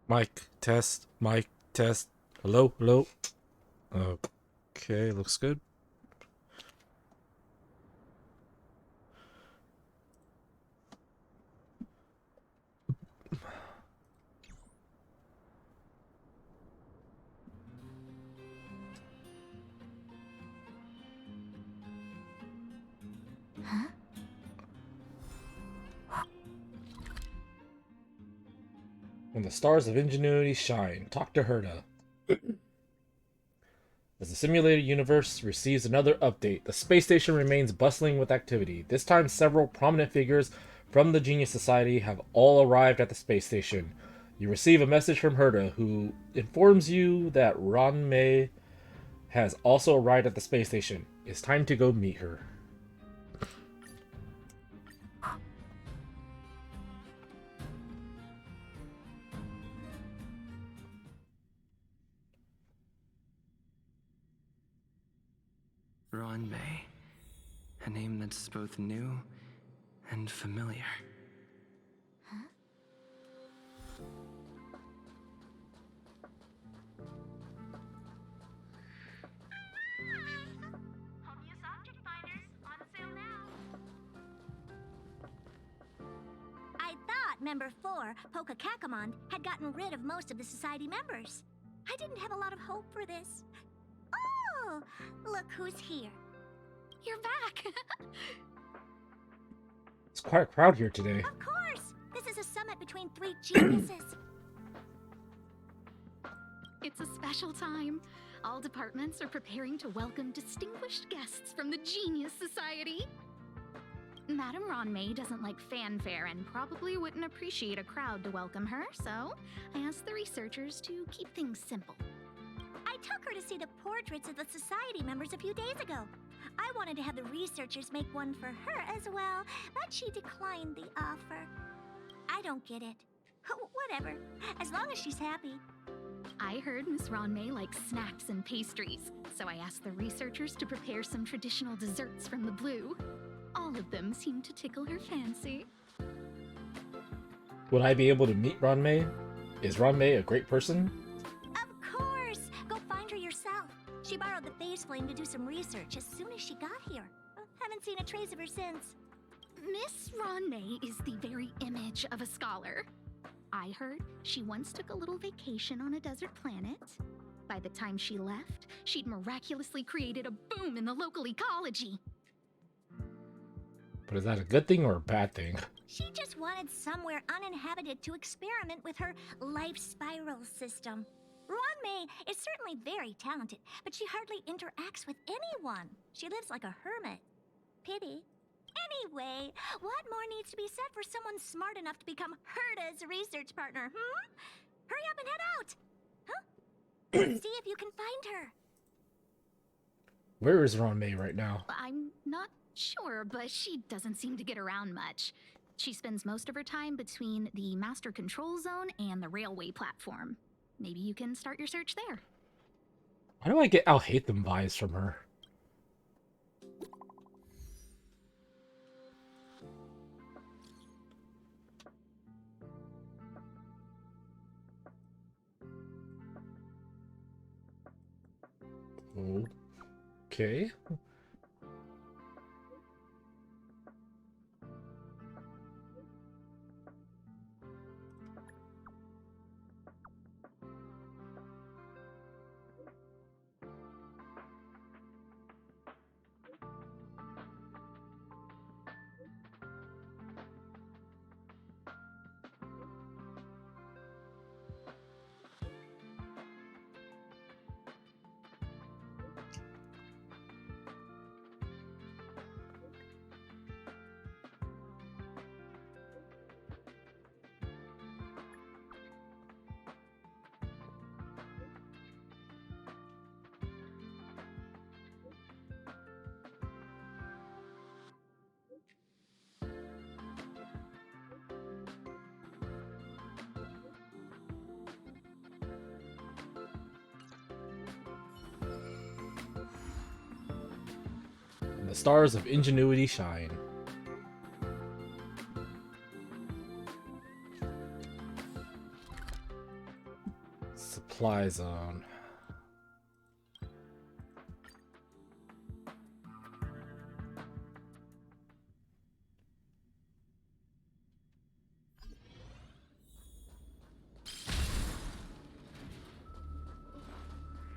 Mic test. Mic test. Hello, hello. Okay, looks good. Huh? When the stars of ingenuity shine, talk to Herta. As the simulated universe receives another update, the space station remains bustling with activity. This time, several prominent figures from the Genius Society have all arrived at the space station. You receive a message from Herta, who informs you that Ron May has also arrived at the space station. It's time to go meet her. Ron May. A name that's both new and familiar. Huh? Home use object finders on sale now. I thought Member 4, Poka Kakamond, had gotten rid of most of the Society members. I didn't have a lot of hope for this. Oh, look who's here. You're back. It's quite a crowd here today. Of course. This is a summit between three geniuses. It's a special time. All departments are preparing to welcome distinguished guests from the Genius Society. Madame Ron May doesn't like fanfare and probably wouldn't appreciate a crowd to welcome her, so I asked the researchers to keep things simple. I took her to see the portraits of the Society members a few days ago. I wanted to have the researchers make one for her as well, but she declined the offer. I don't get it. Whatever, as long as she's happy. I heard Miss Ron May likes snacks and pastries, so I asked the researchers to prepare some traditional desserts from the blue. All of them seemed to tickle her fancy. Would I be able to meet Ron May? Is Ron May a great person? Of course! Go find her yourself. She borrowed the phase flame to do some research as soon as she got here. Haven't seen a trace of her since. Miss Ron May is the very image of a scholar. I heard she once took a little vacation on a desert planet. By the time she left, she'd miraculously created a boom in the local ecology. But is that a good thing or a bad thing? She just wanted somewhere uninhabited to experiment with her life spiral system. Ron May is certainly very talented, but she hardly interacts with anyone. She lives like a hermit. Pity. Anyway, what more needs to be said for someone smart enough to become Herta's research partner, Hurry up and head out! Huh? See if you can find her. Where is Ron May right now? I'm not sure, but she doesn't seem to get around much. She spends most of her time between the master control zone and the railway platform. Maybe you can start your search there. Why do I get Alhaitham vibes from her? Okay. The stars of ingenuity shine. supply zone.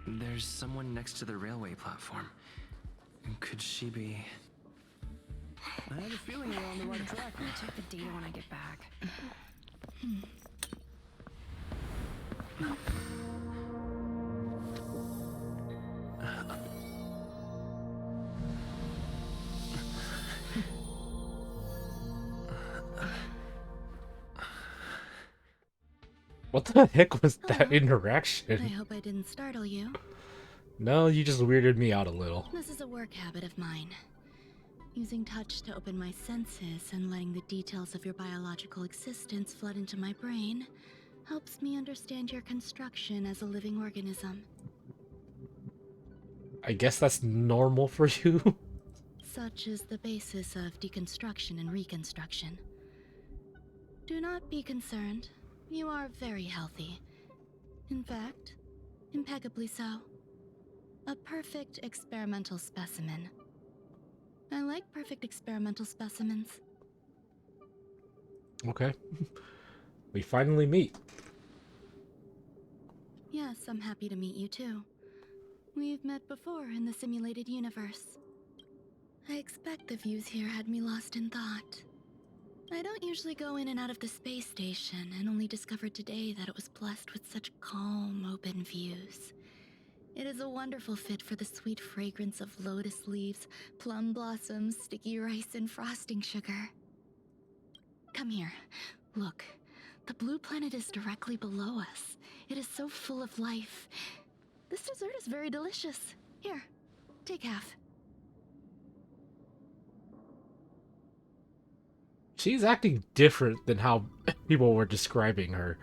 There's someone next to the railway platform. Could she be... I have a feeling we're on the right track. I'll check the data when I get back. What the heck was that I interaction? hope I didn't startle you. No, you just weirded me out a little. This is a work habit of mine. Using touch to open my senses and letting the details of your biological existence flood into my brain helps me understand your construction as a living organism. I guess that's normal for you. Such is the basis of deconstruction and reconstruction. Do not be concerned. You are very healthy. In fact, impeccably so. A perfect experimental specimen. I like perfect experimental specimens. Okay. We finally meet. Yes, I'm happy to meet you too. We've met before in the simulated universe. I expect the views here had me lost in thought. I don't usually go in and out of the space station, and only discovered today that it was blessed with such calm, open views. It is a wonderful fit for the sweet fragrance of lotus leaves, plum blossoms, sticky rice, and frosting sugar. Come here. Look. The blue planet is directly below us. It is so full of life. This dessert is very delicious. Here, take half. She's acting different than how people were describing her.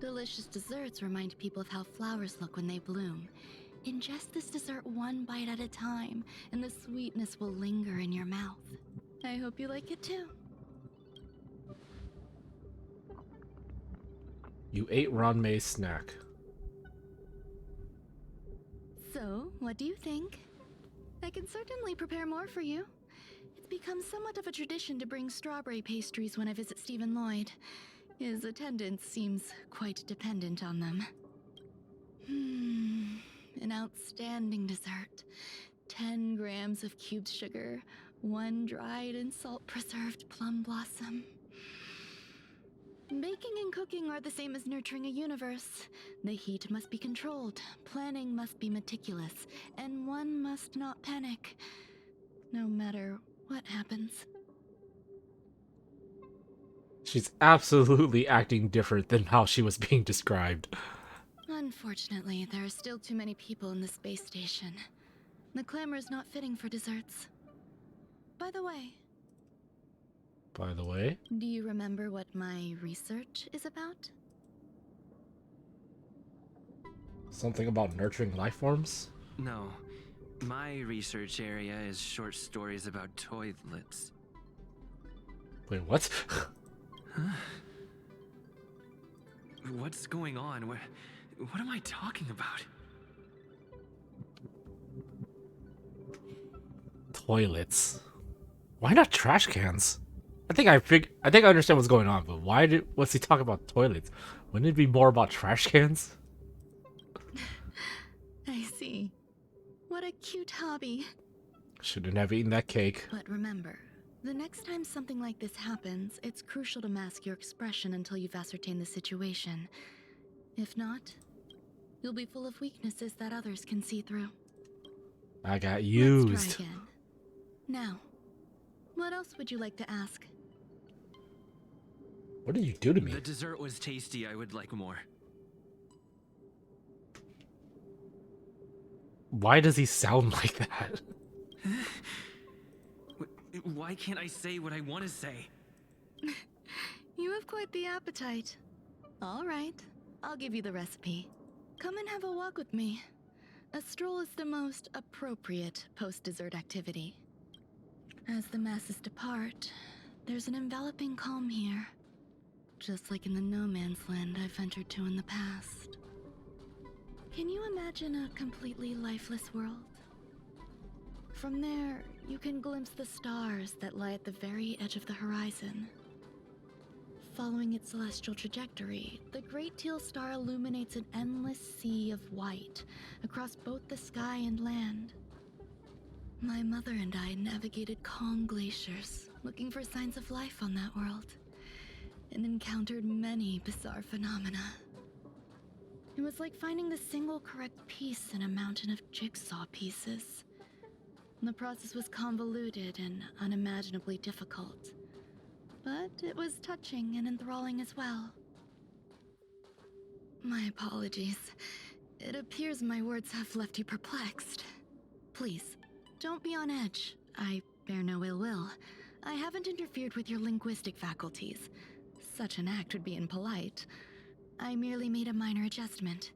Delicious desserts remind people of how flowers look when they bloom. Ingest this dessert one bite at a time, and the sweetness will linger in your mouth. I hope you like it too. You ate Ranmei's snack. So, what do you think? I can certainly prepare more for you. It's become somewhat of a tradition to bring strawberry pastries when I visit Stephen Lloyd. His attendance seems quite dependent on them. An outstanding dessert. 10 grams of cubed sugar, 1 dried and salt-preserved plum blossom. Baking and cooking are the same as nurturing a universe. The heat must be controlled, planning must be meticulous, and one must not panic, no matter what happens. She's absolutely acting different than how she was being described. Unfortunately, there are still too many people in the space station. The clamor is not fitting for desserts. By the way, do you remember what my research is about? Something about nurturing life forms? No. My research area is short stories about toilets. Wait, what? What's going on? What am I talking about? Toilets. Why not trash cans? I think I understand what's going on, but what's he talking about toilets? Wouldn't it be more about trash cans? I see. What a cute hobby. Shouldn't have eaten that cake. But remember, the next time something like this happens, it's crucial to mask your expression until you've ascertained the situation. If not, you'll be full of weaknesses that others can see through. I got Let's used. try again. Now, what else would you like to ask? What did you do to me? The dessert was tasty. I would like more. Why does he sound like that? Why can't I say what I want to say? You have quite the appetite. All right, I'll give you the recipe. Come and have a walk with me. A stroll is the most appropriate post-dessert activity. As the masses depart, There's an enveloping calm here, just like in the no man's land I've ventured to in the past. Can you imagine a completely lifeless world? From there, you can glimpse the stars that lie at the very edge of the horizon. Following its celestial trajectory, the Great Teal Star illuminates an endless sea of white across both the sky and land. My mother and I navigated calm glaciers, looking for signs of life on that world, and encountered many bizarre phenomena. It was like finding the single correct piece in a mountain of jigsaw pieces. The process was convoluted and unimaginably difficult, but it was touching and enthralling as well. My apologies. It appears my words have left you perplexed. Please, don't be on edge. I bear no ill will. I haven't interfered with your linguistic faculties. Such an act would be impolite. I merely made a minor adjustment.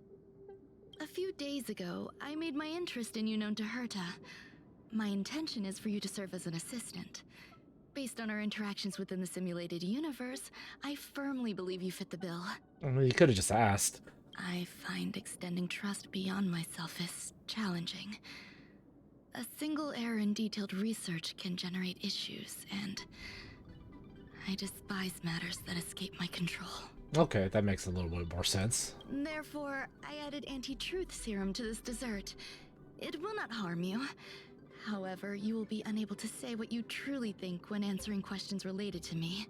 A few days ago, I made my interest in you known to Herta. My intention is for you to serve as an assistant. Based on our interactions within the simulated universe, I firmly believe you fit the bill. Well, you could have just asked. I find extending trust beyond myself is challenging. A single error in detailed research can generate issues, and I despise matters that escape my control. Okay, that makes a little bit more sense. Therefore, I added anti-truth serum to this dessert. It will not harm you. However, you will be unable to say what you truly think when answering questions related to me.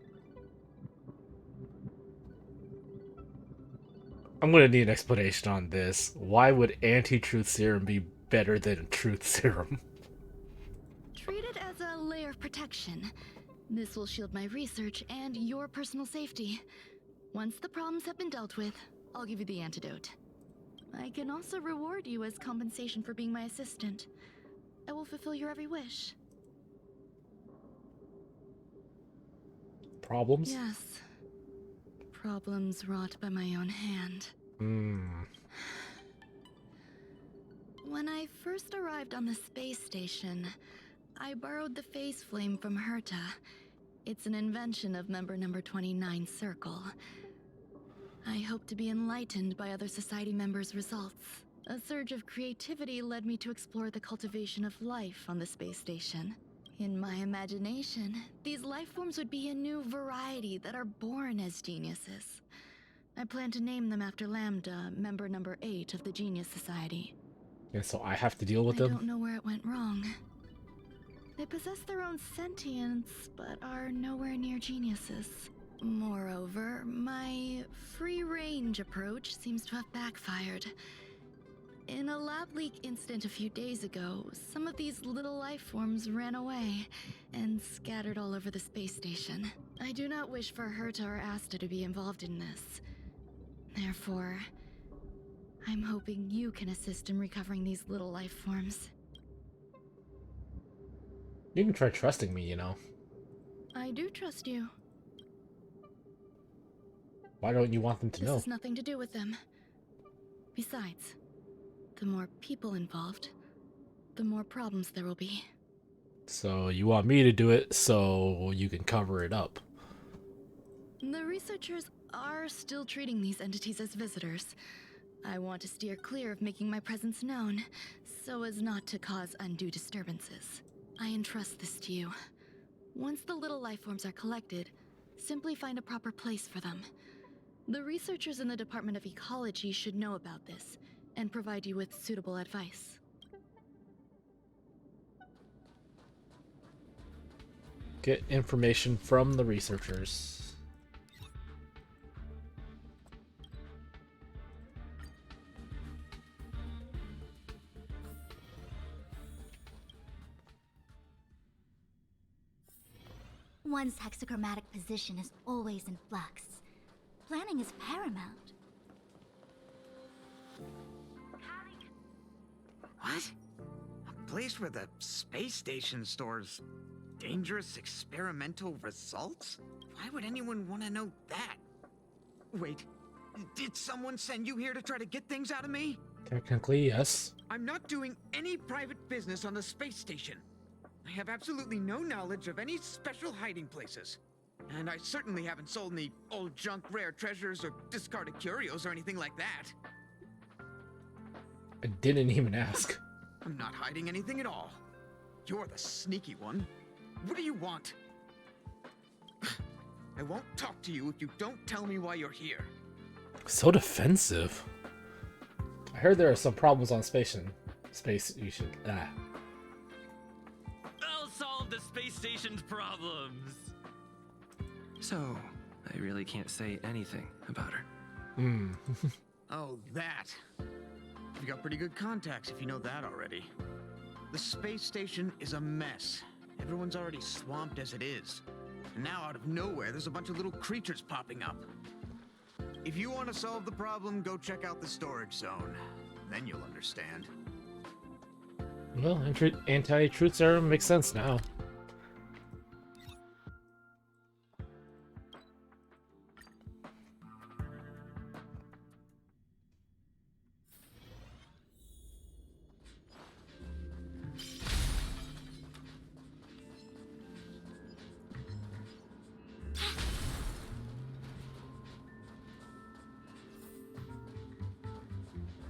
I'm gonna need an explanation on this. Why would anti-truth serum be better than truth serum? Treat it as a layer of protection. This will shield my research and your personal safety. Once the problems have been dealt with, I'll give you the antidote. I can also reward you as compensation for being my assistant. I will fulfill your every wish. Problems? Yes. Problems wrought by my own hand. When I first arrived on the space station, I borrowed the phase flame from Herta. It's an invention of member number 29 Circle. I hope to be enlightened by other society members' results. A surge of creativity led me to explore the cultivation of life on the space station. In my imagination, these life forms would be a new variety that are born as geniuses. I plan to name them after Lambda, member number 8 of the Genius Society. And so I have to deal with I them? don't know where it went wrong. They possess their own sentience, but are nowhere near geniuses. Moreover, my free-range approach seems to have backfired. In a lab leak incident a few days ago, some of these little life forms ran away and scattered all over the space station. I do not wish for Herta or Asta to be involved in this. Therefore, I'm hoping you can assist in recovering these little life forms. You can try trusting me, you know. I do trust you. Why don't you want them to This know? has nothing to do with them. Besides, the more people involved, the more problems there will be. So you want me to do it so you can cover it up? The researchers are still treating these entities as visitors. I want to steer clear of making my presence known, so as not to cause undue disturbances. I entrust this to you. Once the little life forms are collected, simply find a proper place for them. The researchers in the Department of Ecology should know about this, and provide you with suitable advice. Get information from the researchers. One's hexachromatic position is always in flux. Planning is paramount. What? A place where the space station stores dangerous experimental results? Why would anyone want to know that? Wait, did someone send you here to try to get things out of me? Technically, yes. I'm not doing any private business on the space station. I have absolutely no knowledge of any special hiding places. And I certainly haven't sold any old junk rare treasures or discarded curios or anything like that. I didn't even ask. I'm not hiding anything at all. You're the sneaky one. What do you want? I won't talk to you if you don't tell me why you're here. So defensive. I heard there are some problems on space. You should. I'll solve the space station's problems. So, I really can't say anything about her. Oh, that. You've got pretty good contacts if you know that already. The space station is a mess. Everyone's already swamped as it is. And now out of nowhere, there's a bunch of little creatures popping up. If you want to solve the problem, go check out the storage zone. Then you'll understand. Well, anti-truth serum makes sense now.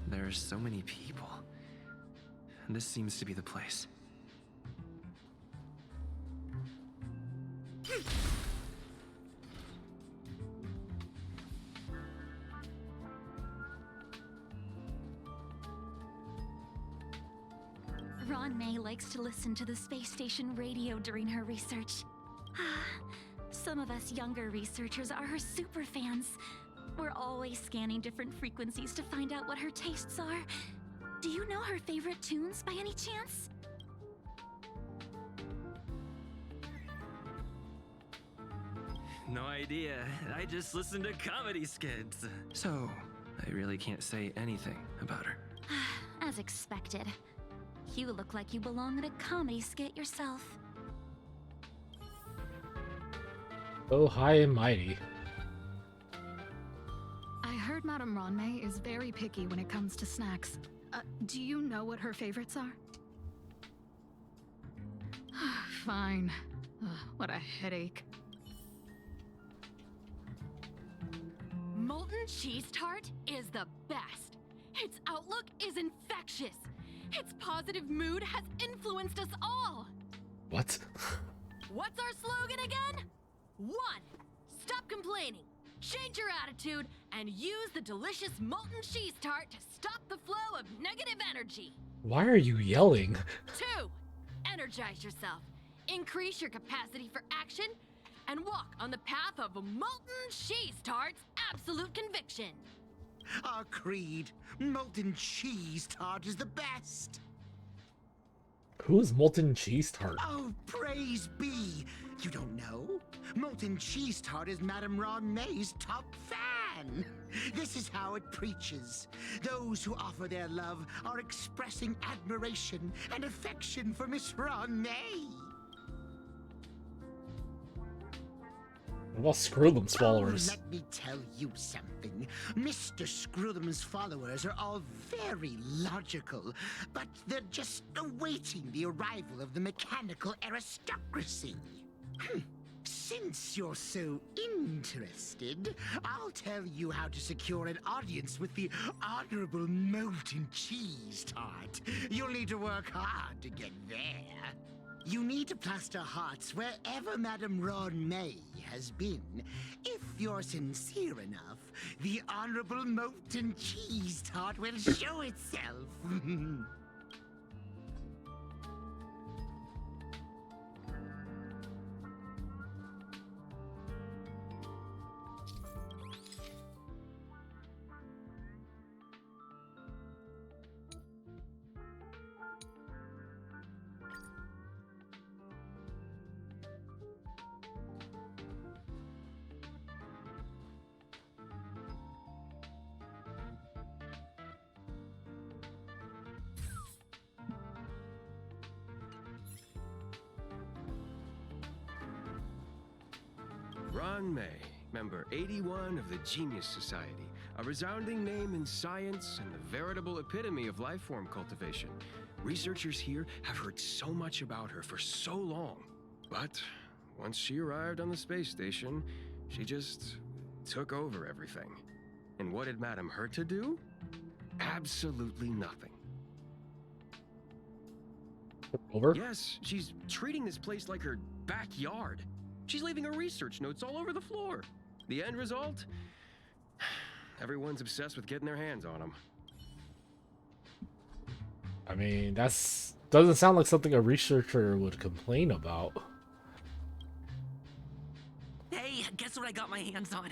There's so many people. This seems to be the place. Ron May likes to listen to the space station radio during her research. Some of us younger researchers are her super fans. We're always scanning different frequencies to find out what her tastes are. Do you know her favorite tunes by any chance? No idea. I just listen to comedy skits. So, I really can't say anything about her. As expected. You look like you belong in a comedy skit yourself. Oh, high and mighty. I heard Madame Ronmay is very picky when it comes to snacks. Do you know what her favorites are? Fine. What a headache. Molten cheese tart is the best. Its outlook is infectious. Its positive mood has influenced us all. What? What's our slogan again? 1. Stop complaining. Change your attitude and use the delicious molten cheese tart to stop the flow of negative energy. Why are you yelling? 2. Energize yourself. Increase your capacity for action and walk on the path of a molten cheese tart's absolute conviction. Our creed, molten cheese tart is the best. Who's molten cheese tart? Oh, praise be. You don't know? Molten cheese tart is Madame Ron May's top fan. This is how it preaches. Those who offer their love are expressing admiration and affection for Miss Ron May. What about Screwlum's followers? Oh, let me tell you something. Mr. Screwlum's followers are all very logical, but they're just awaiting the arrival of the mechanical aristocracy. Since you're so interested, I'll tell you how to secure an audience with the Honorable Molten Cheese Tart. You'll need to work hard to get there. You need to plaster hearts wherever Madame Ron May has been. If you're sincere enough, the Honorable Molten Cheese Tart will show itself. Ron May, member 81 of the Genius Society, a resounding name in science and the veritable epitome of lifeform cultivation. Researchers here have heard so much about her for so long. But Once she arrived on the space station, she just took over everything. And what did Madam Herta do? Absolutely nothing. Over? Yes, she's treating this place like her backyard. She's leaving her research notes all over the floor. The end result? Everyone's obsessed with getting their hands on them. I mean, that's doesn't sound like something a researcher would complain about. Hey, guess what I got my hands on?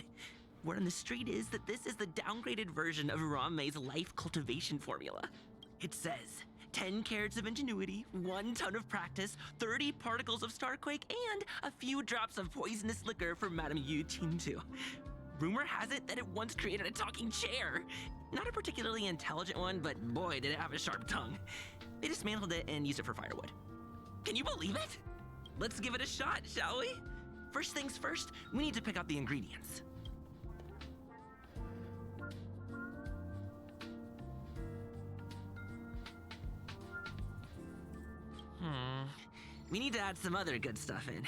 Word on the street is that this is the downgraded version of Ranmei's life cultivation formula. It says 10 carats of ingenuity, 1 ton of practice, 30 particles of starquake, and a few drops of poisonous liquor for Madame Yu Tintu. Rumor has it that it once created a talking chair. Not a particularly intelligent one, but boy, did it have a sharp tongue. They dismantled it and used it for firewood. Can you believe it? Let's give it a shot, shall we? First things first, we need to pick out the ingredients. We need to add some other good stuff in,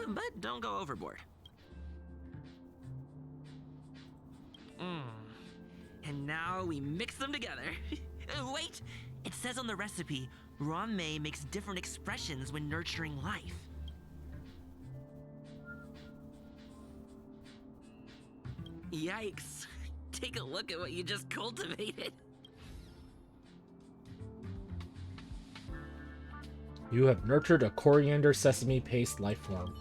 but don't go overboard. And now we mix them together. Wait! It says on the recipe, Ranmei makes different expressions when nurturing life. Yikes. Take a look at what you just cultivated. You have nurtured a coriander sesame paste life form.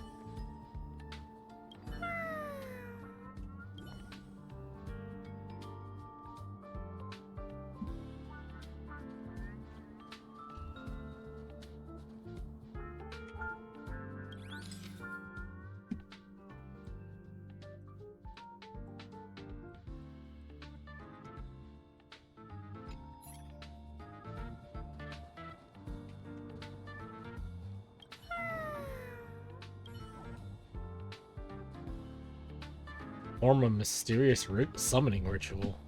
Form a mysterious summoning ritual.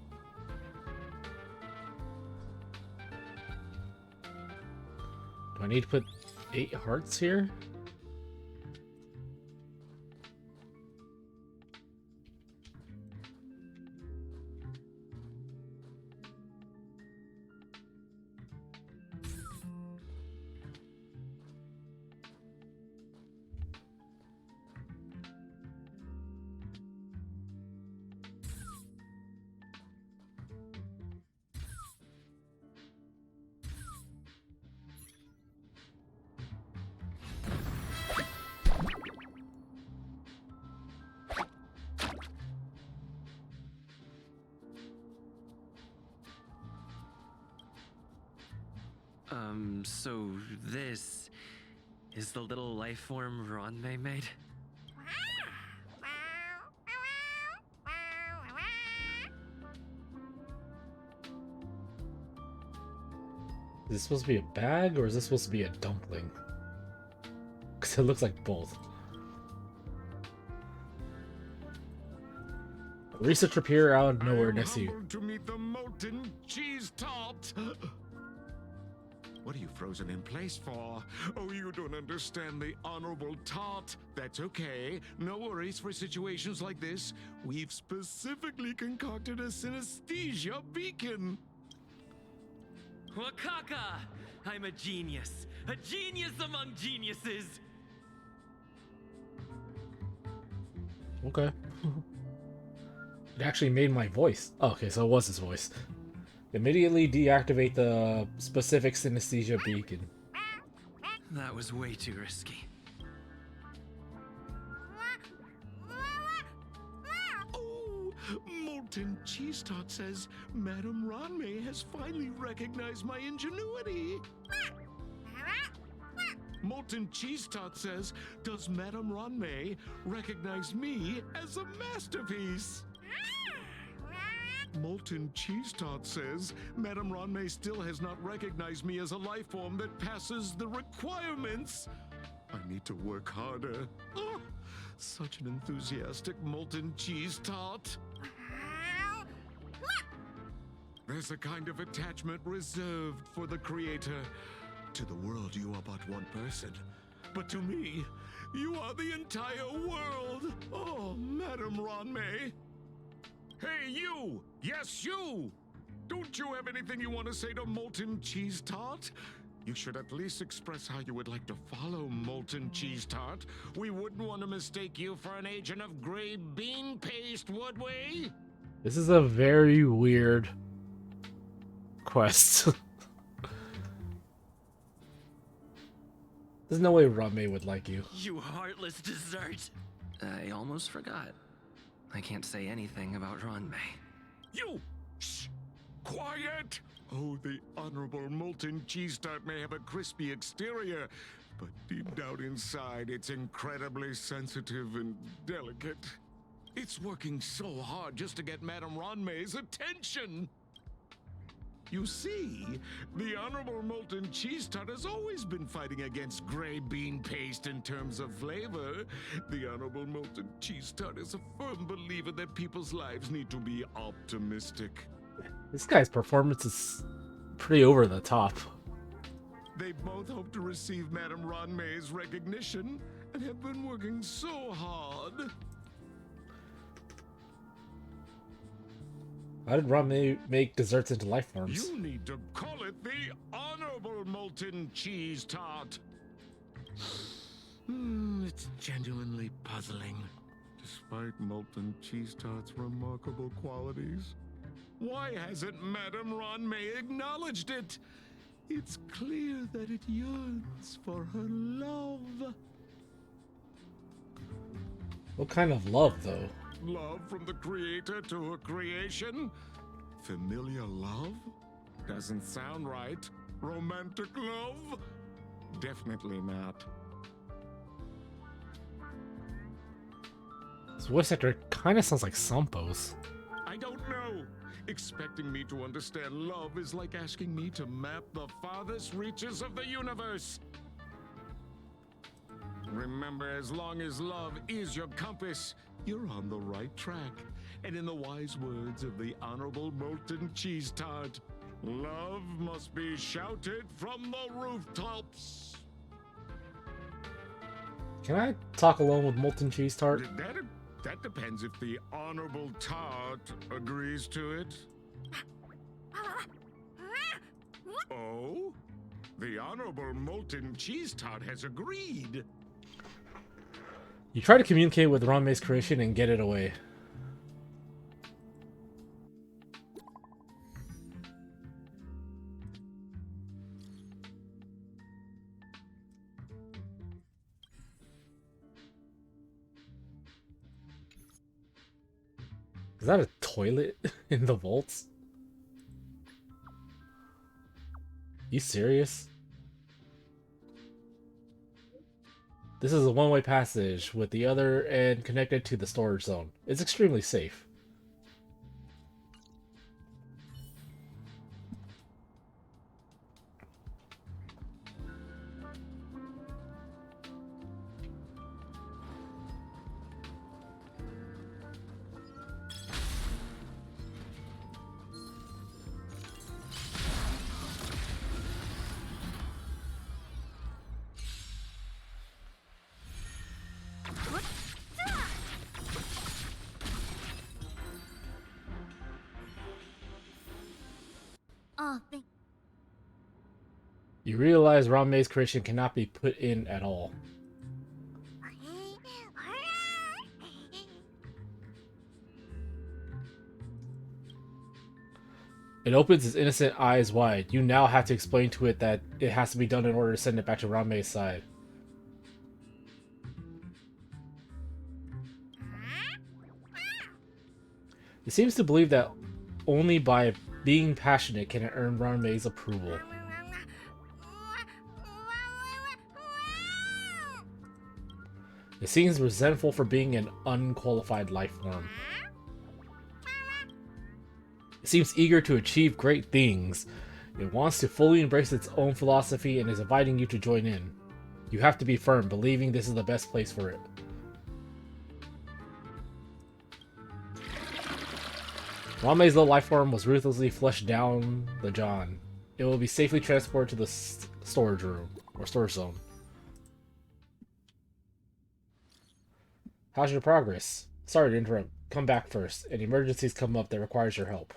Do I need to put 8 hearts here? So this is the little life form Ranmei made? Is this supposed to be a bag or is this supposed to be a dumpling? Because it looks like both. A researcher appear out of nowhere next to you. To meet the molten cheese tart. What are you frozen in place for? Oh, you don't understand the honorable tart. That's okay. No worries for situations like this. We've specifically concocted a synesthesia beacon. Wakaka! I'm a genius among geniuses! Okay. It actually made my voice. Oh, okay, so it was his voice. Immediately deactivate the specific synesthesia beacon. That was way too risky. Oh, molten cheese tart says Madame Ranmei has finally recognized my ingenuity. Molten cheese tart says, does Madame Ranmei recognize me as a masterpiece? Molten cheese tart says, Madame Ranmei still has not recognized me as a life form that passes the requirements. I need to work harder. Oh, such an enthusiastic molten cheese tart. There's a kind of attachment reserved for the creator. To the world, you are but one person. But to me, You are the entire world! Oh, Madam Ronmei! Hey, you! Yes, you! Don't you have anything you want to say to Molten Cheese Tart? You should at least express how you would like to follow Molten Cheese Tart. We wouldn't want to mistake you for an agent of gray bean paste, would we? This is a very weird quest. There's no way Ronmei would like you. You heartless dessert! I almost forgot. I can't say anything about Ronmei. You! Shh! Quiet! Oh, the Honorable Molten Cheese Tart may have a crispy exterior, but deep down inside, it's incredibly sensitive and delicate. It's working so hard just to get Madame Ronmei's attention! You see, the Honorable Molten Cheese Tart has always been fighting against gray bean paste in terms of flavor. The Honorable Molten Cheese Tart is a firm believer that people's lives need to be optimistic. This guy's performance is pretty over the top. They both hope to receive Madame Ronmei's recognition and have been working so hard. How did Ronmei make desserts into life forms? You need to call it the Honorable Molten Cheese Tart. It's genuinely puzzling. Despite Molten Cheese Tart's remarkable qualities, why hasn't Madame Ronmei acknowledged it? It's clear that it yearns for her love. What kind of love, though? Love from the creator to her creation? Familiar love? Doesn't sound right. Romantic love? Definitely not. This voice actor kind of sounds like Sampo's. I don't know. Expecting me to understand love is like asking me to map the farthest reaches of the universe. Remember, as long as love is your compass, you're on the right track. And in the wise words of the Honorable Molten Cheese Tart, love must be shouted from the rooftops. Can I talk alone with Molten Cheese Tart? That depends if the Honorable Tart agrees to it. Oh? The Honorable Molten Cheese Tart has agreed. You try to communicate with Ronmei's creation and get it away. Is that a toilet in the vaults? You serious? This is a one-way passage with the other end connected to the storage zone. It's extremely safe. You realize Ronmei's creation cannot be put in at all. It opens its innocent eyes wide. You now have to explain to it that it has to be done in order to send it back to Ronmei's side. It seems to believe that only by being passionate can it earn Ronmei's approval. It seems resentful for being an unqualified life form. It seems eager to achieve great things. It wants to fully embrace its own philosophy and is inviting you to join in. You have to be firm, believing this is the best place for it. Ronmei's little life form was ruthlessly flushed down the John. It will be safely transported to the storage room, or storage zone. How's your progress? Sorry to interrupt. Come back first. An emergency's come up that requires your help.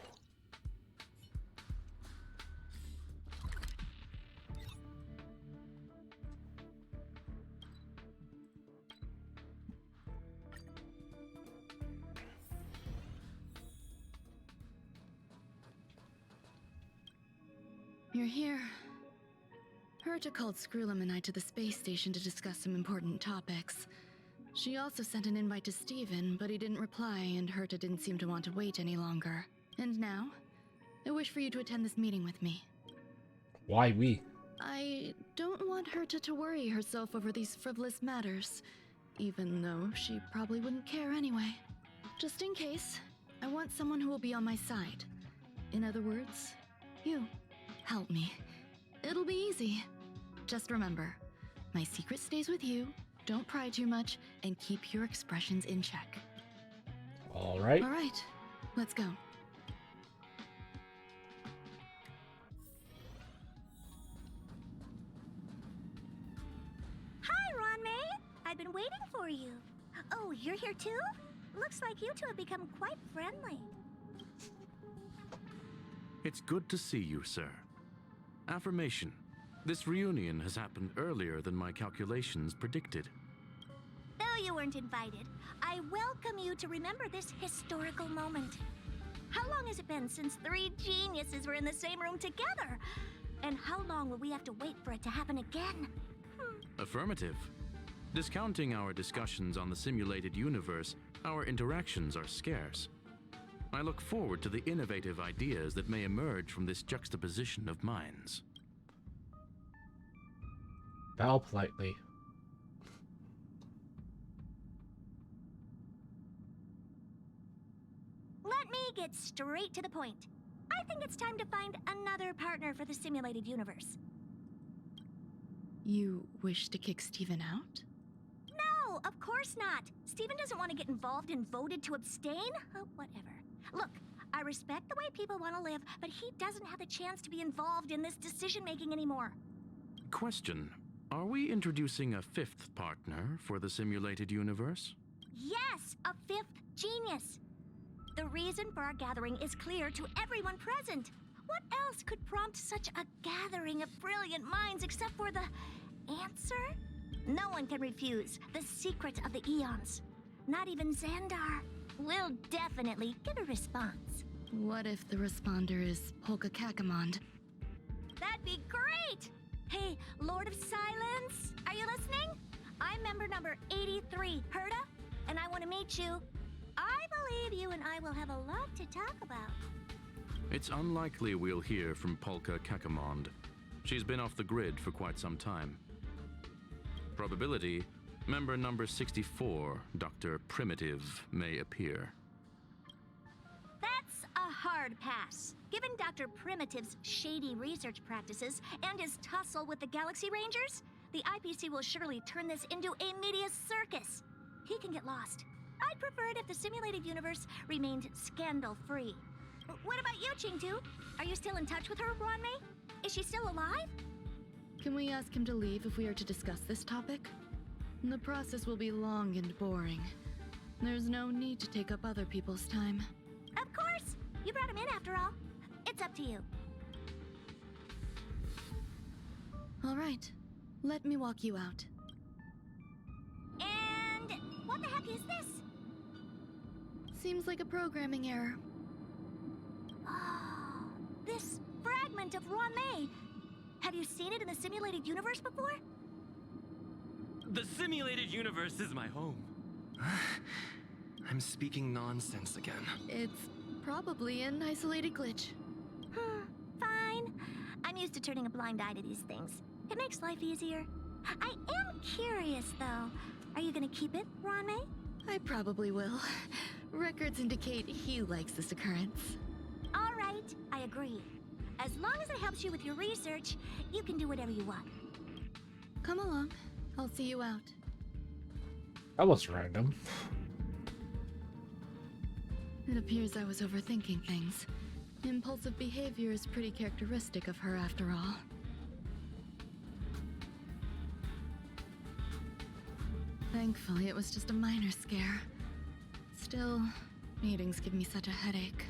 You're here. Herta called Skrullum and I to the space station to discuss some important topics. She also sent an invite to Steven, but he didn't reply, and Herta didn't seem to want to wait any longer. And now, I wish for you to attend this meeting with me. Why we? I don't want Herta to worry herself over these frivolous matters, even though she probably wouldn't care anyway. Just in case, I want someone who will be on my side. In other words, you. Help me. It'll be easy. Just remember, my secret stays with you, don't pry too much, and keep your expressions in check. Alright. Alright, let's go. Hi, Ronmei! I've been waiting for you. Oh, you're here too? Looks like you two have become quite friendly. It's good to see you, sir. Affirmation. This reunion has happened earlier than my calculations predicted. Though you weren't invited, I welcome you to remember this historical moment. How long has it been since 3 geniuses were in the same room together? And how long will we have to wait for it to happen again? Affirmative. Discounting our discussions on the simulated universe, our interactions are scarce. I look forward to the innovative ideas that may emerge from this juxtaposition of minds. Bow politely. Let me get straight to the point. I think it's time to find another partner for the simulated universe. You wish to kick Steven out? No, of course not. Steven doesn't want to get involved and voted to abstain. Whatever. Look, I respect the way people want to live, but he doesn't have the chance to be involved in this decision-making anymore. Question. Are we introducing a 5th partner for the simulated universe? Yes, a 5th genius. The reason for our gathering is clear to everyone present. What else could prompt such a gathering of brilliant minds except for the answer? No one can refuse the secret of the eons. Not even Xandar. We'll definitely get a response. What if the responder is Polka Kakamond? That'd be great! Hey, Lord of Silence, are you listening? I'm member number 83, Herta, and I want to meet you. I believe you and I will have a lot to talk about. It's unlikely we'll hear from Polka Kakamond. She's been off the grid for quite some time. Probability, member number 64, Dr. Primitive, may appear. That's a hard pass. Given Dr. Primitive's shady research practices and his tussle with the Galaxy Rangers, the IPC will surely turn this into a media circus. He can get lost. I'd prefer it if the simulated universe remained scandal-free. What about you, Chingtu? Are you still in touch with her, Ronmei? Is she still alive? Can we ask him to leave if we are to discuss this topic? The process will be long and boring. There's no need to take up other people's time. Of course! You brought him in after all. It's up to you. All right. Let me walk you out. And what the heck is this? Seems like a programming error. Oh, this fragment of Ronmei. Have you seen it in the simulated universe before? The simulated universe is my home. I'm speaking nonsense again. It's probably an isolated glitch. Fine. I'm used to turning a blind eye to these things. It makes life easier. I am curious, though. Are you gonna keep it, Ronmei? I probably will. Records indicate he likes this occurrence. All right, I agree. As long as it helps you with your research, you can do whatever you want. Come along. I'll see you out. That was random. It appears I was overthinking things. Impulsive behavior is pretty characteristic of her after all. Thankfully, it was just a minor scare. Still, meetings give me such a headache.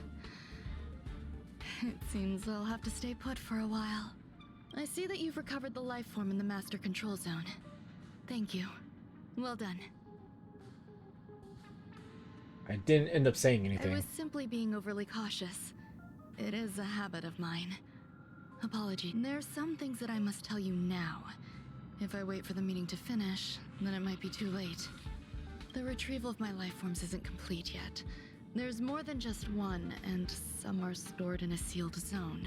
It seems I'll have to stay put for a while. I see that you've recovered the life form in the Master Control Zone. Thank you. Well done. I didn't end up saying I anything. was simply being overly cautious. It is a habit of mine. Apology. There's some things that I must tell you now. If I wait for the meeting to finish, then it might be too late. The retrieval of my life forms isn't complete yet. There's more than just one, and some are stored in a sealed zone.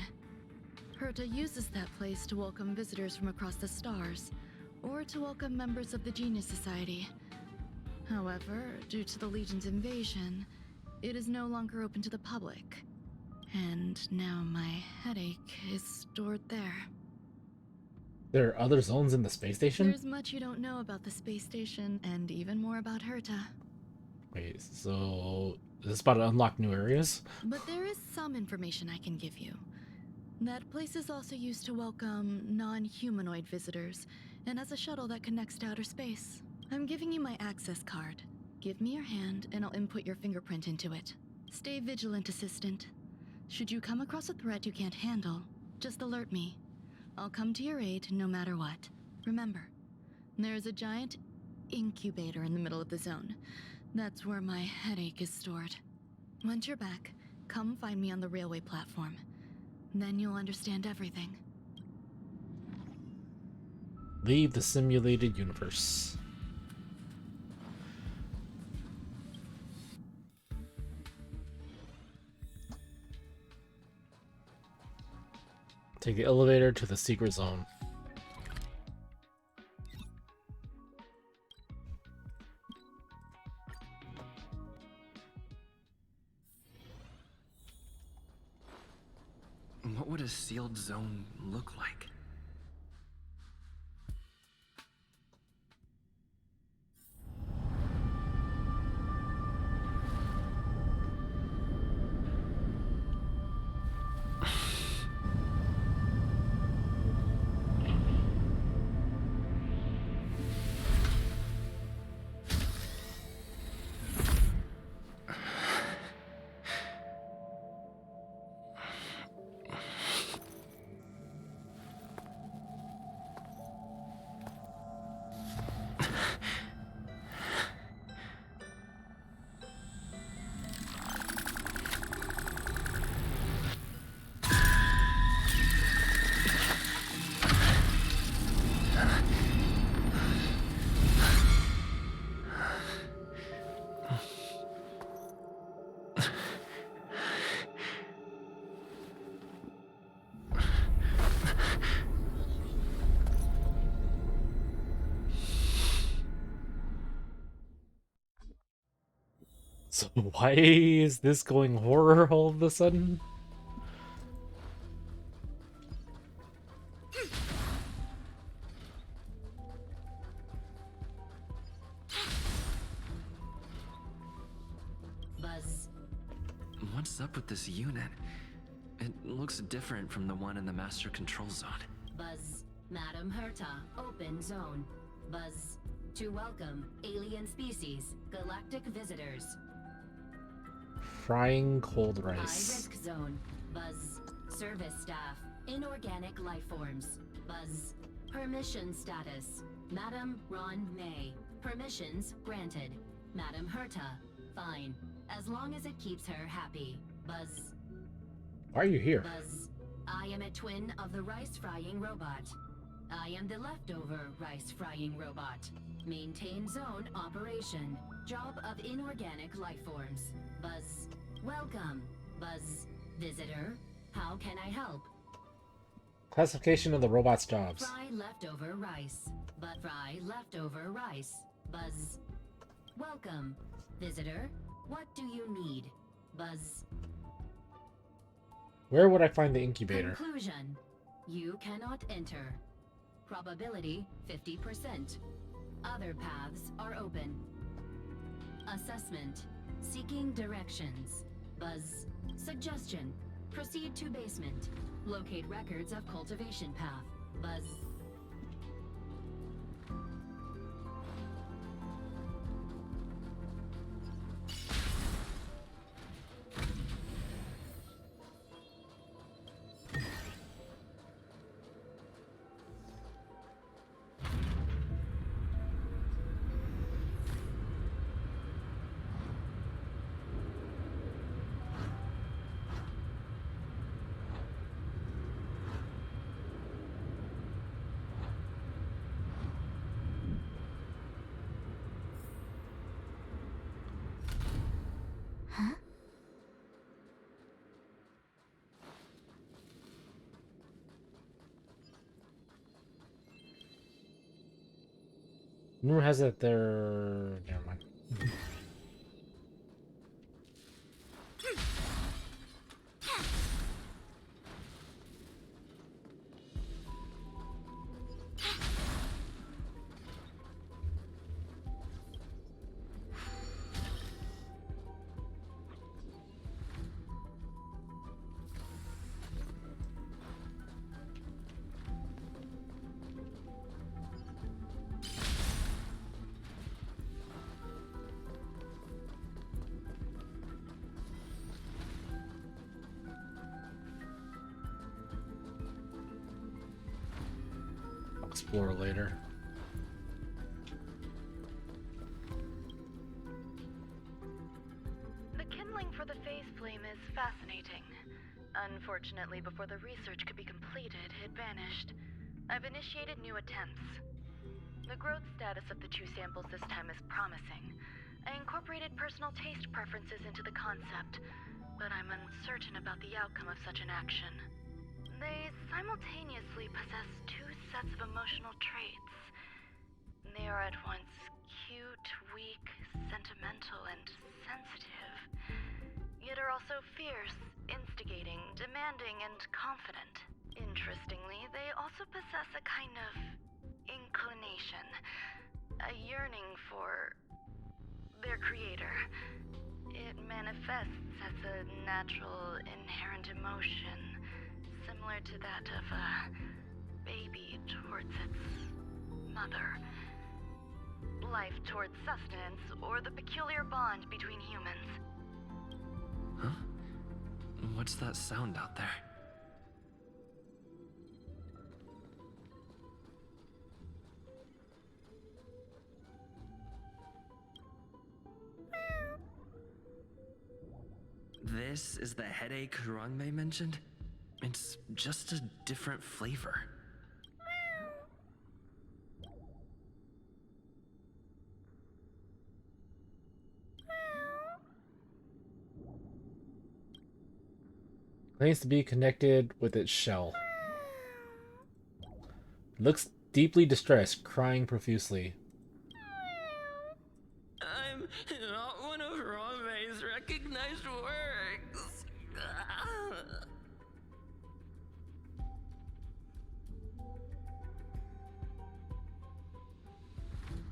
Herta uses that place to welcome visitors from across the stars, or to welcome members of the Genius Society. However, due to the Legion's invasion, it is no longer open to the public. And now my headache is stored there. There are other zones in the space station? There's much you don't know about the space station, and even more about Herta. Wait, so is this about to unlock new areas? But there is some information I can give you. That place is also used to welcome non-humanoid visitors, and as a shuttle that connects to outer space. I'm giving you my access card. Give me your hand, and I'll input your fingerprint into it. Stay vigilant, Assistant. Should you come across a threat you can't handle, just alert me. I'll come to your aid no matter what. Remember, there is a giant incubator in the middle of the zone. That's where my headache is stored. Once you're back, come find me on the railway platform. Then you'll understand everything. Leave the simulated universe. Take the elevator to the secret zone. What would a sealed zone look like? So why is this going horror all of a sudden? Buzz. What's up with this unit? It looks different from the one in the Master Control Zone. Buzz. Madam Herta, open zone. Buzz. To welcome alien species, galactic visitors. Frying cold High rice. risk zone. Buzz. Service staff. Inorganic life forms. Buzz. Permission status. Madam Ron May. Permissions granted. Madam Herta. Fine. As long as it keeps her happy. Buzz. Why are you here? Buzz. I am a twin of the rice frying robot. I am the leftover rice frying robot. Maintain zone operation. Job of inorganic life forms. Buzz. Welcome. Buzz. Visitor. How can I help? Classification of the robot's jobs. Fry leftover rice. But fry leftover rice. Buzz. Welcome. Visitor. What do you need? Buzz. Where would I find the incubator? Conclusion. You cannot enter. Probability 50%. Other paths are open. Assessment. Seeking directions. Buzz. Suggestion. Proceed to basement. Locate records of cultivation path. Buzz. Rumor has it they're... Never mind. Explore later. The kindling for the phase flame is fascinating. Unfortunately, before the research could be completed, it vanished. I've initiated new attempts. The growth status of the two samples this time is promising. I incorporated personal taste preferences into the concept, but I'm uncertain about the outcome of such an action. They simultaneously possess two sets of emotional traits. They are at once cute, weak, sentimental, and sensitive, yet are also fierce, instigating, demanding, and confident. Interestingly, they also possess a kind of inclination, a yearning for their creator. It manifests as a natural, inherent emotion, similar to that of a baby towards its mother. Life towards sustenance, or the peculiar bond between humans. Huh? What's that sound out there? This is the headache Rangmei mentioned? It's just a different flavor. Claims to be connected with its shell. Looks deeply distressed, crying profusely. I'm not one of Rangmei's recognized works.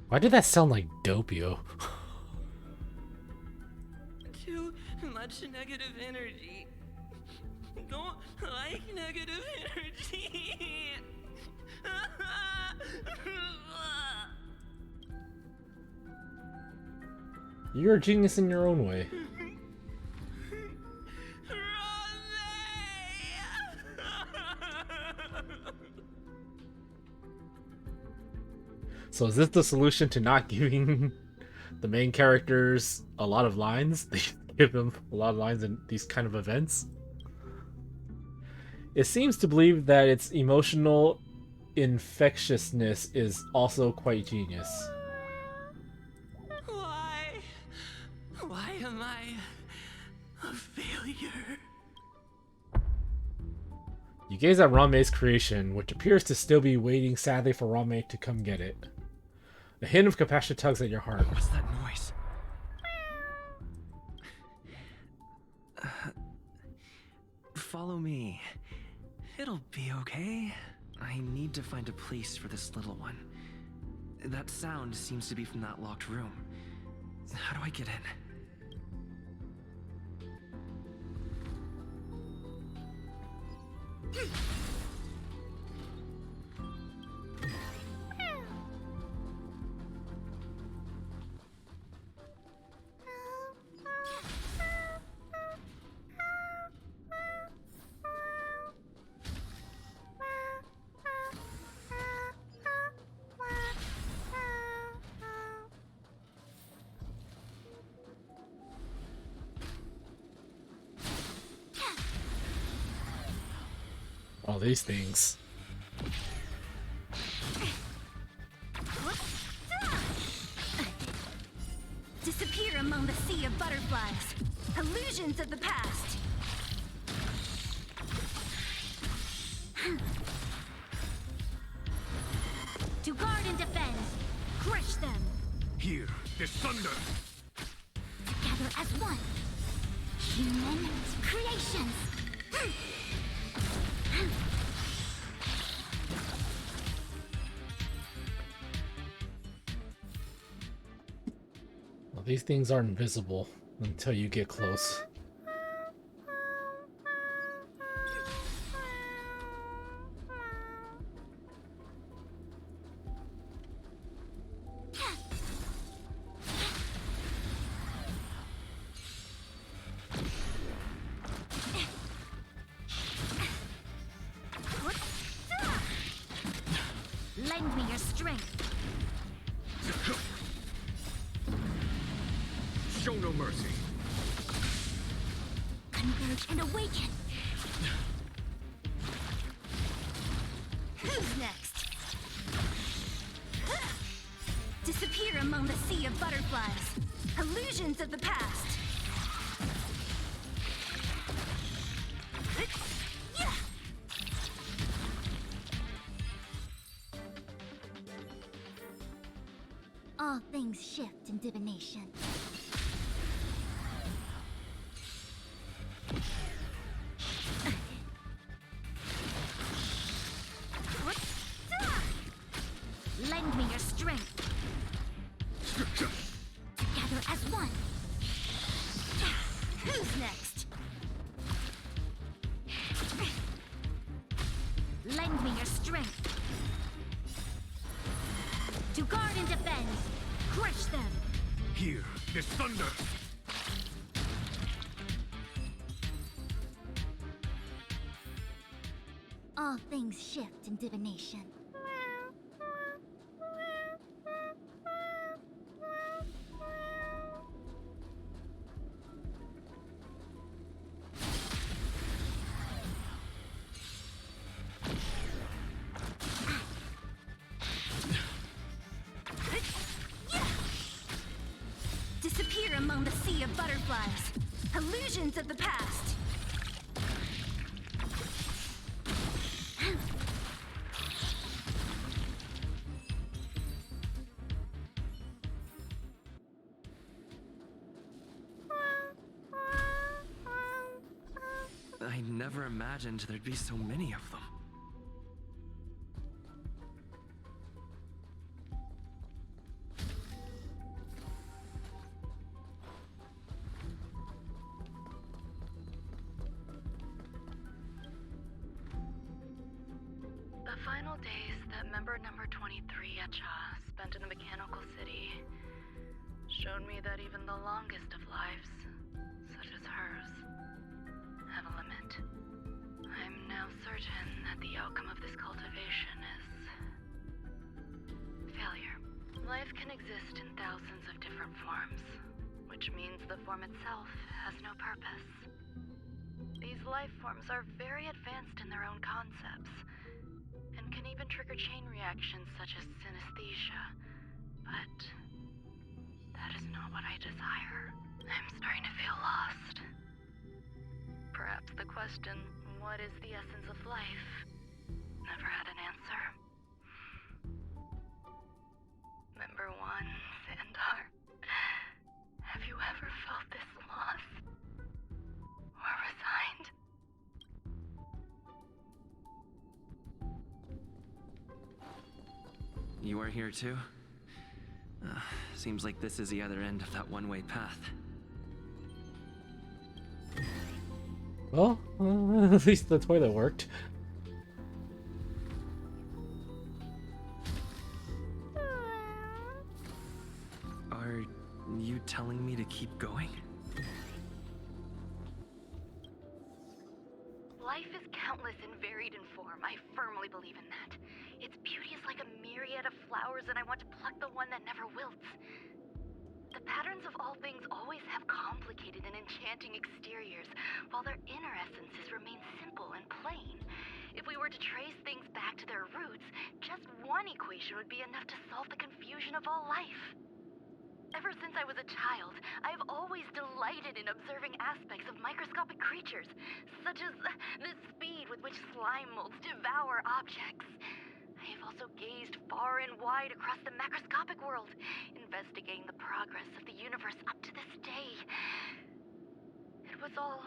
Why did that sound like Doppio? Too much negative energy. Don't like negative energy. You're a genius in your own way. So is this the solution to not giving the main characters a lot of lines? They give them a lot of lines in these kind of events? It seems to believe that its emotional infectiousness is also quite genius. Why am I a failure? You gaze at Ranmei's creation, which appears to still be waiting sadly for Ranmei to come get it. A hint of compassion tugs at your heart. What's that noise? Follow me. It'll be okay. I need to find a place for this little one. That sound seems to be from that locked room. How do I get in? All these things. Disappear among the sea of butterflies. Illusions of the past. To guard and defend. Crush them. this thunder! Together as one. Human creations. Well, these things are invisible until you get close. Lend me your strength. Show no mercy. Converge and awaken. Who's next? Disappear among the sea of butterflies. Illusions of the past. All things shift in divination. Lend me your strength. Together as one. Who's next? Lend me your strength. To guard and defend. Crush them. Hear this thunder! All things shift in divination. Disappear among the sea of butterflies. Illusions of the past. I never imagined there'd be so many of them. The final days that member number 23 Echa spent in the mechanical city showed me that even the longest of lives, such as hers, have a limit. I'm now certain that the outcome of this cultivation is failure. Life can exist in thousands of different forms, which means the form itself has no purpose. These life forms are very advanced in their own concepts, and can even trigger chain reactions such as synesthesia. But that is not what I desire. I'm starting to feel lost. Perhaps the question, what is the essence of life, never had an answer. Member 1, Sandar, have you ever felt this lost? Or resigned? You are here too? Seems like this is the other end of that one-way path. Well, at least the toilet worked. Are you telling me to keep going? Life is countless and varied in form. I firmly believe in that. Its beauty is like a myriad of flowers, and I want to pluck the one that never wilts. The patterns of all things always have complicated and enchanting exteriors, while their inner essences remain simple and plain. If we were to trace things back to their roots, just one equation would be enough to solve the confusion of all life. Ever since I was a child, I have always delighted in observing aspects of microscopic creatures, such as the speed with which slime molds devour objects. I have also gazed far and wide across the macroscopic world, investigating the progress of the universe up to this day. It was all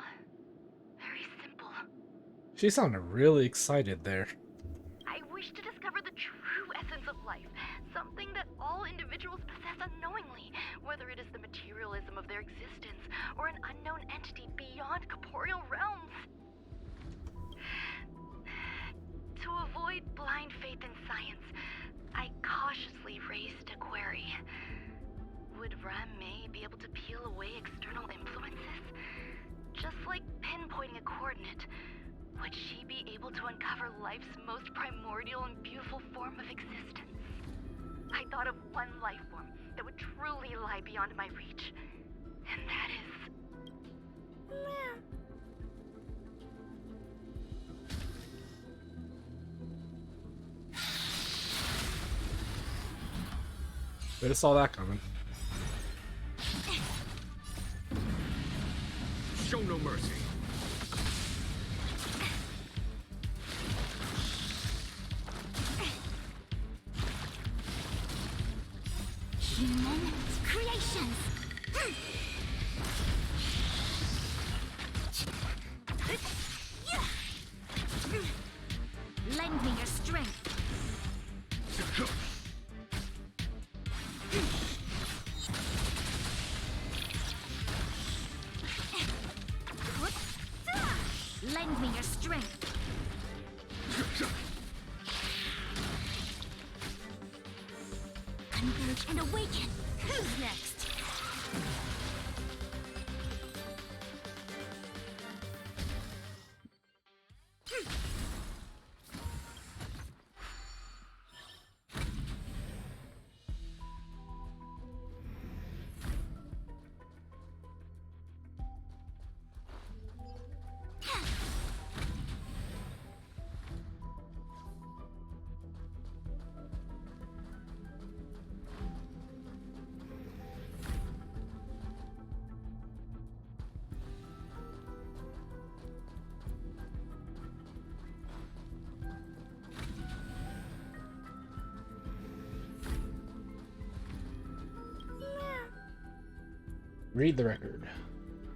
very simple. She sounded really excited there. I wish to discover the true essence of life, something that all individuals possess unknowingly, whether it is the materialism of their existence or an unknown entity beyond corporeal realms. To avoid blind faith in science, I cautiously raised a query. Would Ram-May be able to peel away external influences? Just like pinpointing a coordinate, would she be able to uncover life's most primordial and beautiful form of existence? I thought of one life form that would truly lie beyond my reach, and that is... We just saw that coming. Show no mercy. Human creations. Lend me your strength. Lend me your strength. Converge and awaken. Who's next? Read the record.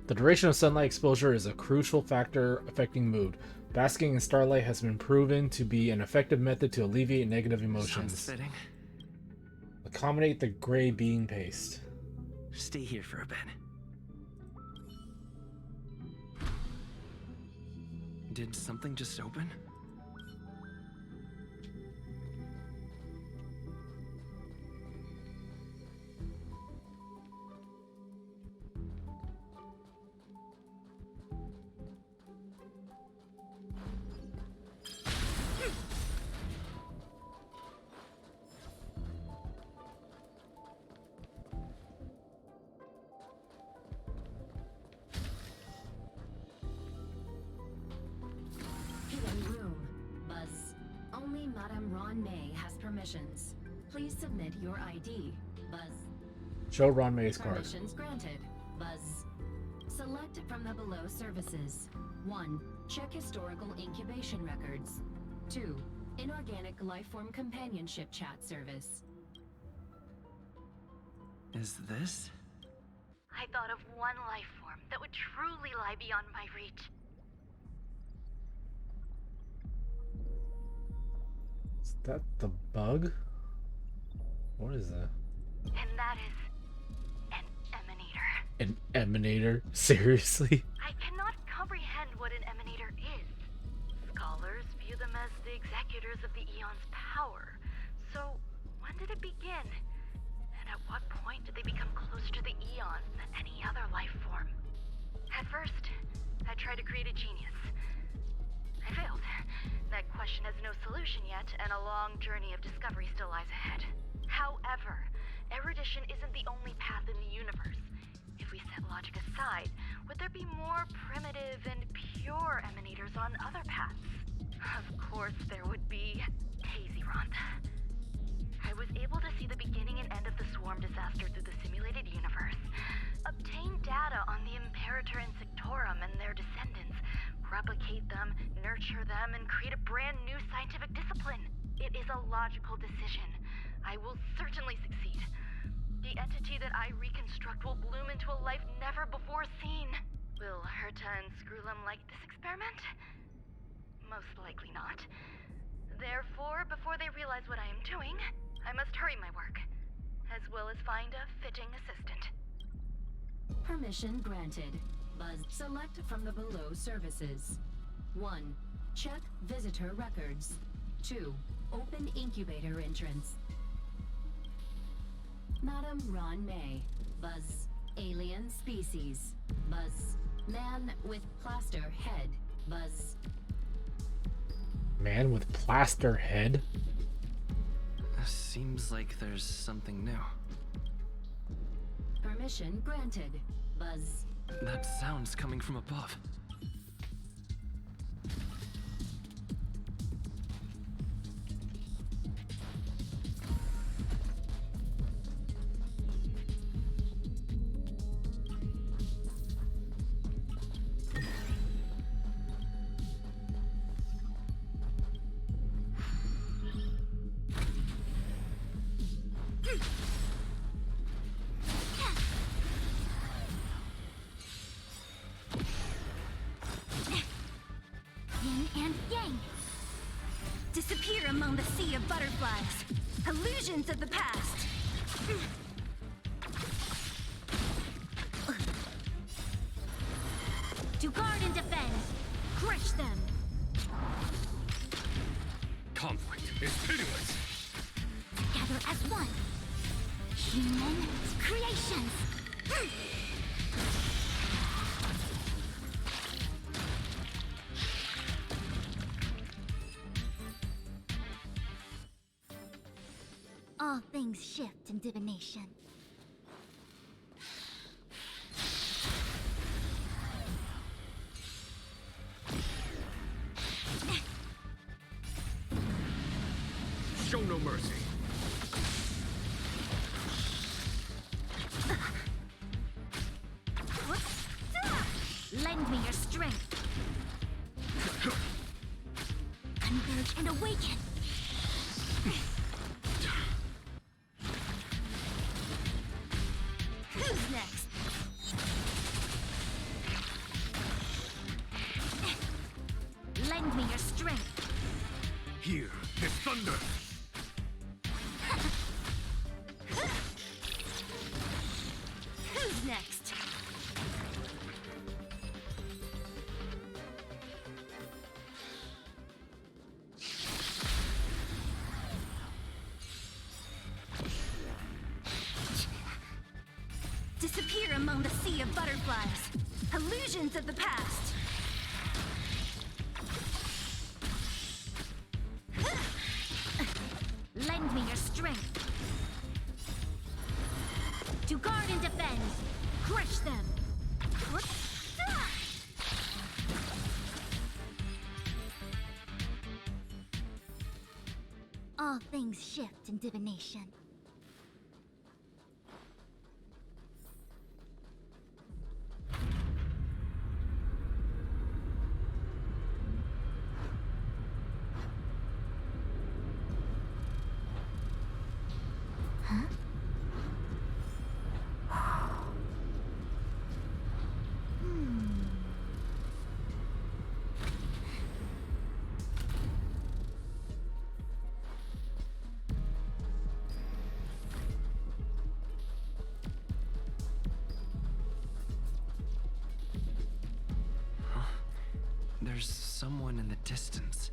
The duration of sunlight exposure is a crucial factor affecting mood. Basking in starlight has been proven to be an effective method to alleviate negative emotions. Sounds fitting. Accommodate the gray bean paste. Stay here for a bit. Did something just open? Please submit your ID. Buzz. Show Ron May's card. Permissions granted. Buzz. Select from the below services. 1. Check historical incubation records. 2. Inorganic lifeform companionship chat service. Is this? I thought of one life form that would truly lie beyond my reach. Is that the bug? What is that? And that is an emanator. An emanator? Seriously? I cannot comprehend what an emanator is. Scholars view them as the executors of the Eon's power. So, when did it begin? And at what point did they become closer to the Eons than any other life form? At first, I tried to create a genius. I failed. That question has no solution yet, and a long journey of discovery still lies ahead. However, erudition isn't the only path in the universe. If we set logic aside, would there be more primitive and pure emanators on other paths? Of course there would be. Hazy Ronth. I was able to see the beginning and end of the swarm disaster through the simulated universe, obtain data on the Imperator and Sectorum and their descendants, replicate them, nurture them, and create a brand new scientific discipline. It is a logical decision. I will certainly succeed. The entity that I reconstruct will bloom into a life never before seen. Will Herta and Screwlum like this experiment? Most likely not. Therefore, before they realize what I am doing, I must hurry my work, as well as find a fitting assistant. Permission granted. Buzz, select from the below services. 1. Check visitor records. 2. Open incubator entrance. Madam Ron May. Buzz, alien species. Buzz, man with plaster head. Buzz. Man with plaster head? Seems like there's something new. Permission granted. Buzz. That sound's coming from above. Yin and yang. Disappear among the sea of butterflies. Illusions of the past. To guard and defend. Crush them. Conflict is pitiless. Together as one. Human creations. All things shift in divination. Show no mercy. Lend me your strength. Converge and awaken. Who's next? Lend me your strength. Hear the thunder. Who's next? Disappear among the sea of butterflies. Illusions of the past. Lend me your strength. To guard and defend. Crush them. All things shift in divination. There's someone in the distance.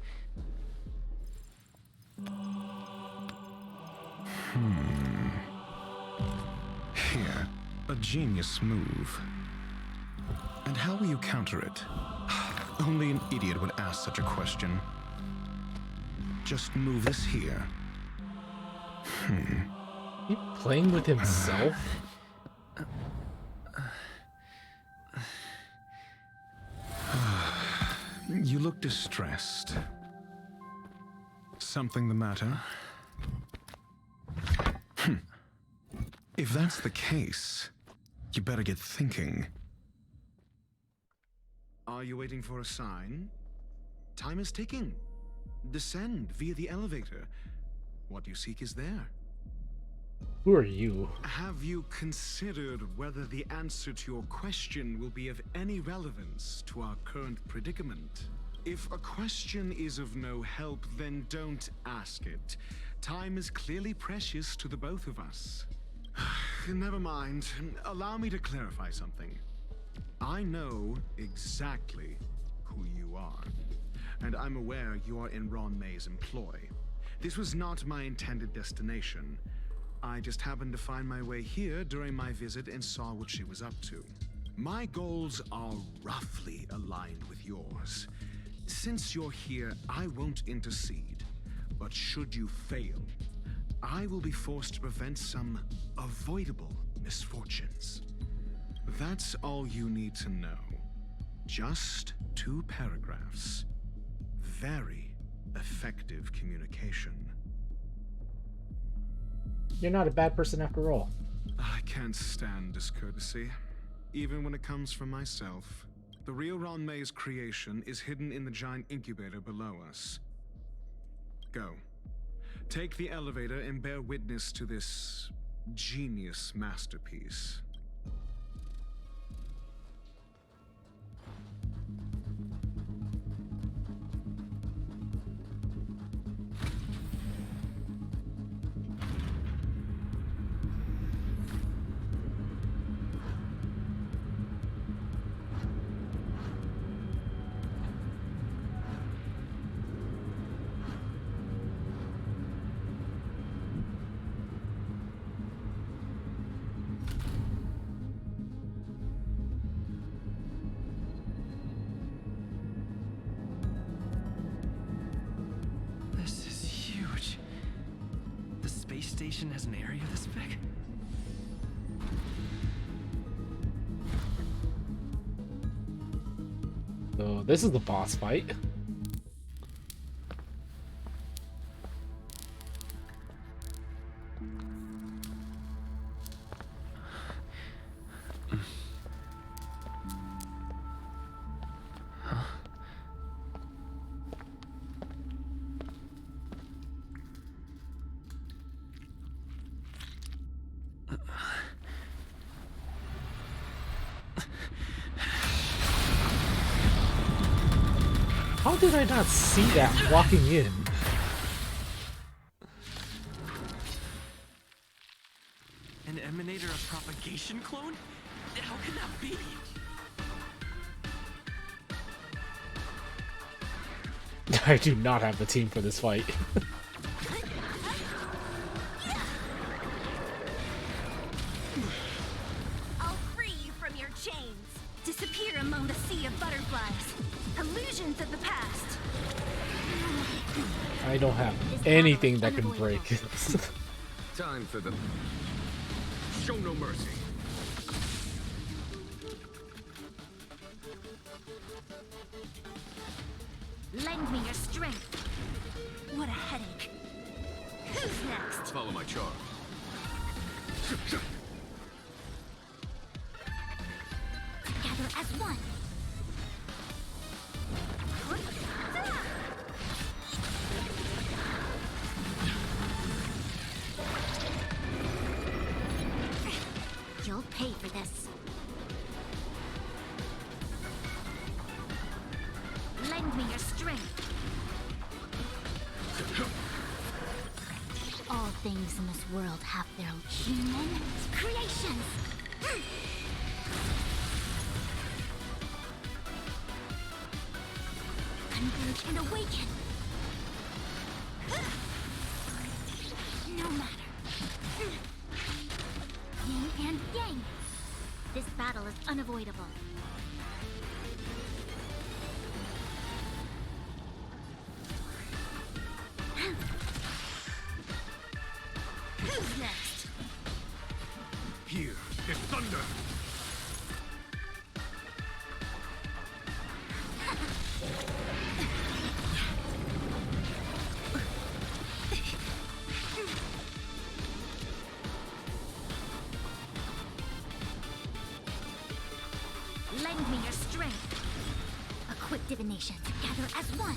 Here, a genius move. And how will you counter it? Only an idiot would ask such a question. Just move this here. He playing with himself? You look distressed. Something the matter? If that's the case, you better get thinking. Are you waiting for a sign? Time is ticking. Descend via the elevator. What you seek is there. Who are you? Have you considered whether the answer to your question will be of any relevance to our current predicament? If a question is of no help, then don't ask it. Time is clearly precious to the both of us. Never mind. Allow me to clarify something. I know exactly who you are, and I'm aware you are in Ron May's employ. This was not my intended destination. I just happened to find my way here during my visit and saw what she was up to. My goals are roughly aligned with yours. Since you're here, I won't intercede. But should you fail, I will be forced to prevent some avoidable misfortunes. That's all you need to know. Just 2 paragraphs. Very effective communication. You're not a bad person after all. I can't stand discourtesy, even when it comes from myself. The real Ron May's creation is hidden in the giant incubator below us. Go. Take the elevator and bear witness to this genius masterpiece. Station has an area this big? So this is the boss fight. How did I not see that walking in? An emanator of propagation clone? How can that be? I do not have the team for this fight. I'll free you from your chains. Disappear among the sea of butterflies. Illusions of the past. I don't have anything that can break. Time for the show no mercy. Lend me your strength. What a headache. Who's next? Follow my charge. Together as one. You'll pay for this. Lend me your strength. All things in this world have their own human creations. Converge and awaken. No matter. Yin and yang. This battle is unavoidable. Who's next? Here is thunder. Lend me your strength. A quick divination together as one.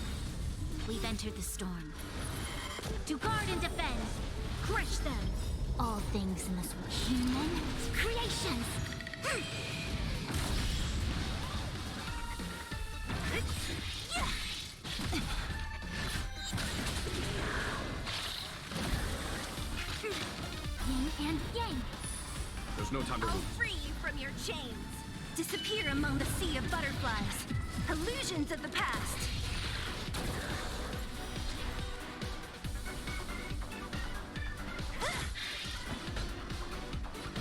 We've entered the storm. To guard and defend, crush them. All things in this world, human creations. Yin and yang. There's no time to I'll lose. free you from your chains. Disappear among the sea of butterflies. Illusions of the past.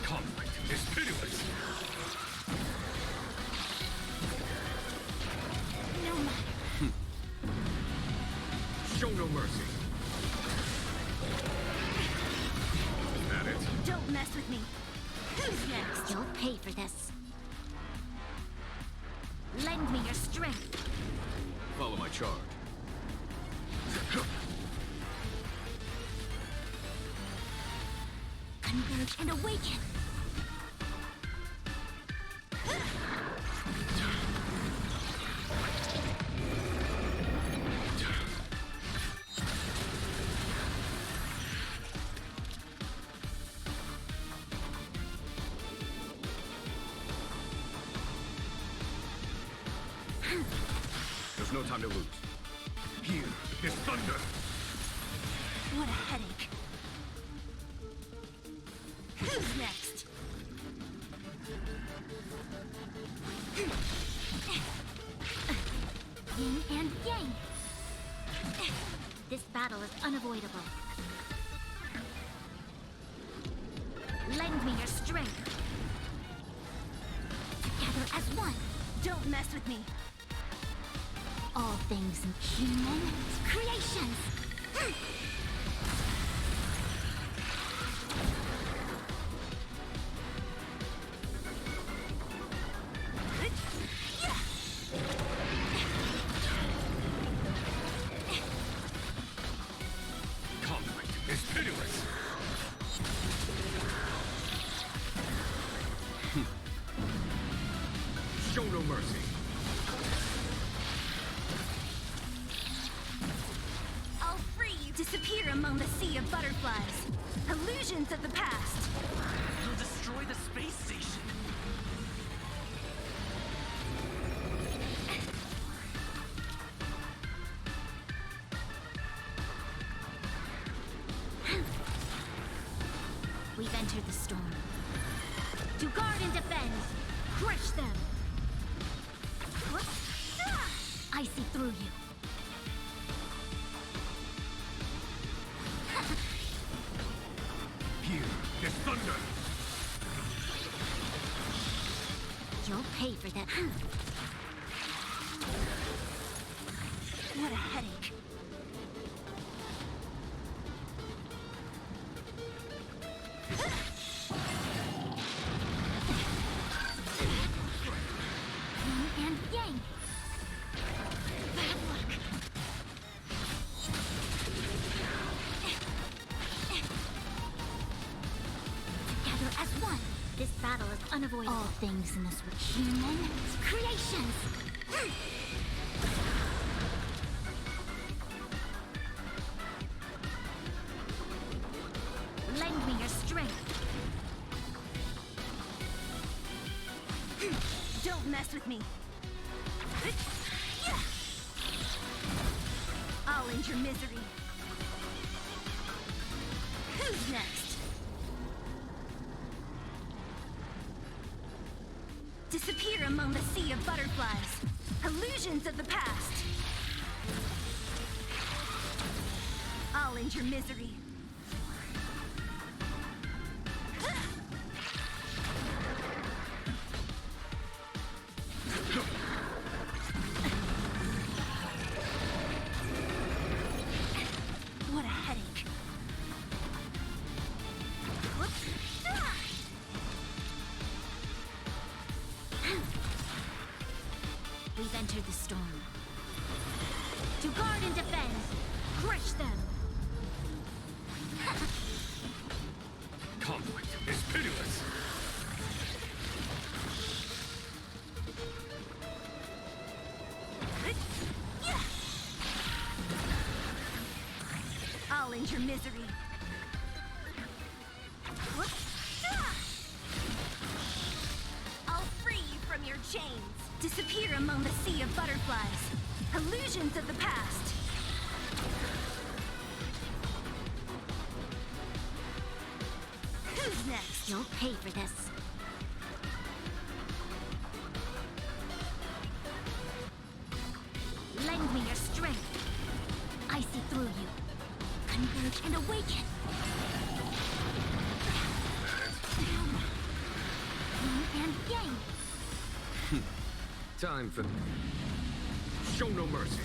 Conflict is pitiless. No matter. Show no mercy. Is that it? Don't mess with me. Who's next? You'll pay for this. Lend me your strength. Follow my charge. Converge and awaken. There's no time to lose. Here is thunder. What a headache. Who's next? Yin and yang. This battle is unavoidable. Lend me your strength. Together as one. Don't mess with me. All things in human creations. Conflict is pitiless. Show no mercy. I'll free you. Disappear among the sea of butterflies. Illusions of the past. You'll destroy the space station. We've entered the storm. To guard and defend, crush them. What? I see through you. Here is thunder. You'll pay for that. What a headache. Yin and yang. Bad luck. Together as one. This battle is unavoidable. All things in this world, human creations. Lend me your strength. Don't mess with me. I'll end your misery. Who's next? Disappear among the sea of butterflies. Illusions of the past. I'll end your misery. What a headache. We've entered the storm. To guard and defend, crush them. Conflict is pitiless. your misery. I'll free you from your chains. Disappear among the sea of butterflies. Illusions of the past. Who's next? You'll pay for this. Lend me your strength. I see through you. Converge and awaken. Yin and yang. Time for... Show no mercy.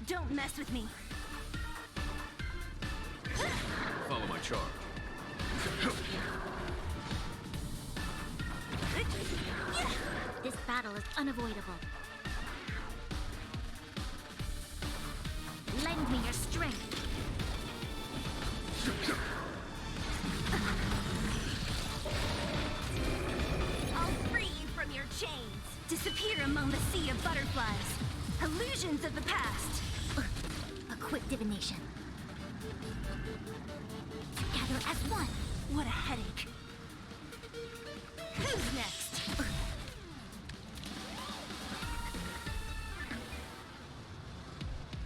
Don't mess with me. Follow my charge. This battle is unavoidable. Lend me your strength. I'll free you from your chains. Disappear among the sea of butterflies. Illusions of the past. A quick divination. Together as one. What a headache. Who's next?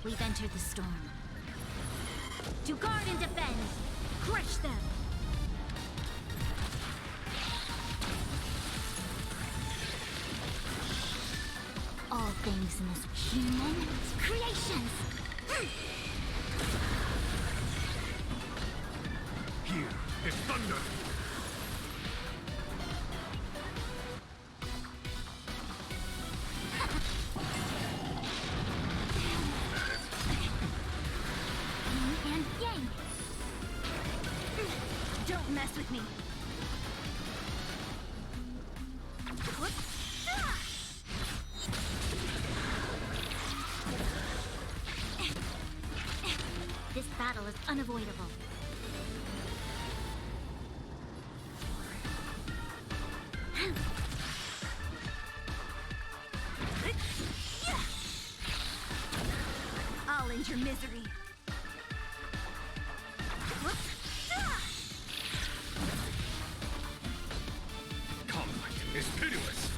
We've entered the storm. To guard and defend. Crush them. All things must human creations. Here is thunder. Yin and yang. Don't mess with me. This battle is unavoidable. I'll end your misery. Conflict is pitiless.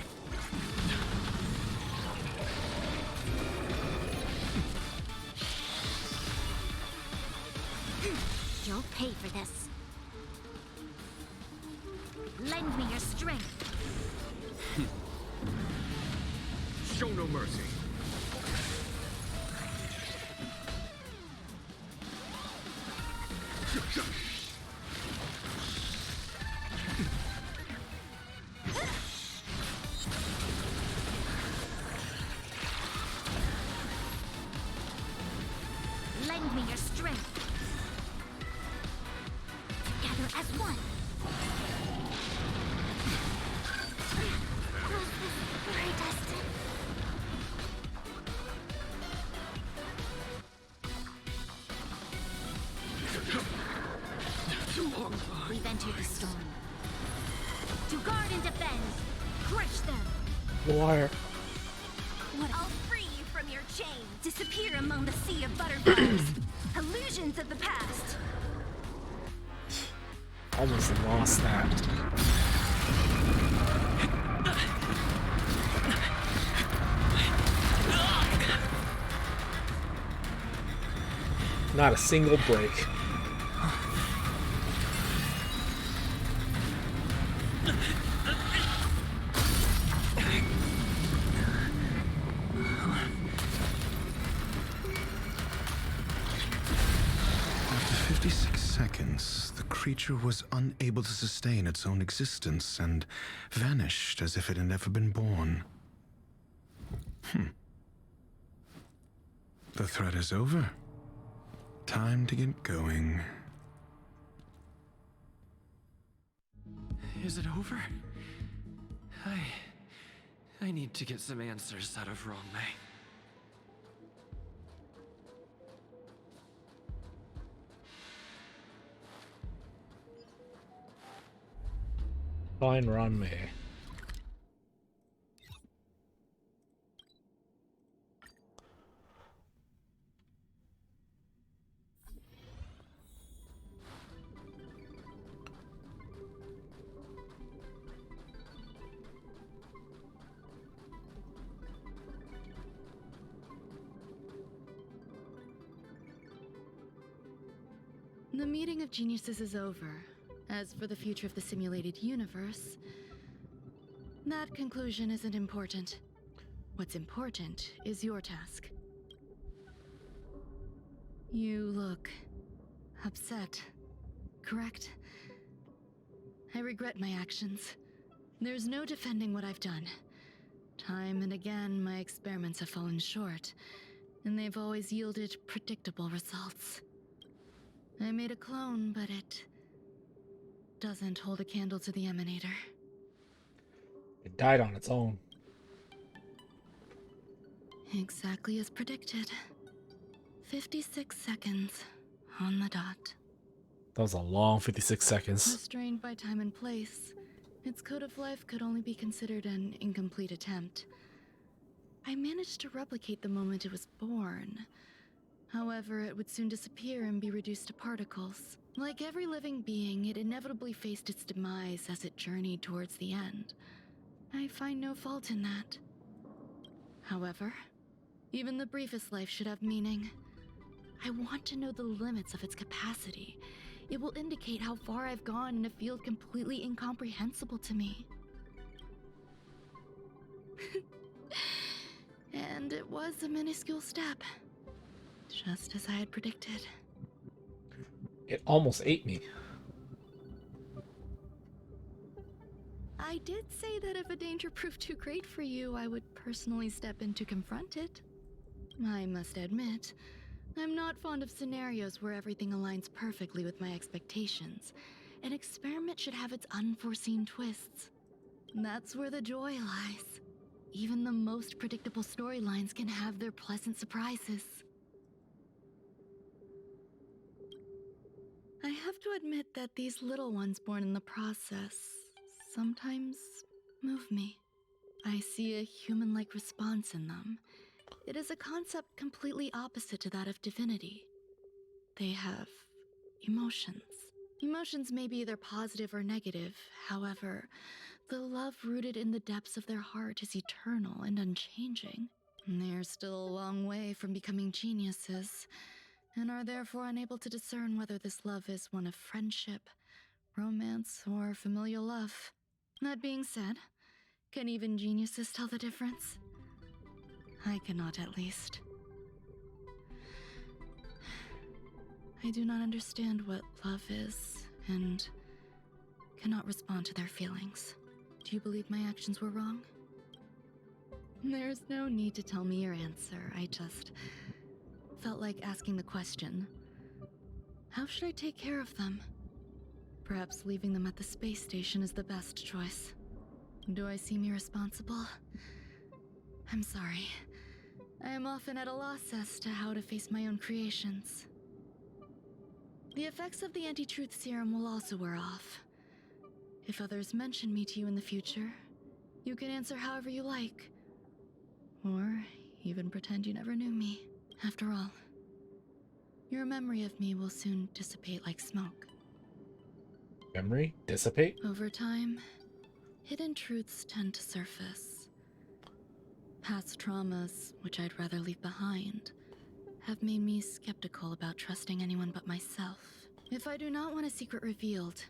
You'll pay for this. Lend me your strength. Show no mercy. Lend me your strength. Together as one. Was this very destined? We've entered the storm. To guard and defend. Crush them. Wire. What? I'll free you from your chains. Disappear among the sea of butterflies. Illusions of the past. Almost lost that. Not a single break. After 56 seconds, the creature was unable to sustain its own existence and vanished as if it had never been born. The threat is over. Time to get going. Is it over? I need to get some answers out of Ron May. Fine, Ron May. The meeting of geniuses is over. As for the future of the simulated universe, that conclusion isn't important. What's important is your task. You look upset, correct? I regret my actions. There's no defending what I've done. Time and again, my experiments have fallen short, and they've always yielded predictable results. I made a clone, but it doesn't hold a candle to the Emanator. It died on its own. Exactly as predicted. 56 seconds on the dot. That was a long 56 seconds. Restrained by time and place, its code of life could only be considered an incomplete attempt. I managed to replicate the moment it was born. However, it would soon disappear and be reduced to particles. Like every living being, it inevitably faced its demise as it journeyed towards the end. I find no fault in that. However, even the briefest life should have meaning. I want to know the limits of its capacity. It will indicate how far I've gone in a field completely incomprehensible to me. And it was a minuscule step, just as I had predicted. It almost ate me. I did say that if a danger proved too great for you, I would personally step in to confront it. I must admit, I'm not fond of scenarios where everything aligns perfectly with my expectations. An experiment should have its unforeseen twists. That's where the joy lies. Even the most predictable storylines can have their pleasant surprises. I have to admit that these little ones born in the process sometimes move me. I see a human-like response in them. It is a concept completely opposite to that of divinity. They have emotions. Emotions may be either positive or negative. However, the love rooted in the depths of their heart is eternal and unchanging. They're still a long way from becoming geniuses, and are therefore unable to discern whether this love is one of friendship, romance, or familial love. That being said, can even geniuses tell the difference? I cannot, at least. I do not understand what love is, and cannot respond to their feelings. Do you believe my actions were wrong? There's no need to tell me your answer. I just felt like asking the question. How should I take care of them? Perhaps leaving them at the space station is the best choice. Do I seem irresponsible? I'm sorry. I am often at a loss as to how to face my own creations. The effects of the anti-truth serum will also wear off. If others mention me to you in the future, you can answer however you like. Or even pretend you never knew me. After all, your memory of me will soon dissipate like smoke. Memory? Dissipate? Over time, hidden truths tend to surface. Past traumas, which I'd rather leave behind, have made me skeptical about trusting anyone but myself. If I do not want a secret revealed,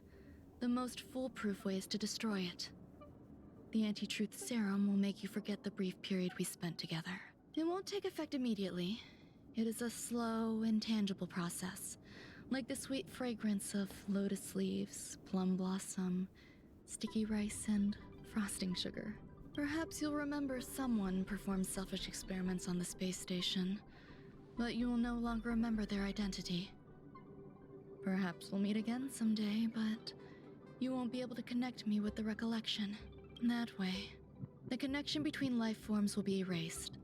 the most foolproof way is to destroy it. The anti-truth serum will make you forget the brief period we spent together. It won't take effect immediately. It is a slow, intangible process, like the sweet fragrance of lotus leaves, plum blossom, sticky rice, and frosting sugar. Perhaps you'll remember someone performed selfish experiments on the space station, but you will no longer remember their identity. Perhaps we'll meet again someday, but you won't be able to connect me with the recollection. That way, the connection between life forms will be erased.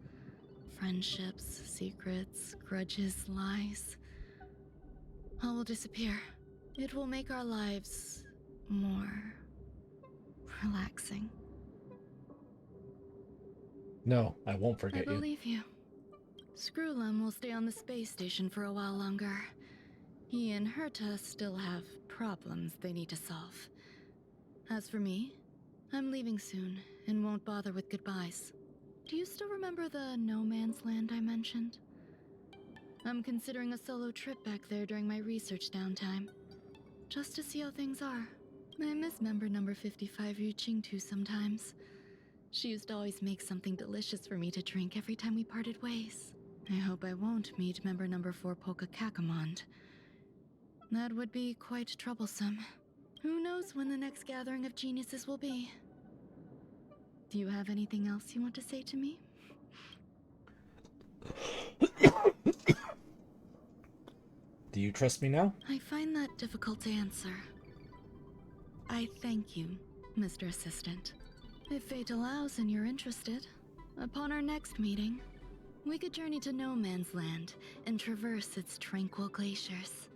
Friendships, secrets, grudges, lies, all will disappear. It will make our lives more relaxing. No, I won't forget I you. believe you. Screwlum will stay on the space station for a while longer. He and Herta still have problems they need to solve. As for me, I'm leaving soon and won't bother with goodbyes. Do you still remember the no man's land I mentioned? I'm considering a solo trip back there during my research downtime. Just to see how things are. I miss member number 55 Yu Qingtu sometimes. She used to always make something delicious for me to drink every time we parted ways. I hope I won't meet member number 4 Polka Kakamond. That would be quite troublesome. Who knows when the next gathering of geniuses will be? Do you have anything else you want to say to me? Do you trust me now? I find that difficult to answer. I thank you, Mr. Assistant. If fate allows and you're interested, upon our next meeting, we could journey to No Man's Land and traverse its tranquil glaciers.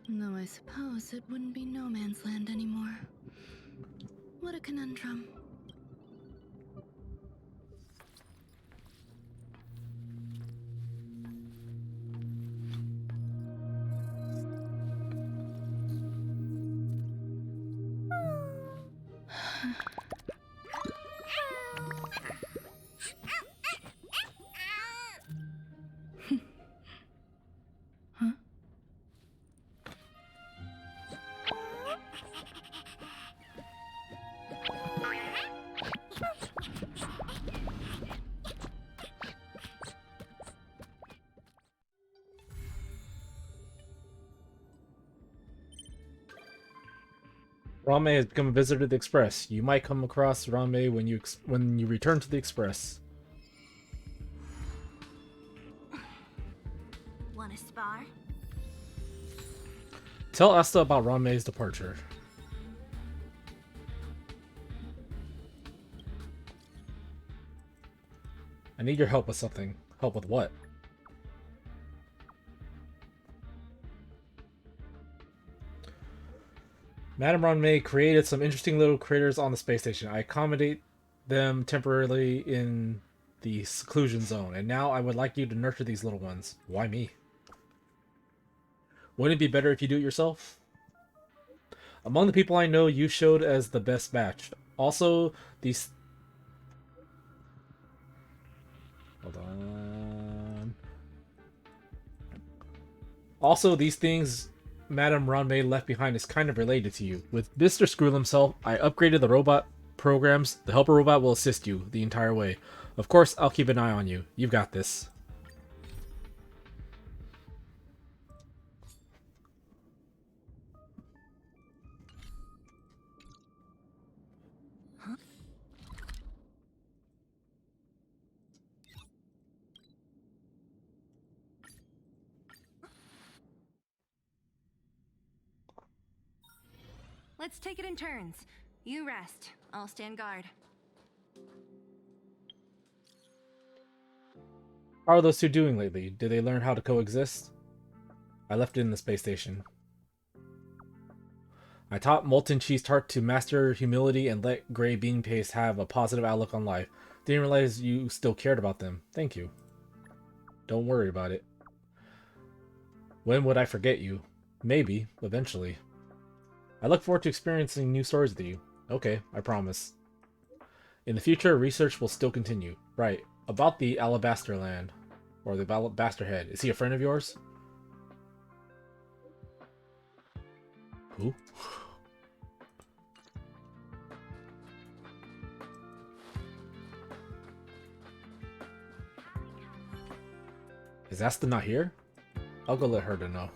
Though I suppose it wouldn't be No Man's Land anymore. What a conundrum. Ranmei has become a visitor to the Express. You might come across Ranmei when you return to the Express. Want a spar? Tell Asta about Ranmei's departure. I need your help with something. Help with what? Madame Ranmei created some interesting little critters on the space station. I accommodate them temporarily in the seclusion zone, and now I would like you to nurture these little ones. Why me? Wouldn't it be better if you do it yourself? Among the people I know, you showed as the best batch. Also, these... Hold on. Also, these things Madame Ranmei left behind is kind of related to you. With Mr. Skrull himself, I upgraded the robot programs. The helper robot will assist you the entire way. Of course, I'll keep an eye on you. You've got this. Let's take it in turns. You rest. I'll stand guard. How are those two doing lately? Did they learn how to coexist? I left it in the space station. I taught Molten Cheese Tart to master humility and let Gray Bean Paste have a positive outlook on life. Didn't realize you still cared about them. Thank you. Don't worry about it. When would I forget you? Maybe, eventually. I look forward to experiencing new stories with you. Okay, I promise. In the future, research will still continue. Right, about the Alabaster Land. Or the Alabaster Head. Is he a friend of yours? Who? Is Asta not here? I'll go let her to know.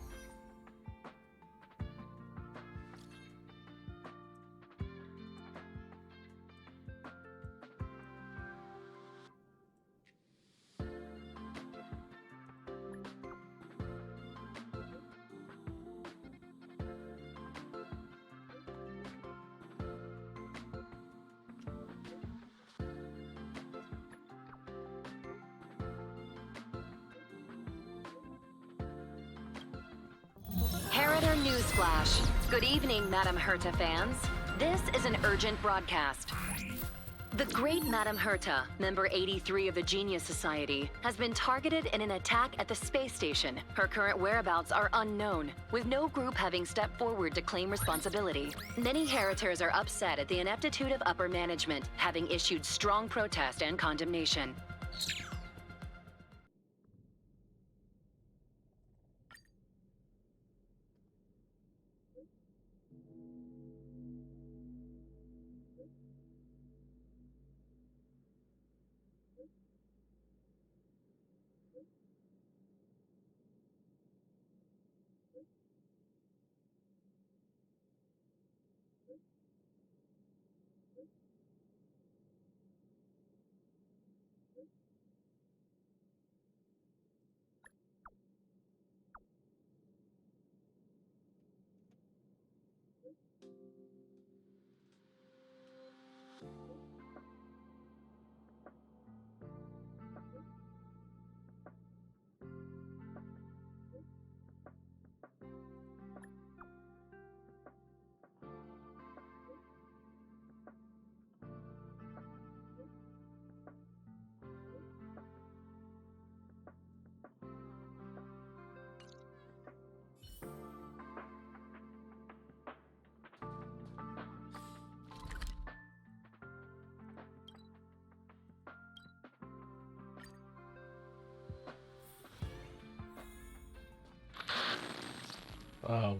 Newsflash. Good evening, Madame Herta fans. This is an urgent broadcast. The great Madame Herta, member 83 of the Genius Society, has been targeted in an attack at the space station. Her current whereabouts are unknown, with no group having stepped forward to claim responsibility. Many Heritors are upset at the ineptitude of upper management, having issued strong protest and condemnation.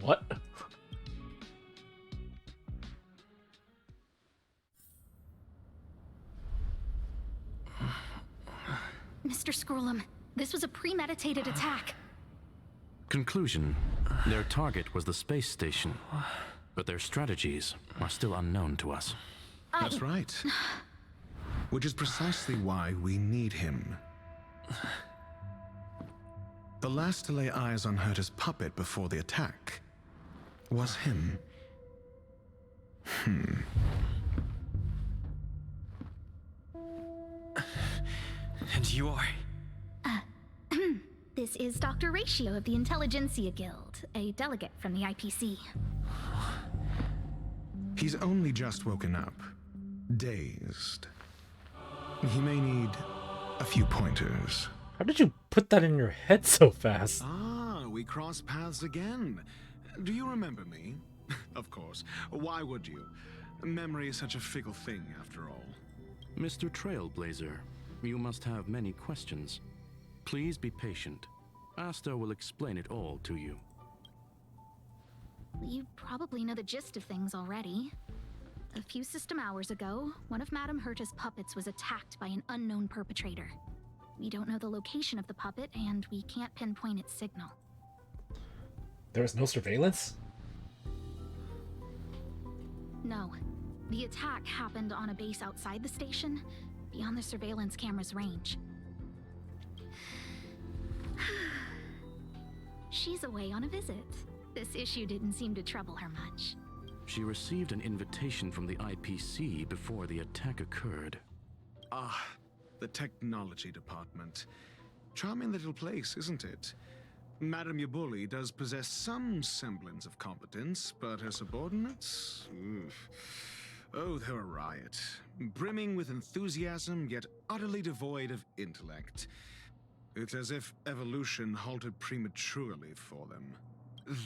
What? Mr. Scrollum, this was a premeditated attack. Conclusion: their target was the space station, but their strategies are still unknown to us. That's right. Which is precisely why we need him. The last to lay eyes on Herta's puppet before the attack was him. And you are? This is Dr. Ratio of the Intelligentsia Guild, a delegate from the IPC. He's only just woken up, dazed. He may need a few pointers. How did you put that in your head so fast? Ah, we cross paths again. Do you remember me? Of course. Why would you? Memory is such a fickle thing, after all. Mr. Trailblazer, you must have many questions. Please be patient. Asta will explain it all to you. You probably know the gist of things already. A few system hours ago, one of Madame Herta's puppets was attacked by an unknown perpetrator. We don't know the location of the puppet, and we can't pinpoint its signal. There was no surveillance? No. The attack happened on a base outside the station, beyond the surveillance camera's range. She's away on a visit. This issue didn't seem to trouble her much. She received an invitation from the IPC before the attack occurred. Ah, the technology department. Charming little place, isn't it? Madame Yabuli does possess some semblance of competence, but her subordinates? Oof. Oh, they're a riot. Brimming with enthusiasm, yet utterly devoid of intellect. It's as if evolution halted prematurely for them.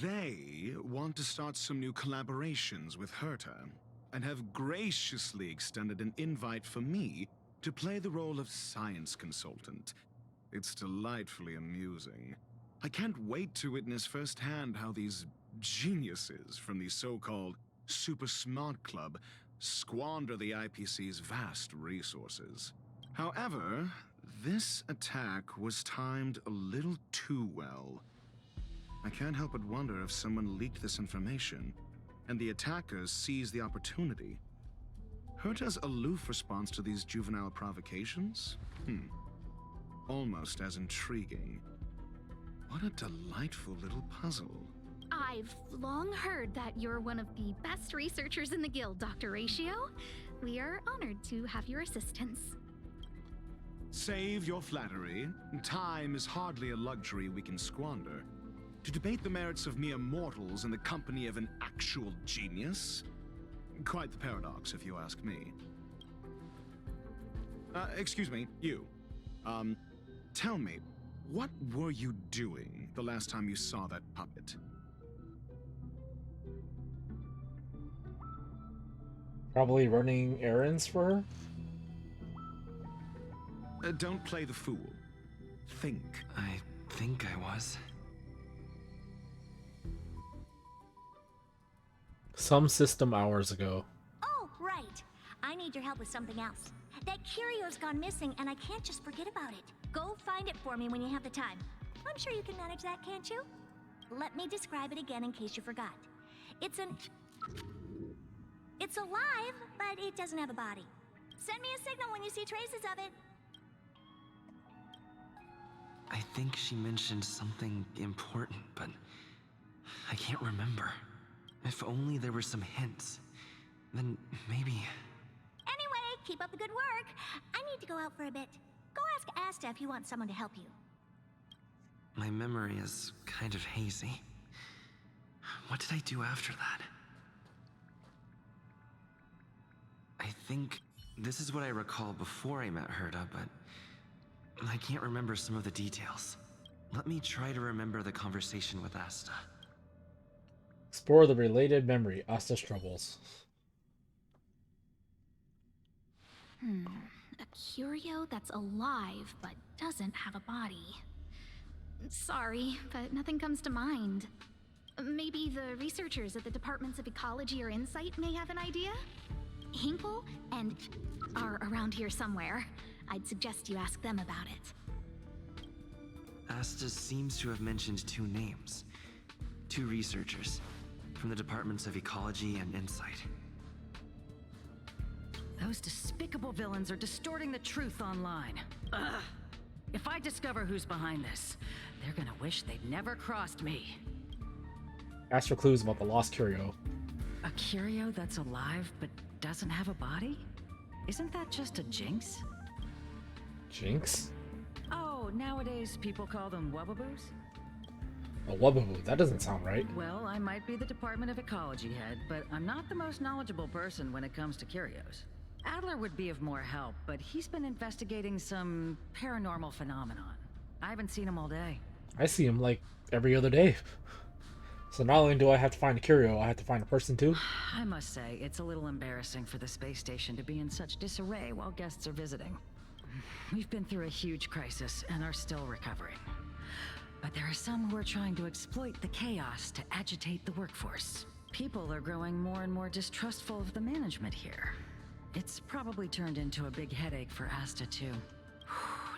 They want to start some new collaborations with Herta, and have graciously extended an invite for me to play the role of science consultant. It's delightfully amusing. I can't wait to witness firsthand how these geniuses from the so-called Super Smart Club squander the IPC's vast resources. However, this attack was timed a little too well. I can't help but wonder if someone leaked this information, and the attackers seized the opportunity. Herta's aloof response to these juvenile provocations? Almost as intriguing. What a delightful little puzzle. I've long heard that you're one of the best researchers in the guild, Dr. Ratio. We are honored to have your assistance. Save your flattery. Time is hardly a luxury we can squander. To debate the merits of mere mortals in the company of an actual genius? Quite the paradox, if you ask me. Excuse me, you. Tell me, what were you doing the last time you saw that puppet? Probably running errands for her? Don't play the fool. Think. I think I was. Some system hours ago. Oh, right. I need your help with something else. That curio's gone missing, and I can't just forget about it. Go find it for me when you have the time. I'm sure you can manage that, can't you? Let me describe it again in case you forgot. It's alive, but it doesn't have a body. Send me a signal when you see traces of it. I think she mentioned something important, but I can't remember. If only there were some hints. Then maybe... Anyway, keep up the good work. I need to go out for a bit. Go ask Asta if you want someone to help you. My memory is kind of hazy. What did I do after that? I think this is what I recall before I met Herta, but I can't remember some of the details. Let me try to remember the conversation with Asta. Explore the related memory, Asta's troubles. A curio that's alive but doesn't have a body. Sorry, but nothing comes to mind. Maybe the researchers at the Departments of Ecology or Insight may have an idea? Hinkle and are around here somewhere. I'd suggest you ask them about it. Asta seems to have mentioned two names. Two researchers from the Departments of Ecology and Insight. Those despicable villains are distorting the truth online. Ugh. If I discover who's behind this, they're gonna wish they'd never crossed me. Ask for clues about the lost curio. A curio that's alive but doesn't have a body? Isn't that just a jinx? Jinx? Oh, nowadays people call them wubbaboos? A wubbaboo, that doesn't sound right. Well, I might be the Department of Ecology head, but I'm not the most knowledgeable person when it comes to curios. Adler would be of more help, but he's been investigating some paranormal phenomenon. I haven't seen him all day. I see him like every other day. So not only do I have to find a curio, I have to find a person too. I must say, it's a little embarrassing for the space station to be in such disarray while guests are visiting. We've been through a huge crisis and are still recovering. But there are some who are trying to exploit the chaos to agitate the workforce. People are growing more and more distrustful of the management here. It's probably turned into a big headache for Asta too.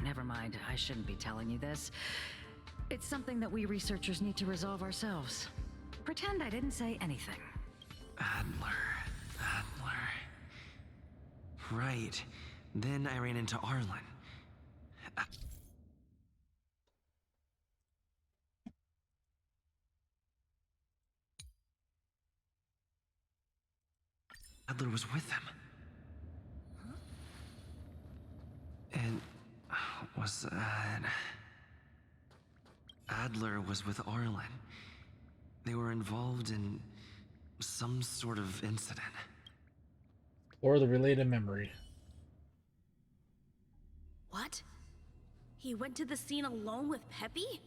Never mind, I shouldn't be telling you this. It's something that we researchers need to resolve ourselves. Pretend I didn't say anything. Adler. Right. Then I ran into Arlen. Adler was with him. And was that... Adler was with Arlen. They were involved in some sort of incident. Or the related memory. What? He went to the scene alone with Peppy?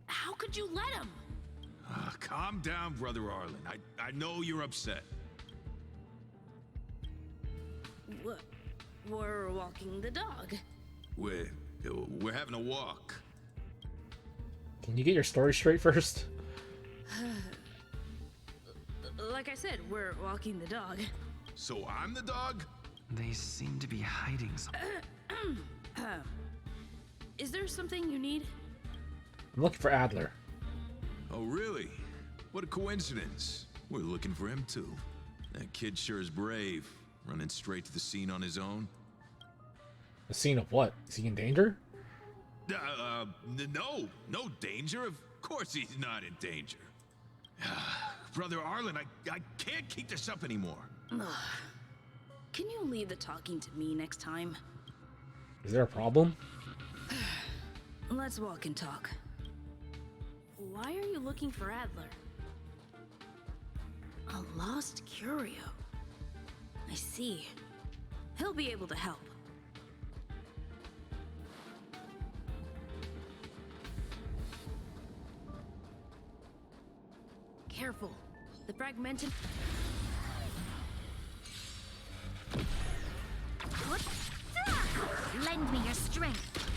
How could you let him? Calm down, Brother Arlen. I know you're upset. We're walking the dog. We're having a walk. Can you get your story straight first? Like I said, we're walking the dog. So I'm the dog? They seem to be hiding something. Is there something you need? I'm looking for Adler. Oh, really? What a coincidence. We're looking for him, too. That kid sure is brave, running straight to the scene on his own. The scene of what? Is he in danger? No danger. Of course he's not in danger. Brother Arlen, I can't keep this up anymore. Can you leave the talking to me next time? Is there a problem? Let's walk and talk. Why are you looking for Adler? A lost curio. I see. He'll be able to help. Careful. The fragmented... Lend me your strength.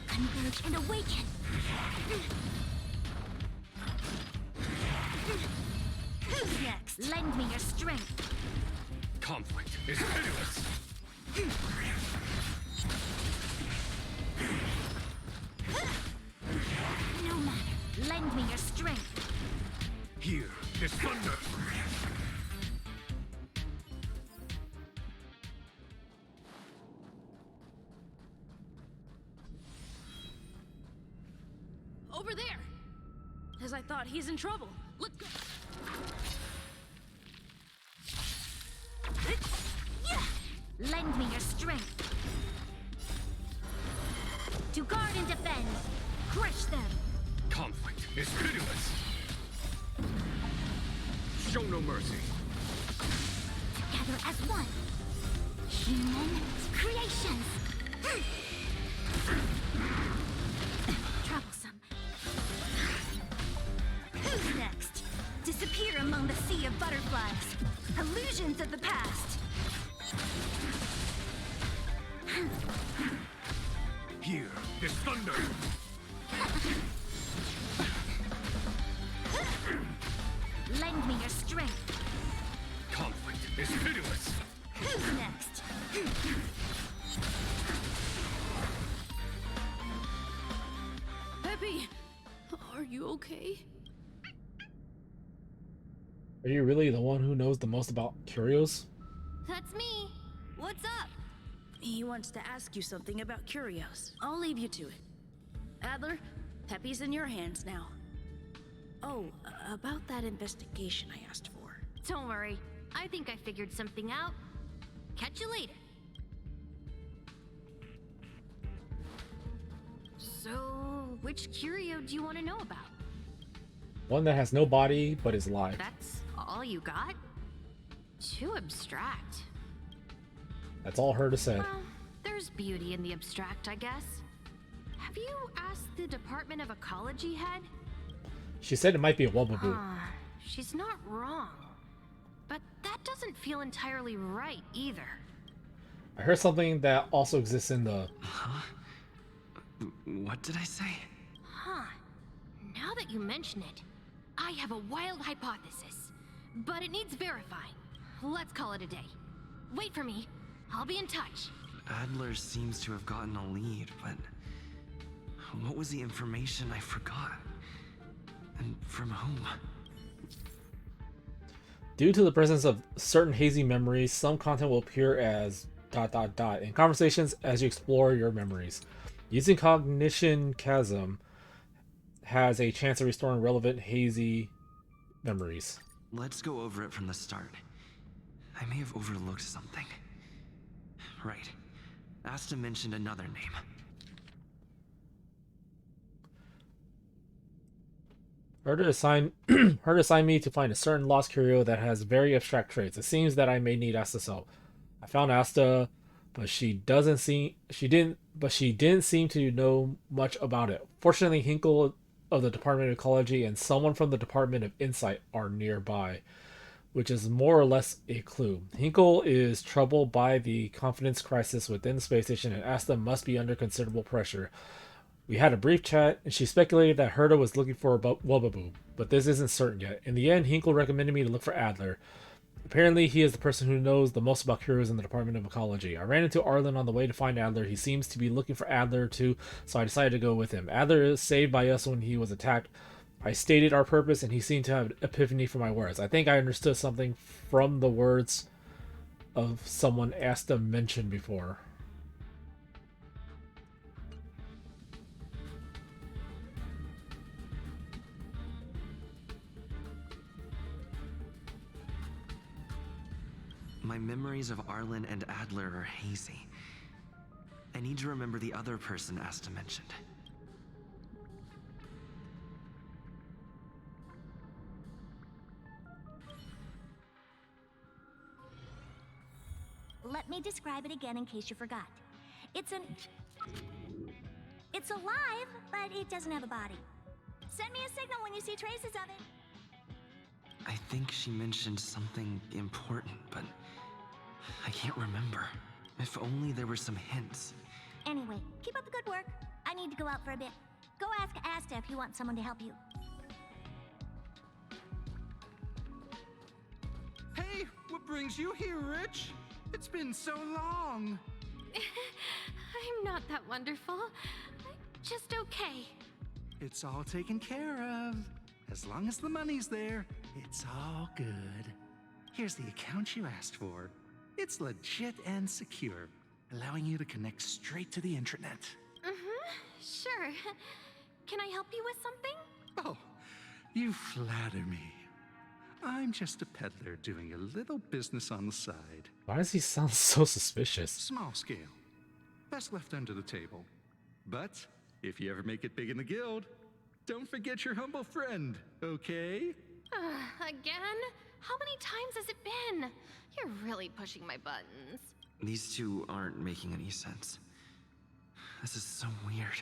Converge and awaken. Who's next? Lend me your strength. Conflict is pitiless. No matter. Lend me your strength. Here is thunder. Over there! As I thought, he's in trouble. Lend me your strength. To guard and defend. Crush them. Conflict is pitiless. Show no mercy. Together as one. Human creations. Troublesome. Who's next? Disappear among the sea of butterflies. Illusions of the past. Here is thunder. Lend me your strength. Conflict is pitiless. Who's next? Peppy, are you okay? Are you really the one who knows the most about curios? That's me. What's up? He wants to ask you something about curios. I'll leave you to it. Adler, Peppy's in your hands now. Oh, about that investigation I asked for. Don't worry. I think I figured something out. Catch you later. So, which curio do you want to know about? One that has no body but is alive. That's all you got? Too abstract. That's all Herta said. Well, there's beauty in the abstract, I guess. Have you asked the Department of Ecology head? She said it might be a Wubaboo. She's not wrong. But that doesn't feel entirely right either. I heard something that also exists in the... Huh? What did I say? Huh. Now that you mention it, I have a wild hypothesis. But it needs verifying. Let's call it a day. Wait for me. I'll be in touch. Adler seems to have gotten a lead, but what was the information I forgot? And from whom? Due to the presence of certain hazy memories, some content will appear as ... in conversations as you explore your memories. Using Cognition Chasm has a chance of restoring relevant hazy memories. Let's go over it from the start. I may have overlooked something. Right. Asta mentioned another name. Herta assigned me to find a certain lost curio that has very abstract traits. It seems that I may need Asta's help. I found Asta, but she didn't seem to know much about it. Fortunately, Hinkle of the Department of Ecology and someone from the Department of Insight are nearby, which is more or less a clue. Hinkle is troubled by the confidence crisis within the space station, and Asta must be under considerable pressure. We had a brief chat, and she speculated that Herta was looking for a Wubaboo, but this isn't certain yet. In the end, Hinkle recommended me to look for Adler. Apparently, he is the person who knows the most about curios in the Department of Ecology. I ran into Arlen on the way to find Adler. He seems to be looking for Adler too, so I decided to go with him. Adler is saved by us when he was attacked. I stated our purpose, and he seemed to have an epiphany for my words. I think I understood something from the words of someone Asta mentioned before. My memories of Arlen and Adler are hazy. I need to remember the other person Asta mentioned. Let me describe it again in case you forgot. It's alive, but it doesn't have a body. Send me a signal when you see traces of it. I think she mentioned something important, but I can't remember. If only there were some hints. Anyway, keep up the good work. I need to go out for a bit. Go ask Asta if you want someone to help you. Hey, what brings you here, Rich? It's been so long. I'm not that wonderful. I'm just okay. It's all taken care of. As long as the money's there, it's all good. Here's the account you asked for. It's legit and secure, allowing you to connect straight to the intranet. Sure. Can I help you with something? Oh, you flatter me. I'm just a peddler doing a little business on the side. Why does he sound so suspicious? Small scale. Best left under the table. But if you ever make it big in the guild, don't forget your humble friend, okay? Again? How many times has it been? You're really pushing my buttons. These two aren't making any sense. This is so weird.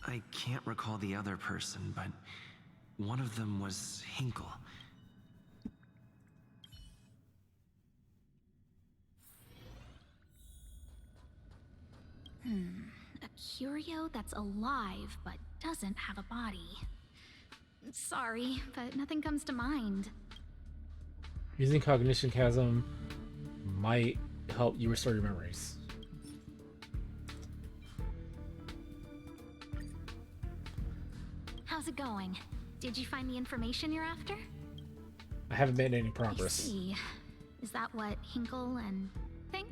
I can't recall the other person, but one of them was Hinkle. A curio that's alive but doesn't have a body. Sorry, but nothing comes to mind. Using cognition chasm might help you restore your memories. How's it going? Did you find the information you're after? I haven't made any I progress. see. Is that what Hinkle and think?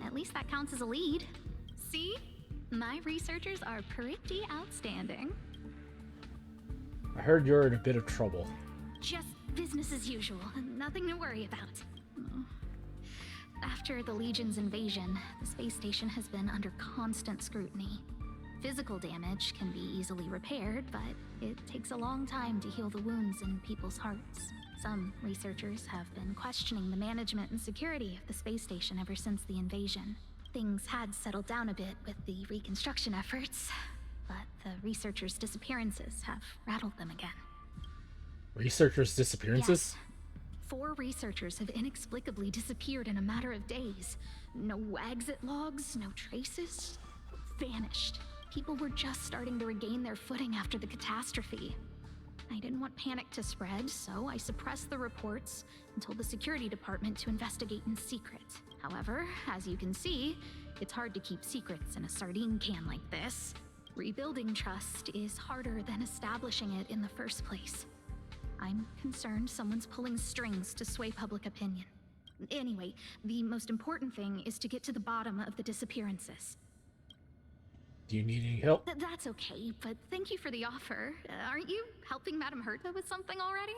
At least that counts as a lead. See? My researchers are pretty outstanding. I heard you're in a bit of trouble. Just business as usual. Nothing to worry about. After the Legion's invasion, the space station has been under constant scrutiny. Physical damage can be easily repaired, but it takes a long time to heal the wounds in people's hearts. Some researchers have been questioning the management and security of the space station ever since the invasion. Things had settled down a bit with the reconstruction efforts, but the researchers' disappearances have rattled them again. Researchers' disappearances? Yes. 4 researchers have inexplicably disappeared in a matter of days. No exit logs, no traces. Vanished. People were just starting to regain their footing after the catastrophe. I didn't want panic to spread, so I suppressed the reports and told the security department to investigate in secret. However, as you can see, it's hard to keep secrets in a sardine can like this. Rebuilding trust is harder than establishing it in the first place. I'm concerned someone's pulling strings to sway public opinion. Anyway, the most important thing is to get to the bottom of the disappearances. Do you need any help? That's okay, but thank you for the offer. Aren't you helping Madame Herta with something already?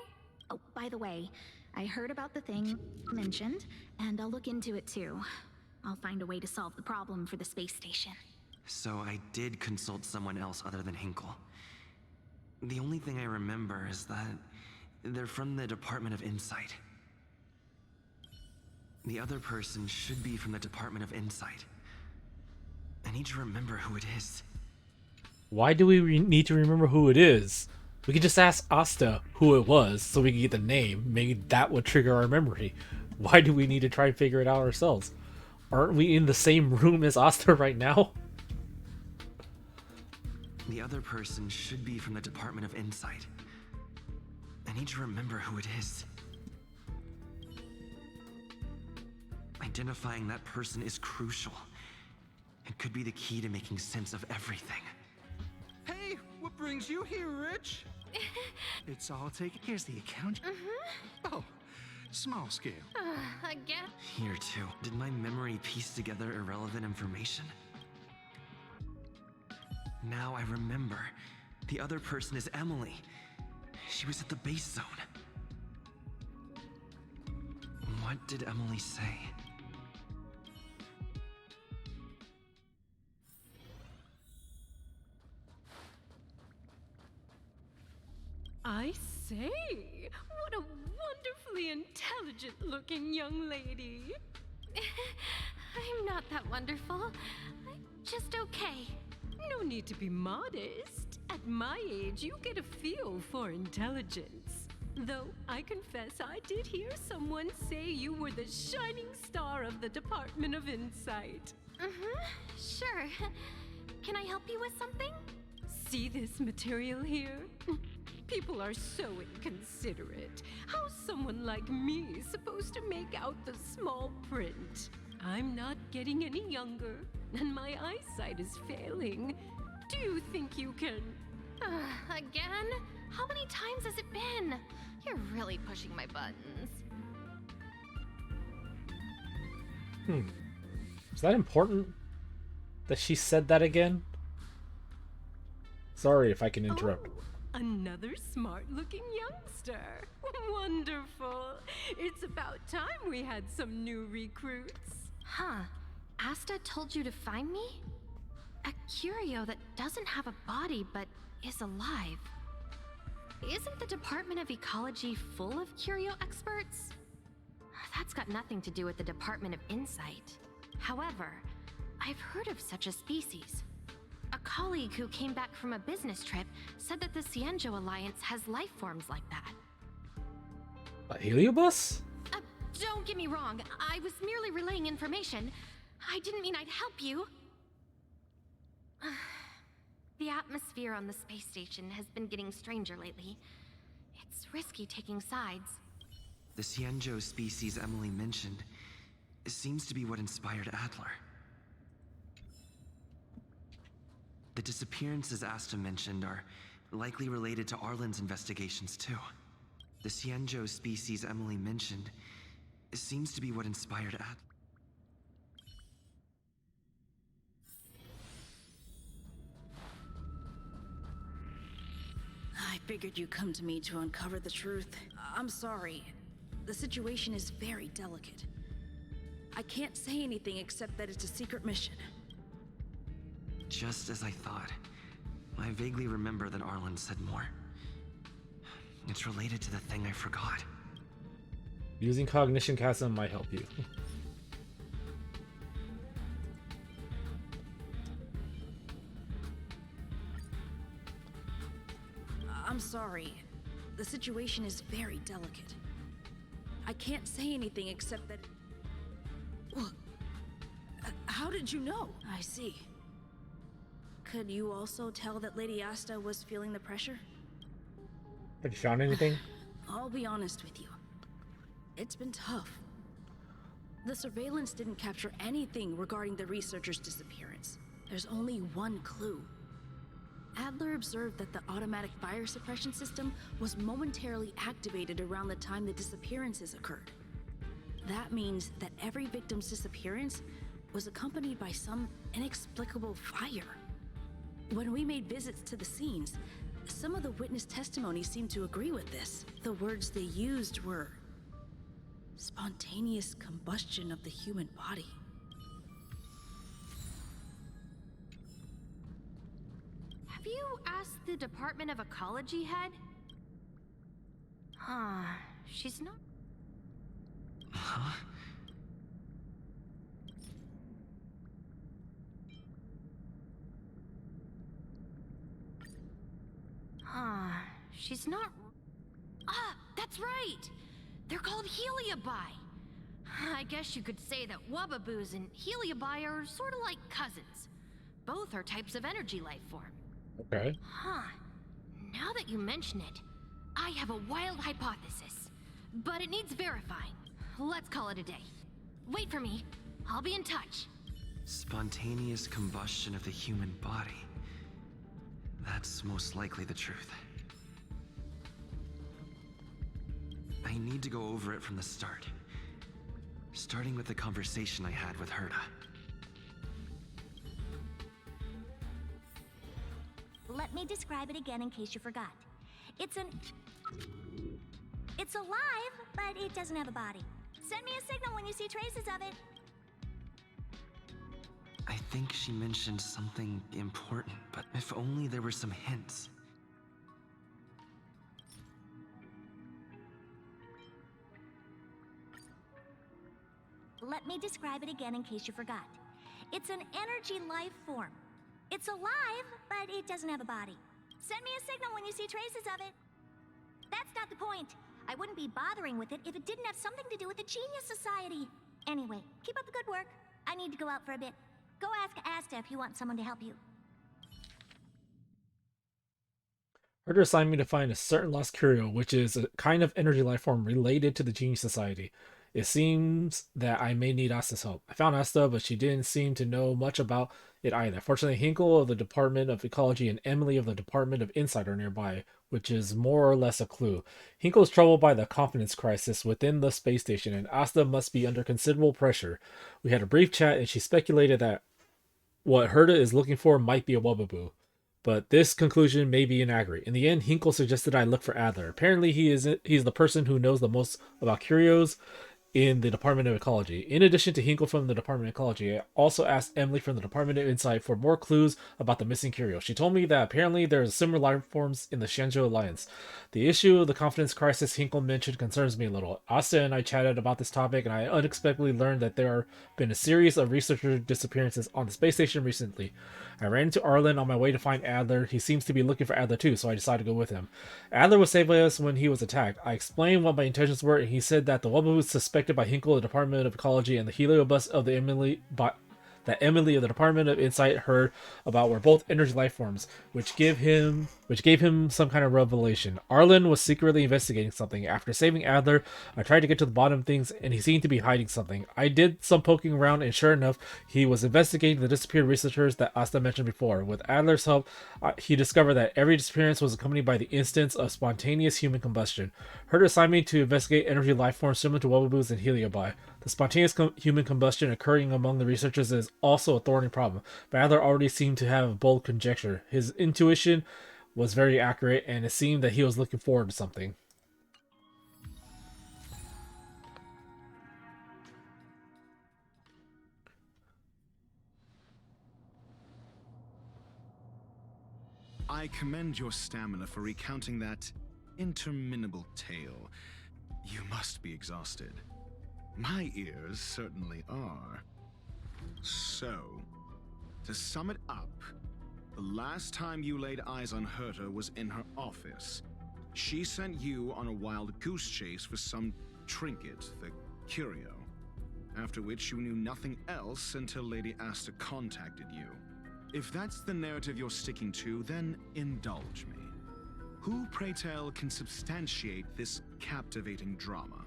Oh, by the way, I heard about the thing mentioned, and I'll look into it too. I'll find a way to solve the problem for the space station. So I did consult someone else other than Hinkle. The only thing I remember is that they're from the Department of Insight. The other person should be from the Department of Insight. I need to remember who it is. Why do we need to remember who it is? We could just ask Asta who it was so we can get the name. Maybe that would trigger our memory. Why do we need to try and figure it out ourselves? Aren't we in the same room as Asta right now? The other person should be from the Department of Insight. I need to remember who it is. Identifying that person is crucial. It could be the key to making sense of everything. Hey, what brings you here, Rich? It's all taken. Here's the account. Oh, small scale. Again? Here too. Did my memory piece together irrelevant information? Now I remember. The other person is Emily. She was at the base zone. What did Emily say? I say, what a wonderfully intelligent-looking young lady. I'm not that wonderful. I'm just okay. No need to be modest. At my age, you get a feel for intelligence. Though I confess I did hear someone say you were the shining star of the Department of Insight. Sure. Can I help you with something? See this material here? People are so inconsiderate. How's someone like me supposed to make out the small print? I'm not getting any younger, and my eyesight is failing. Do you think you can... Again? How many times has it been? You're really pushing my buttons. Is that important? That she said that again? Sorry if I can interrupt. Oh, another smart-looking youngster. Wonderful. It's about time we had some new recruits. Huh. Asta told you to find me? A curio that doesn't have a body but is alive. Isn't the Department of Ecology full of curio experts? That's got nothing to do with the Department of Insight. However, I've heard of such a species. A colleague who came back from a business trip said that the Cienjo Alliance has life forms like that. A heliobus? Don't get me wrong, I was merely relaying information. I didn't mean I'd help you. The atmosphere on the space station has been getting stranger lately. It's risky taking sides. The Cienjo species Emily mentioned seems to be what inspired Adler. The disappearances Asta mentioned are likely related to Arlen's investigations too. The Cienjo species Emily mentioned seems to be what inspired Adler. I figured you'd come to me to uncover the truth. I'm sorry. The situation is very delicate. I can't say anything except that it's a secret mission. Just as I thought. I vaguely remember that Arlen said more. It's related to the thing I forgot. Using cognition chasm might help you. I'm sorry. The situation is very delicate. I can't say anything except that... How did you know? I see. Could you also tell that Lady Asta was feeling the pressure? Have you found anything? I'll be honest with you. It's been tough. The surveillance didn't capture anything regarding the researcher's disappearance. There's only one clue. Adler observed that the automatic fire suppression system was momentarily activated around the time the disappearances occurred. That means that every victim's disappearance was accompanied by some inexplicable fire. When we made visits to the scenes, some of the witness testimonies seemed to agree with this. The words they used were spontaneous combustion of the human body. Have you asked the Department of Ecology head? She's not... Huh? She's not... That's right! They're called heliobi. I guess you could say that wubbaboos and heliobi are sort of like cousins. Both are types of energy life form. Okay. Now that you mention it, I have a wild hypothesis. But it needs verifying. Let's call it a day. Wait for me. I'll be in touch. Spontaneous combustion of the human body. That's most likely the truth. I need to go over it from the start. Starting with the conversation I had with Herta. Let me describe it again in case you forgot. It's alive, but it doesn't have a body. Send me a signal when you see traces of it. I think she mentioned something important, but if only there were some hints. Let me describe it again in case you forgot. It's an energy life form. It's alive, but it doesn't have a body. Send me a signal when you see traces of it. That's not the point. I wouldn't be bothering with it if it didn't have something to do with the Genius Society. Anyway, keep up the good work. I need to go out for a bit. Go ask Asta if you want someone to help you. Herder assigned me to find a certain lost curio, which is a kind of energy life form related to the Genius Society. It seems that I may need Asta's help. I found Asta, but she didn't seem to know much about it either. Fortunately, Hinkle of the Department of Ecology and Emily of the Department of Insight are nearby, which is more or less a clue. Hinkle is troubled by the confidence crisis within the space station, and Asta must be under considerable pressure. We had a brief chat, and she speculated that what Herta is looking for might be a Wubbaboo. but this conclusion may be inaccurate. In the end, Hinkle suggested I look for Adler. Apparently, he's the person who knows the most about curios in the Department of Ecology. In addition to Hinkle from the Department of Ecology, I also asked Emily from the Department of Insight for more clues about the missing curio. She told me that apparently there are similar life forms in the Shenzhou Alliance. The issue of the confidence crisis Hinkle mentioned concerns me a little. Asta and I chatted about this topic, and I unexpectedly learned that there have been a series of researcher disappearances on the space station recently. I ran into Arlen on my way to find Adler. He seems to be looking for Adler too, so I decided to go with him. Adler was saved by us when he was attacked. I explained what my intentions were, and he said that the Wubba was suspected by Hinkle, the Department of Ecology, and the heliobus of the Emily of the Department of Insight heard about were both energy life forms, which gave him some kind of revelation. Arlen was secretly investigating something. After saving Adler, I tried to get to the bottom of things, and he seemed to be hiding something. I did some poking around, and sure enough, he was investigating the disappeared researchers that Asta mentioned before. With Adler's help, he discovered that every disappearance was accompanied by the instance of spontaneous human combustion. Herta assigned me to investigate energy life forms similar to Wubbaboos and Heliobi. The spontaneous human combustion occurring among the researchers is also a thorny problem, but Adler already seemed to have a bold conjecture. His intuition was very accurate, and it seemed that he was looking forward to something. I commend your stamina for recounting that interminable tale. You must be exhausted. My ears certainly are. So, to sum it up, the last time you laid eyes on Herta was in her office. She sent you on a wild goose chase for some trinket, the curio. After which you knew nothing else until Lady Asta contacted you. If that's the narrative you're sticking to, then indulge me. Who, pray tell, can substantiate this captivating drama?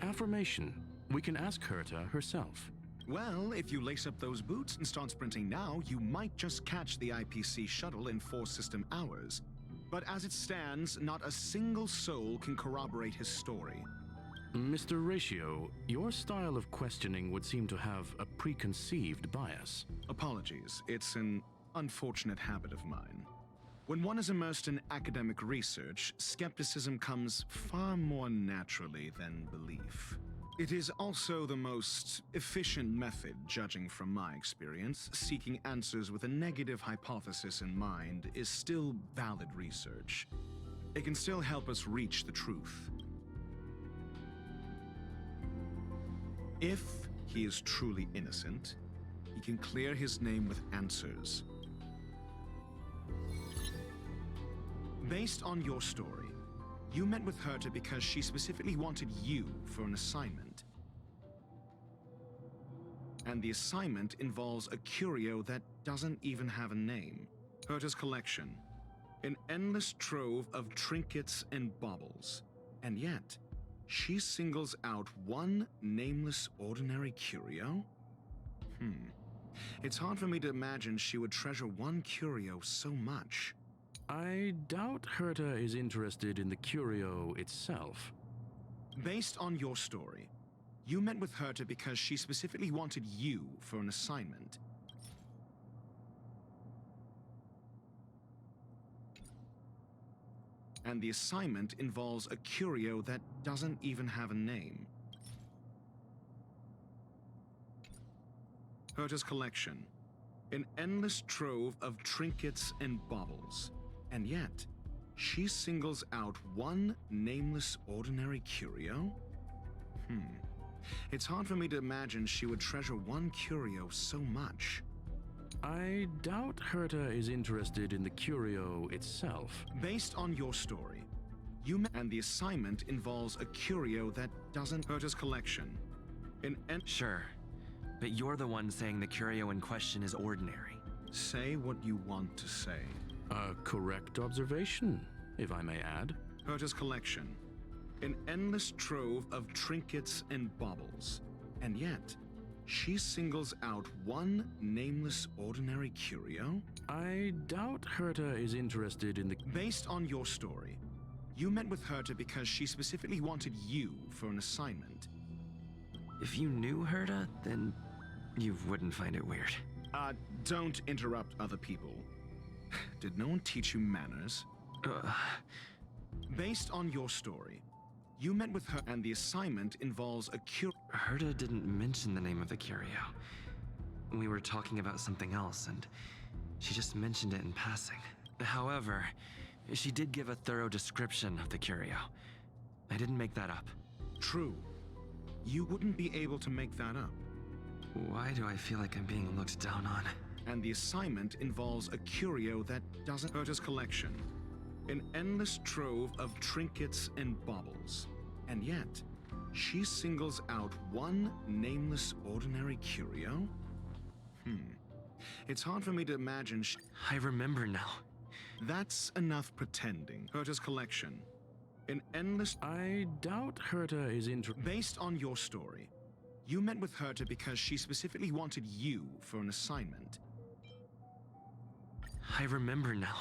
Affirmation. We can ask Herta herself. Well, if you lace up those boots and start sprinting now, you might just catch the IPC shuttle in 4 system hours. But as it stands, not a single soul can corroborate his story. Mr. Ratio, your style of questioning would seem to have a preconceived bias. Apologies, it's an unfortunate habit of mine. When one is immersed in academic research, skepticism comes far more naturally than belief. It is also the most efficient method, judging from my experience. Seeking answers with a negative hypothesis in mind is still valid research. It can still help us reach the truth. If he is truly innocent, he can clear his name with answers. Based on your story, you met with Herta because she specifically wanted you for an assignment. And the assignment involves a curio that doesn't even have a name. Herta's collection. An endless trove of trinkets and baubles. And yet, she singles out one nameless ordinary curio? It's hard for me to imagine she would treasure one curio so much. I doubt Herta is interested in the curio itself. Based on your story, you met with Herta because she specifically wanted you for an assignment. And the assignment involves a curio that doesn't even have a name. Herta's collection. An endless trove of trinkets and baubles. And yet, she singles out one nameless ordinary curio? It's hard for me to imagine she would treasure one curio so much. I doubt Herta is interested in the curio itself. Based on your story, you met and the assignment involves a curio that doesn't Herta's collection. Sure, but you're the one saying the curio in question is ordinary. Say what you want to say. A correct observation, if I may add. Herta's collection. An endless trove of trinkets and baubles. And yet, she singles out one nameless ordinary curio? I doubt Herta is interested in the... Based on your story, you met with Herta because she specifically wanted you for an assignment. If you knew Herta, then You wouldn't find it weird. Don't interrupt other people. Did no one teach you manners? Based on your story, you met with her and the assignment involves a Herta didn't mention the name of the curio. We were talking about something else, and she just mentioned it in passing. However, she did give a thorough description of the curio. I didn't make that up. True. You wouldn't be able to make that up. Why do I feel like I'm being looked down on? And the assignment involves a curio that doesn't hurt his collection. An endless trove of trinkets and baubles. And yet, she singles out one nameless ordinary curio? It's hard for me to imagine I remember now. That's enough pretending. Herta's collection. An endless... I doubt Herta is Based on your story, you met with Herta because she specifically wanted you for an assignment. I remember now.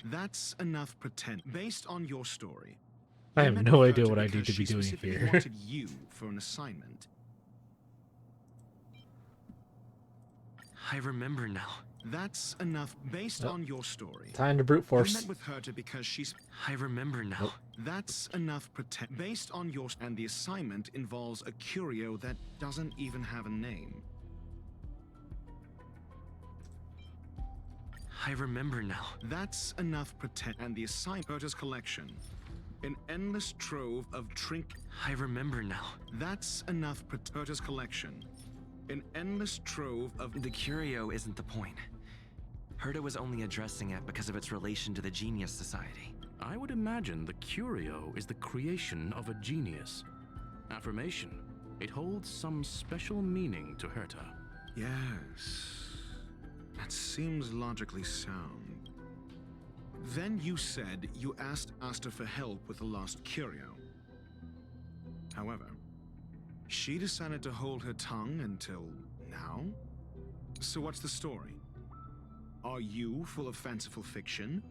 That's enough pretend. Based on your story, I have no idea what I need to be doing here. Wanted you for an assignment. I remember now. That's enough. Based on your story. Time to brute force. You met with Herta because she's... I remember now. That's enough pretend. Based on your... And the assignment involves a curio that doesn't even have a name. I remember now. That's enough pretend. And the assignment... Herta's collection. An endless trove of I remember now. That's enough pretend. Herta's collection. An endless trove of... The curio isn't the point. Herta was only addressing it because of its relation to the Genius Society. I would imagine the curio is the creation of a genius. Affirmation. It holds some special meaning to Herta. Yes. That seems logically sound. Then you said you asked Asta for help with the lost curio. However, she decided to hold her tongue until now? So what's the story? Are you full of fanciful fiction?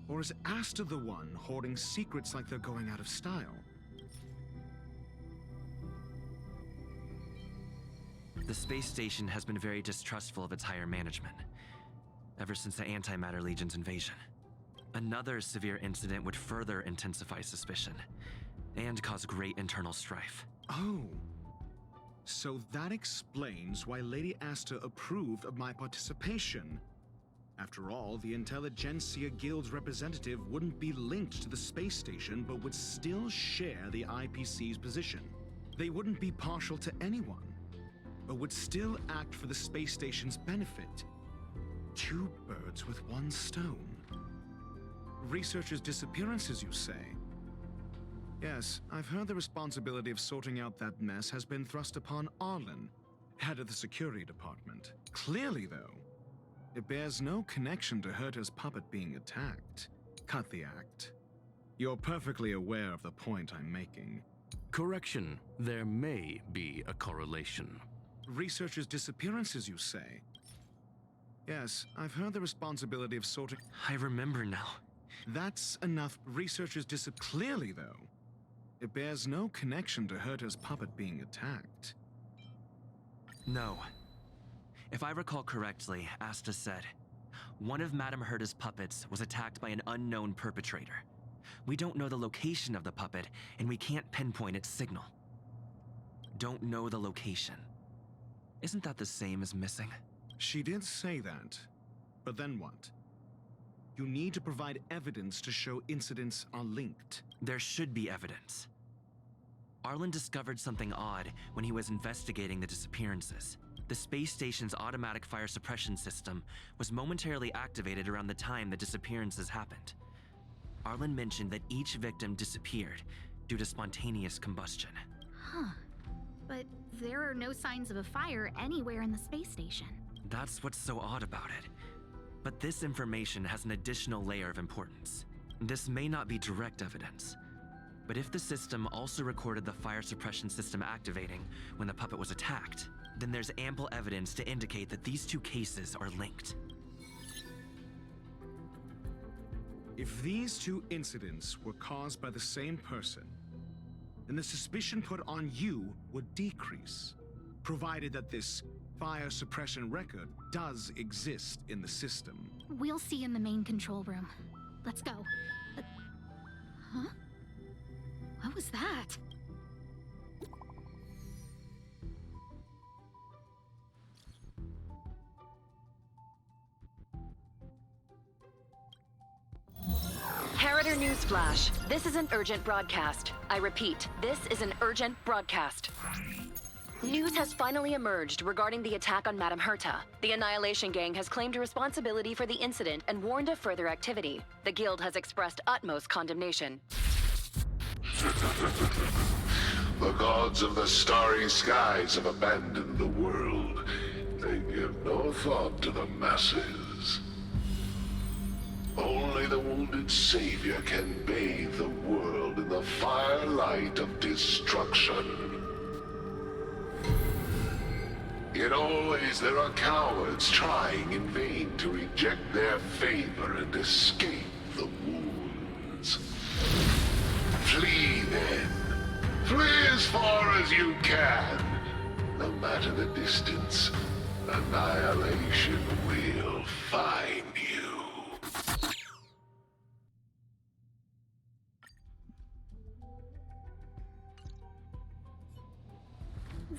Or is Asta the one hoarding secrets like they're going out of style? The space station has been very distrustful of its higher management, ever since the Antimatter Legion's invasion. Another severe incident would further intensify suspicion, and cause great internal strife. Oh. So that explains why Lady Asta approved of my participation. After all, the Intelligentsia Guild's representative wouldn't be linked to the space station, but would still share the IPC's position. They wouldn't be partial to anyone, but would still act for the space station's benefit. Two birds with one stone. Researchers' disappearances, you say? Yes, I've heard the responsibility of sorting out that mess has been thrust upon Arlen, head of the security department. Clearly, though, it bears no connection to Herta's puppet being attacked. Cut the act. You're perfectly aware of the point I'm making. Correction. There may be a correlation. Researchers' disappearances, you say? Yes, I've heard the responsibility of sorting... I remember now. That's enough. Researchers Clearly, though, it bears no connection to Herta's puppet being attacked. No. If I recall correctly, Asta said, one of Madame Herta's puppets was attacked by an unknown perpetrator. We don't know the location of the puppet, and we can't pinpoint its signal. Don't know the location. Isn't that the same as missing? She did say that, but then what? You need to provide evidence to show incidents are linked. There should be evidence. Arlen discovered something odd when he was investigating the disappearances. The space station's automatic fire suppression system was momentarily activated around the time the disappearances happened. Arlen mentioned that each victim disappeared due to spontaneous combustion. Huh. But there are no signs of a fire anywhere in the space station. That's what's so odd about it. But this information has an additional layer of importance. This may not be direct evidence, but if the system also recorded the fire suppression system activating when the puppet was attacked, then there's ample evidence to indicate that these two cases are linked. If these two incidents were caused by the same person, then the suspicion put on you would decrease, provided that this fire suppression record does exist in the system. We'll see in the main control room. Let's go. Huh? What was that? Harrider Newsflash. This is an urgent broadcast. I repeat, this is an urgent broadcast. News has finally emerged regarding the attack on Madame Herta. The Annihilation Gang has claimed responsibility for the incident and warned of further activity. The Guild has expressed utmost condemnation. The gods of the starry skies have abandoned the world. They give no thought to the masses. Only the wounded savior can bathe the world in the firelight of destruction. Yet always there are cowards trying in vain to reject their favor and escape the wounds. Flee then. Flee as far as you can. No matter the distance, annihilation will find you.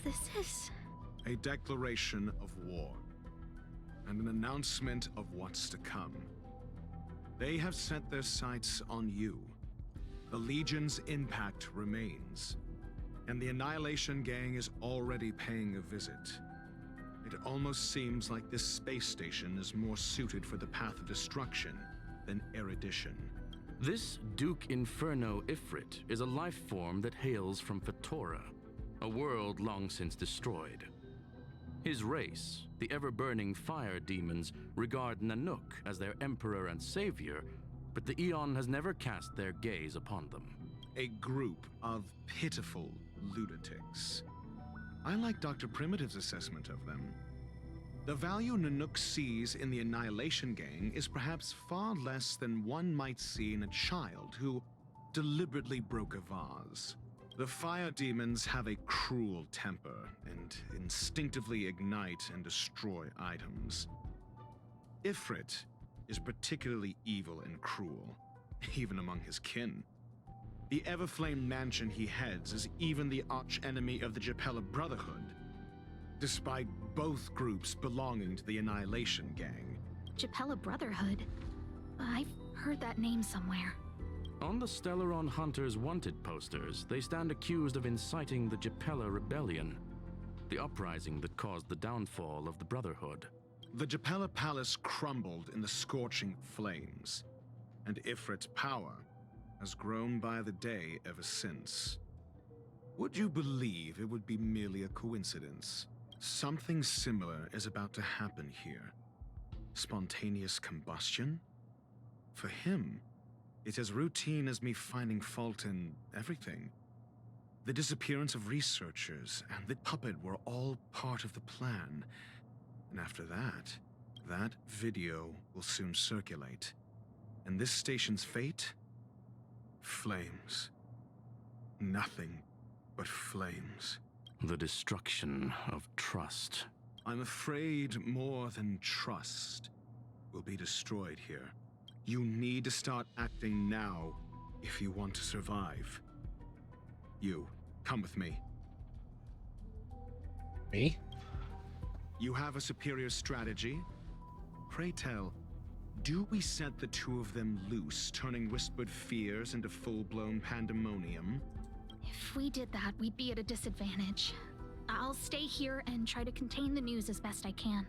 This is... A declaration of war, and an announcement of what's to come. They have set their sights on you. The Legion's impact remains, and the Annihilation Gang is already paying a visit. It almost seems like this space station is more suited for the path of destruction than erudition. This Duke Inferno Ifrit is a life form that hails from Fatora, a world long since destroyed. His race, the ever-burning fire demons, regard Nanook as their emperor and savior, but the Eon has never cast their gaze upon them. A group of pitiful lunatics. I like Dr. Primitive's assessment of them. The value Nanook sees in the Annihilation Gang is perhaps far less than one might see in a child who deliberately broke a vase. The fire demons have a cruel temper and instinctively ignite and destroy items. Ifrit is particularly evil and cruel, even among his kin. The Everflame mansion he heads is even the arch-enemy of the Japella Brotherhood, despite both groups belonging to the Annihilation Gang. Japella Brotherhood? I've heard that name somewhere. On the Stellaron Hunters wanted posters, they stand accused of inciting the Japella Rebellion, the uprising that caused the downfall of the Brotherhood. The Japella Palace crumbled in the scorching flames, and Ifrit's power has grown by the day ever since. Would you believe it would be merely a coincidence? Something similar is about to happen here. Spontaneous combustion? For him, it's as routine as me finding fault in everything. The disappearance of researchers and the puppet were all part of the plan. And after that, that video will soon circulate. And this station's fate? Flames. Nothing but flames. The destruction of trust. I'm afraid more than trust will be destroyed here. You need to start acting now if you want to survive. You, come with me. Me? You have a superior strategy? Pray tell, do we set the two of them loose, turning whispered fears into full-blown pandemonium? If we did that, we'd be at a disadvantage. I'll stay here and try to contain the news as best I can.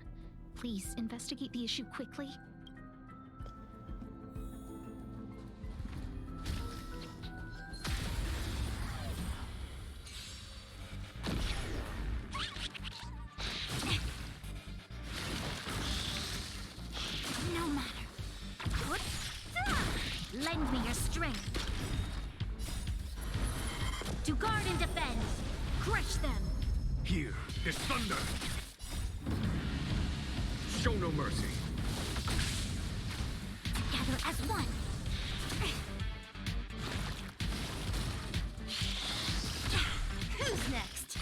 Please, investigate the issue quickly. No matter. What? Lend me your strength. To guard and defend. Crush them. Here is thunder. Show no mercy. Together as one. Who's next?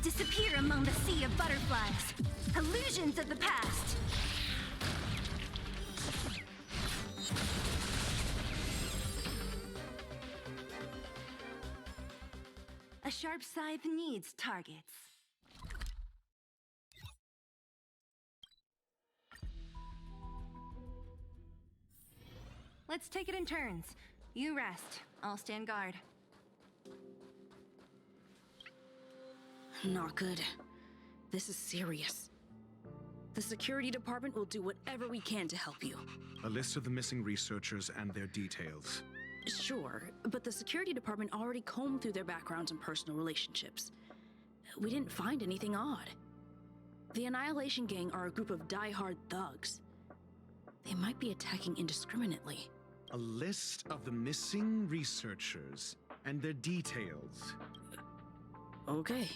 disappear among the sea of butterflies. Illusions of the past. A sharp scythe needs targets. Let's take it in turns. You rest. I'll stand guard. Not good. This is serious. The security department will do whatever we can to help you. A list of the missing researchers and their details. Sure, but the security department already combed through their backgrounds and personal relationships. We didn't find anything odd. The Annihilation Gang are a group of die-hard thugs. They might be attacking indiscriminately. A list of the missing researchers and their details. Okay.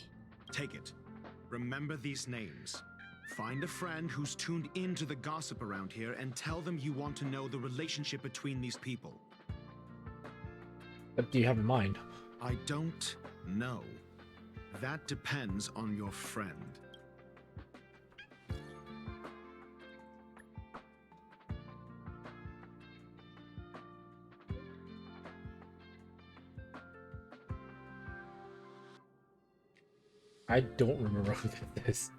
Take it. Remember these names. Find a friend who's tuned into the gossip around here and tell them you want to know the relationship between these people. What do you have in mind? I don't know. That depends on your friend. I don't remember who that is.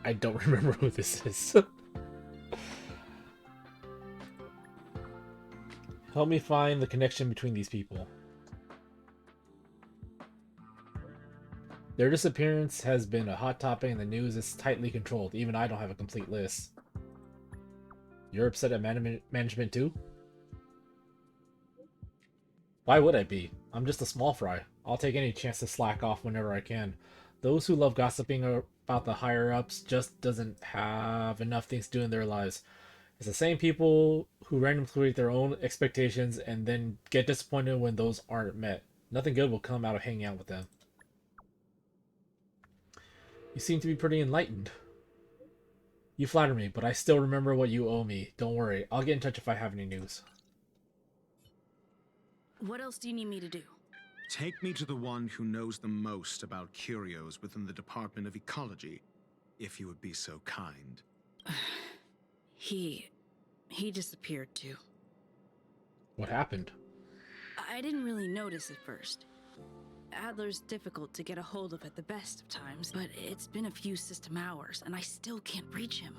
I don't remember who this is. Help me find the connection between these people. Their disappearance has been a hot topic and the news is tightly controlled. Even I don't have a complete list. You're upset at management too? Why would I be? I'm just a small fry. I'll take any chance to slack off whenever I can. Those who love gossiping about the higher-ups just doesn't have enough things to do in their lives. It's the same people who randomly create their own expectations and then get disappointed when those aren't met. Nothing good will come out of hanging out with them. You seem to be pretty enlightened. You flatter me, but I still remember what you owe me. Don't worry, I'll get in touch if I have any news. What else do you need me to do? Take me to the one who knows the most about curios within the Department of Ecology, if you would be so kind. He disappeared too. What happened? I didn't really notice at first. Adler's difficult to get a hold of at the best of times, but it's been a few system hours and I still can't reach him.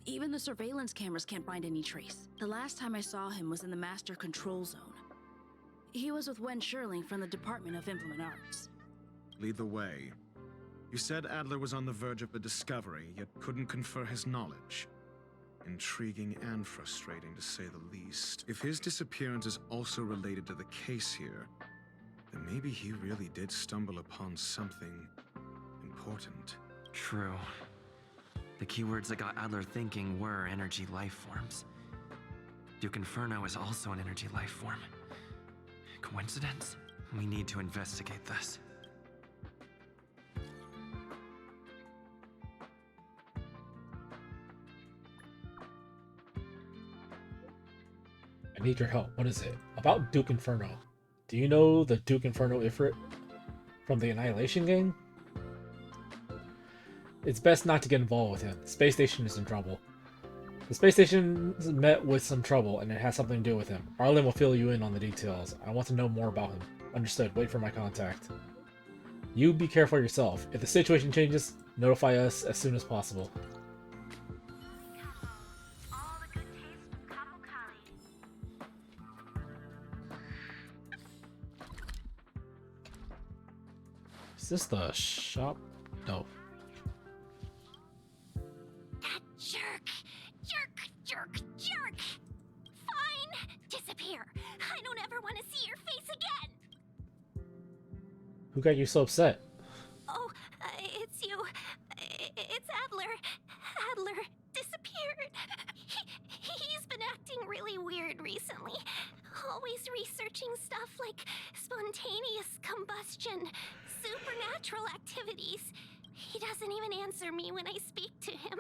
Even the surveillance cameras can't find any trace. The last time I saw him was in the Master Control Zone. He was with Wen Sherling from the Department of Implement Arts. Lead the way. You said Adler was on the verge of a discovery, yet couldn't confer his knowledge. Intriguing and frustrating, to say the least. If his disappearance is also related to the case here, then maybe he really did stumble upon something important. True. The keywords that got Adler thinking were energy life forms. Duke Inferno is also an energy life form. Coincidence? We need to investigate this. I need your help. What is it? About Duke Inferno. Do you know the Duke Inferno Ifrit from the Annihilation Gang? It's best not to get involved with him. The space station is in trouble. The space station's met with some trouble, and it has something to do with him. Arlen will fill you in on the details. I want to know more about him. Understood. Wait for my contact. You be careful yourself. If the situation changes, notify us as soon as possible. Is this the shop? No. That jerk! Jerk! Fine! Disappear! I don't ever want to see your face again! Who got you so upset? Oh, it's you. It's Adler. Adler disappeared. He's been acting really weird recently. Always researching stuff like spontaneous combustion, supernatural activities. He doesn't even answer me when I speak to him.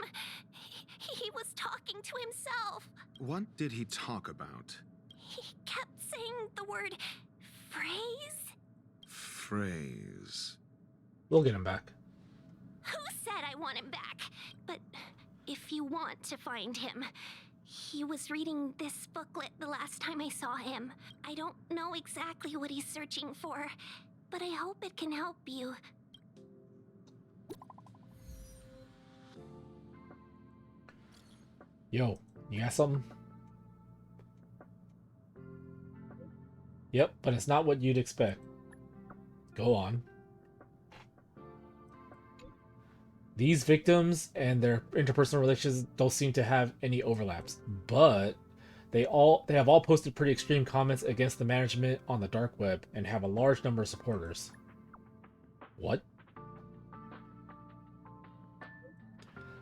He was talking to himself. What did he talk about? He kept saying the word phrase. Phrase. We'll get him back. Who said I want him back? But if you want to find him, he was reading this booklet the last time I saw him. I don't know exactly what he's searching for, but I hope it can help you. Yo, you got something? Yep, but it's not what you'd expect. Go on. These victims and their interpersonal relations don't seem to have any overlaps, but they have all posted pretty extreme comments against the management on the dark web and have a large number of supporters. What?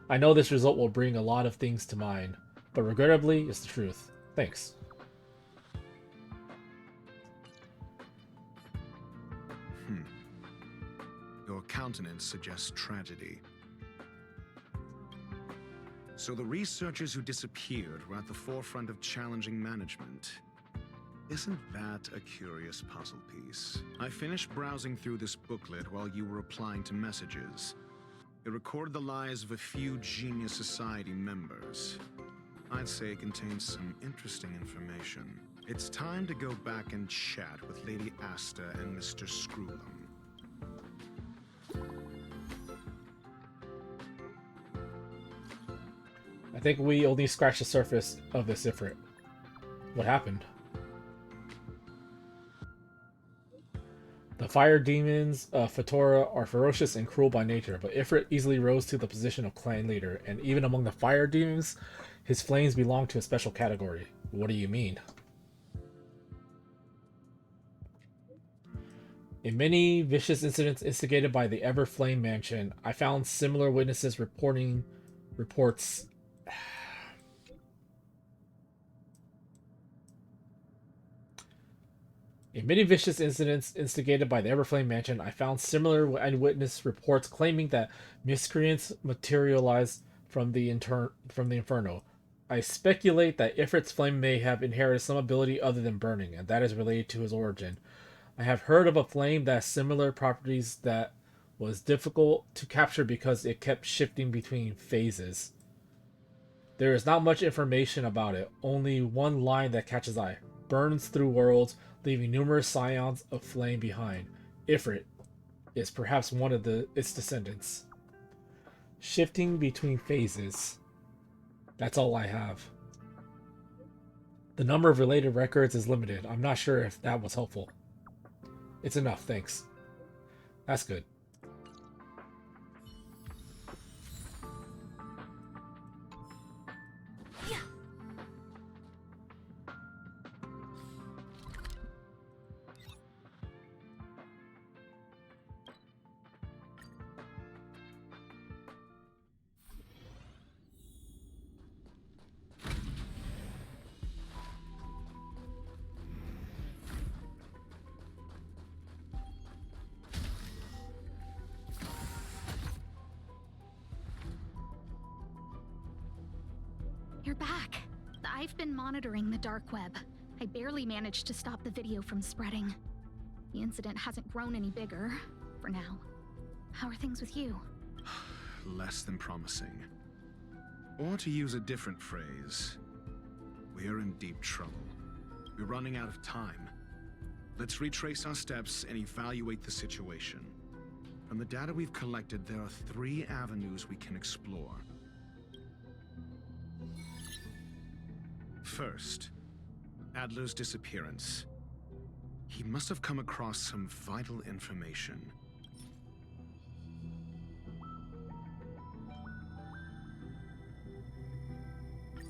I know this result will bring a lot of things to mind, but regrettably, it's the truth. Thanks. Your countenance suggests tragedy. So the researchers who disappeared were at the forefront of challenging management. Isn't that a curious puzzle piece? I finished browsing through this booklet while you were replying to messages. It recorded the lives of a few Genius Society members. I'd say it contains some interesting information. It's time to go back and chat with Lady Asta and Mr. Screwlum. I think we only scratched the surface of this Ifrit. What happened? The fire demons of Fatora are ferocious and cruel by nature, but Ifrit easily rose to the position of clan leader, and even among the fire demons, his flames belong to a special category. What do you mean? In many vicious incidents instigated by the Everflame Mansion, I found similar witnesses reports. In many vicious incidents instigated by the Everflame Mansion, I found similar eyewitness reports claiming that miscreants materialized from the Inferno. I speculate that Ifrit's flame may have inherited some ability other than burning, and that is related to his origin. I have heard of a flame that has similar properties that was difficult to capture because it kept shifting between phases. There is not much information about it, only one line that catches eye. Burns through worlds, leaving numerous scions of flame behind. Ifrit is perhaps one of its descendants. Shifting between phases. That's all I have. The number of related records is limited. I'm not sure if that was helpful. It's enough, thanks. That's good. You're back. I've been monitoring the dark web. I barely managed to stop the video from spreading. The incident hasn't grown any bigger, for now. How are things with you? Less than promising. Or to use a different phrase, we're in deep trouble. We're running out of time. Let's retrace our steps and evaluate the situation. From the data we've collected, there are 3 avenues we can explore. First, Adler's disappearance. He must have come across some vital information.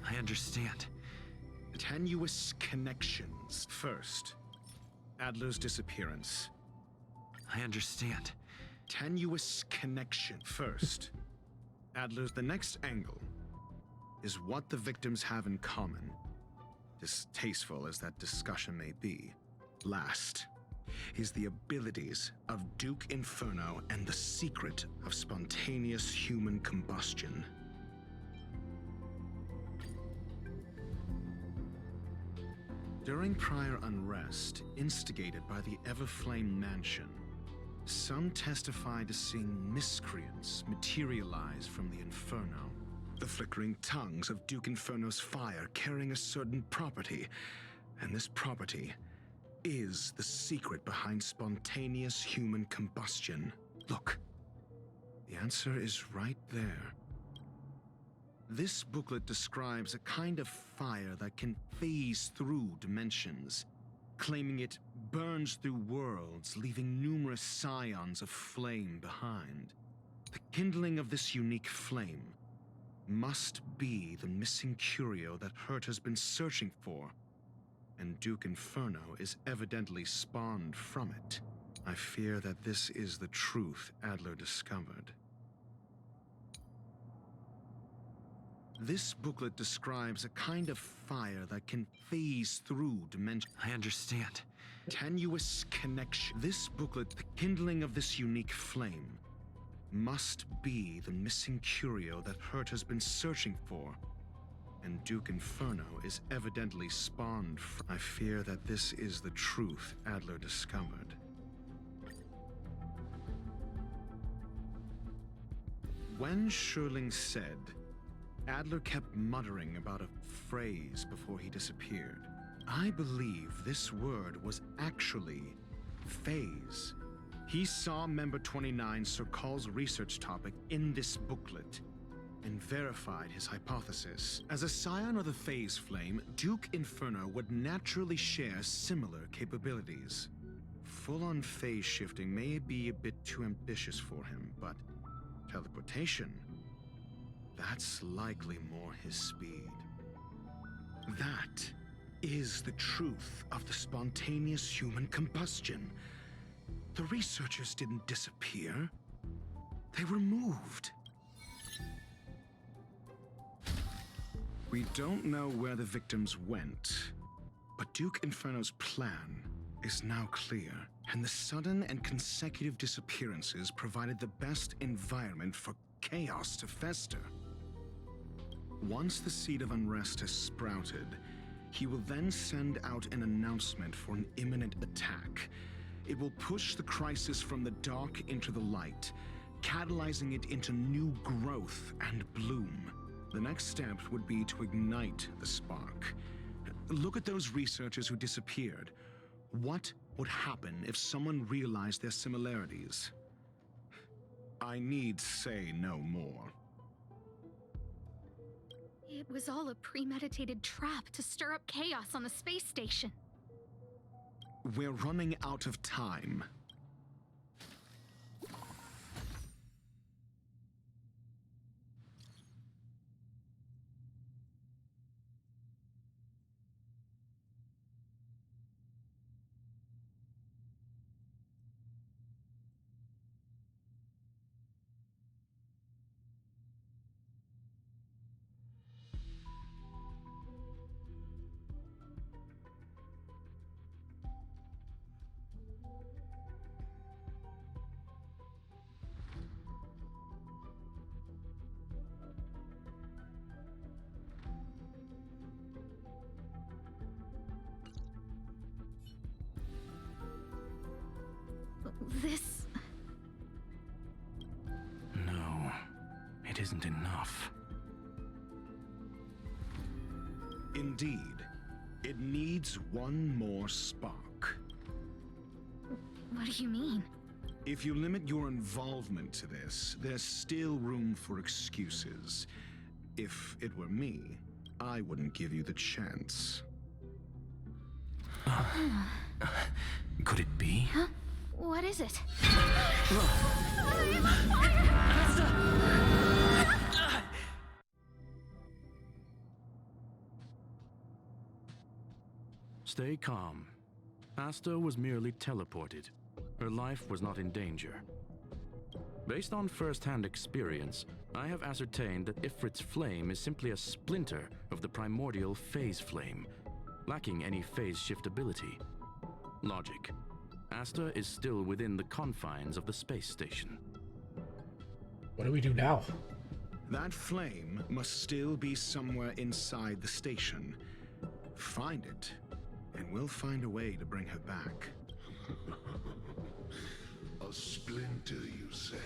I understand. Tenuous connections. First, Adler's disappearance. I understand. Tenuous connection. First, Adler's. The next angle is what the victims have in common. Distasteful as that discussion may be. Last, is the abilities of Duke Inferno and the secret of spontaneous human combustion. During prior unrest, instigated by the Everflame Mansion, some testified to seeing miscreants materialize from the Inferno. The flickering tongues of Duke Inferno's fire carrying a certain property, and this property is the secret behind spontaneous human combustion. Look, the answer is right there. This booklet describes a kind of fire that can phase through dimensions, claiming it burns through worlds, leaving numerous scions of flame behind. The kindling of this unique flame must be the missing curio that Hurt has been searching for, and Duke Inferno is evidently spawned from it. I fear that this is the truth Adler discovered. This booklet describes a kind of fire that can phase through dimensions. I understand. Tenuous connection. This booklet, the kindling of this unique flame, must be the missing curio that Hurt has been searching for, and Duke Inferno is evidently spawned from. I fear that this is the truth Adler discovered. When Schurling said, Adler kept muttering about a phrase before he disappeared. I believe this word was actually phase. He saw Member 29 Sir Call's research topic in this booklet and verified his hypothesis. As a scion of the phase flame, Duke Inferno would naturally share similar capabilities. Full-on phase shifting may be a bit too ambitious for him, but teleportation, that's likely more his speed. That is the truth of the spontaneous human combustion. The researchers didn't disappear. They were moved. We don't know where the victims went, but Duke Inferno's plan is now clear, and the sudden and consecutive disappearances provided the best environment for chaos to fester. Once the seed of unrest has sprouted, he will then send out an announcement for an imminent attack. It will push the crisis from the dark into the light, catalyzing it into new growth and bloom. The next step would be to ignite the spark. Look at those researchers who disappeared. What would happen if someone realized their similarities? I need say no more. It was all a premeditated trap to stir up chaos on the space station. We're running out of time. This... No, it isn't enough. Indeed, it needs one more spark. What do you mean? If you limit your involvement to this, there's still room for excuses. If it were me, I wouldn't give you the chance. Could it be? Huh? What is it? Stay calm. Asta was merely teleported. Her life was not in danger. Based on first-hand experience, I have ascertained that Ifrit's flame is simply a splinter of the primordial phase flame, lacking any phase shift ability. Logic. Asta is still within the confines of the space station. What do we do now? That flame must still be somewhere inside the station. Find it, and we'll find a way to bring her back. A splinter, you say?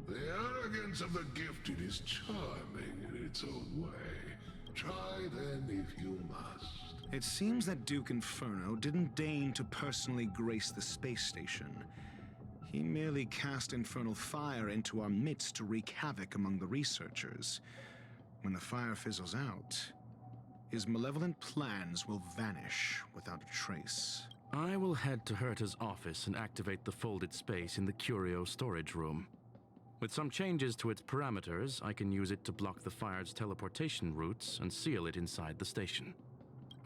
The arrogance of the gifted is charming in its own way. Try then if you must. It seems that Duke Inferno didn't deign to personally grace the space station. He merely cast infernal fire into our midst to wreak havoc among the researchers. When the fire fizzles out, his malevolent plans will vanish without a trace. I will head to Herta's office and activate the folded space in the curio storage room. With some changes to its parameters, I can use it to block the fire's teleportation routes and seal it inside the station.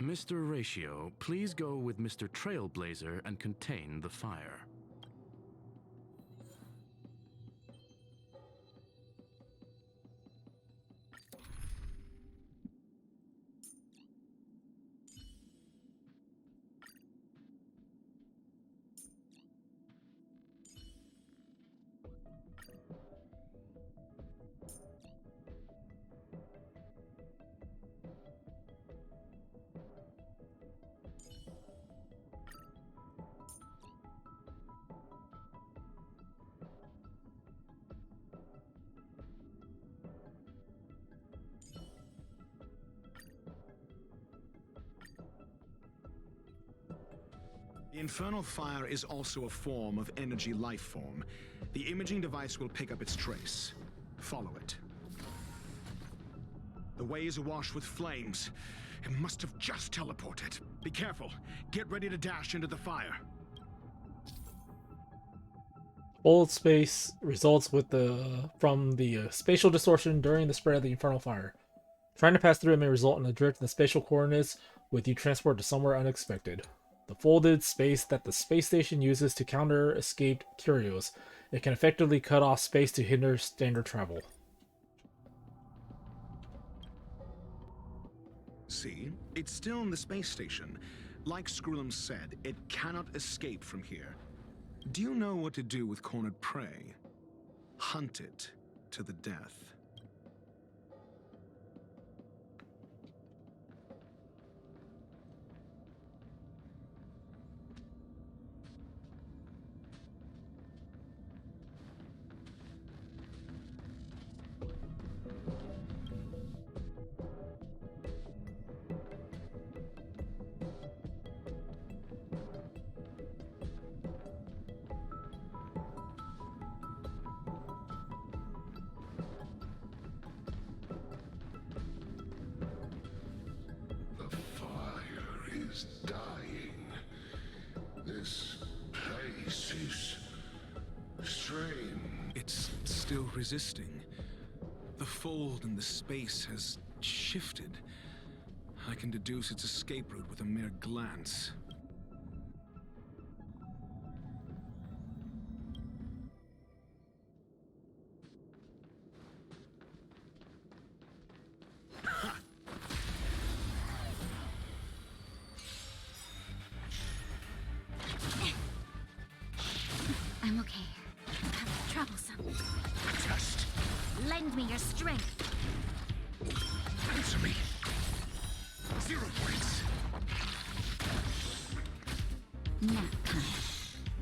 Mr. Ratio, please go with Mr. Trailblazer and contain the fire. The infernal fire is also a form of energy life form. The imaging device will pick up its trace. Follow it. The way is awash with flames. It must have just teleported. Be careful. Get ready to dash into the fire. Old space results from the spatial distortion during the spread of the infernal fire. Trying to pass through it may result in a drift in the spatial coordinates, with you transported to somewhere unexpected. The folded space that the space station uses to counter escaped curios. It can effectively cut off space to hinder standard travel. See? It's still in the space station. Like Skrullum said, it cannot escape from here. Do you know what to do with cornered prey? Hunt it to the death. Dying. This place is strange. It's still resisting. The fold in the space has shifted. I can deduce its escape route with a mere glance. I'm okay. That was troublesome. Just Lend me your strength. answer me. 0 points. Nap time.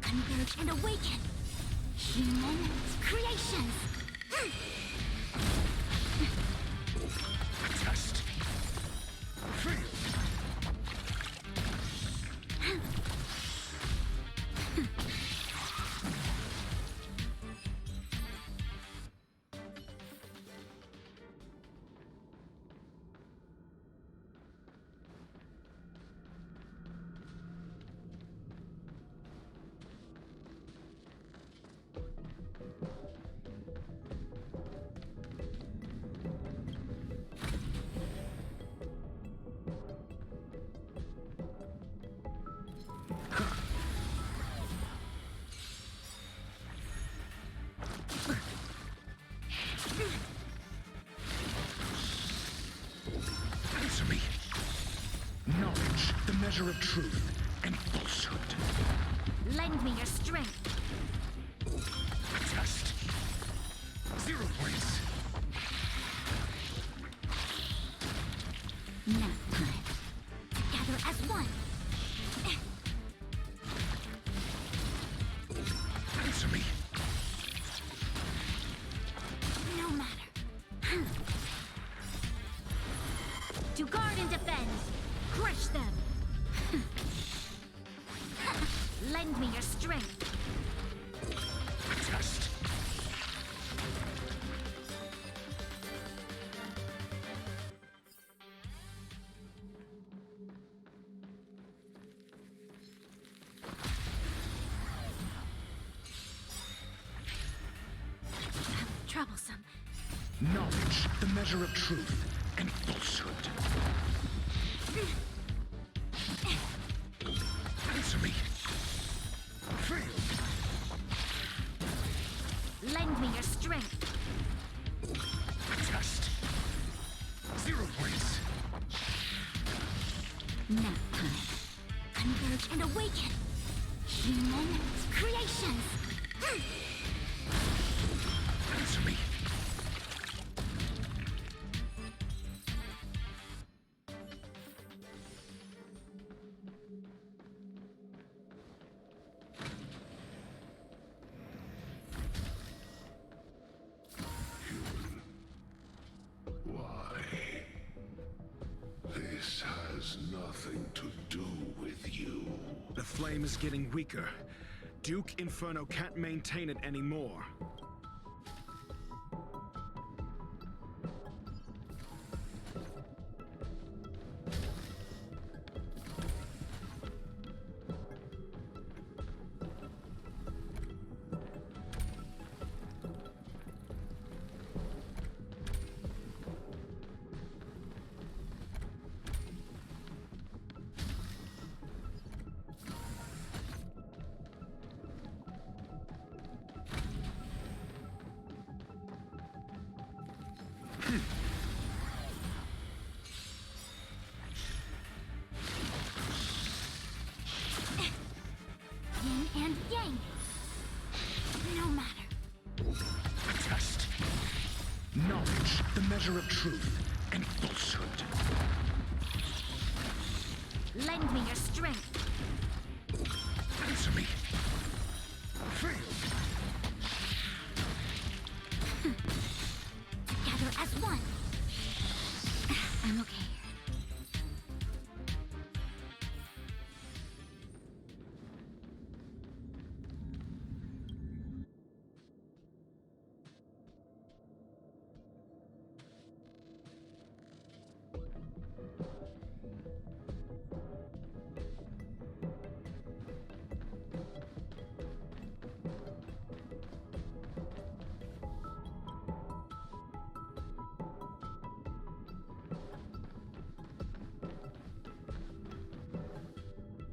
Converge and awaken. Human creations. Test. Fail. Answer me. Knowledge, the measure of truth and falsehood. Lend me your strength. Test. 0 points. Nap time. Together as one. Answer me. No matter. To guard and defend. Crush them. Lend me your strength. Test. Troublesome. Knowledge, the measure of truth and falsehood. Answer me. Fail. Lend me your strength. Test. 0 points. Nap time. Converge and awaken. Human creations. Answer me. Why? This has nothing to do with you. The flame is getting weaker. Duke Inferno can't maintain it anymore. Yin and yang. No matter. Test. Knowledge, the measure of truth and falsehood. Lend me your strength. Answer me. Fail. Together as one. I'm okay.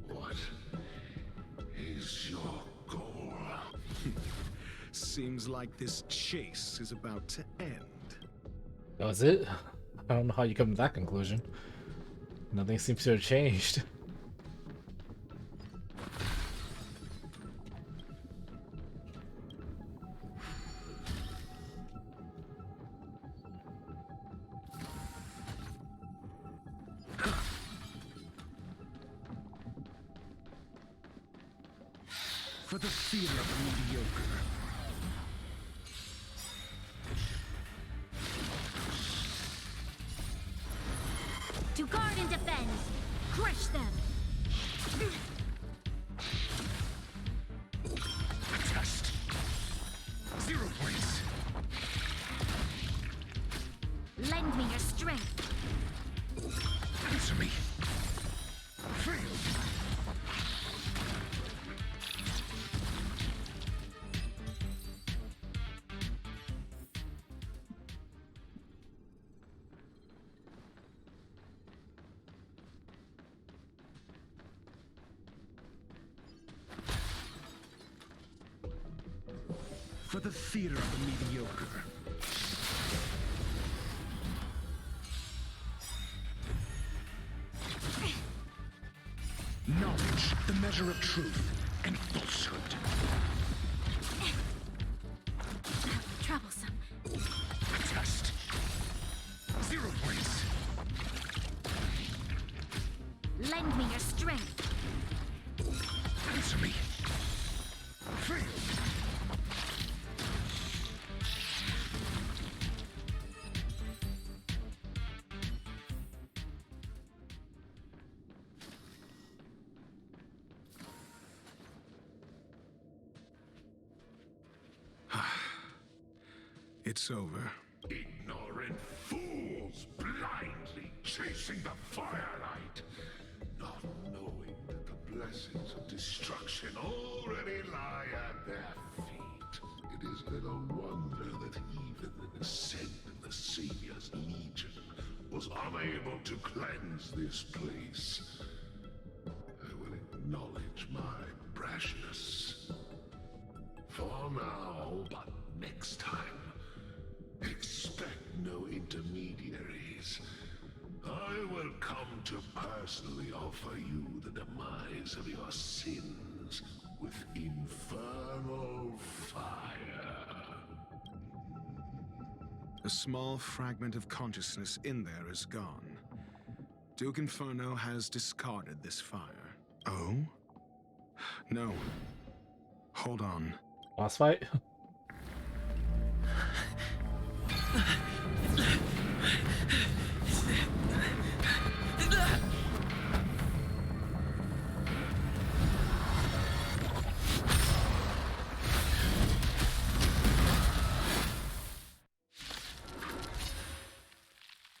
What is your goal? Seems like this chase is about to end. Does it? I don't know how you come to that conclusion. Nothing seems to have changed. For the theater of the mediocre. To guard and defend. Crush them. Test. 0 points. Lend me your strength. Answer me. Fail. For the theater of the mediocre. Knowledge, the measure of truth and falsehood. Troublesome. Test. 0 points. Lend me your strength. Answer me. Fail. It's over. Ignorant fools blindly chasing the firelight, not knowing that the blessings of destruction already lie at their feet. It is little wonder that even the descent of the Savior's Legion was unable to cleanse this place. I will acknowledge my brashness. For now, but next time, expect no intermediaries. I will come to personally offer you the demise of your sins with infernal fire. A small fragment of consciousness in there is gone. Duke Inferno has discarded this fire. Oh? No. Hold on. Boss fight?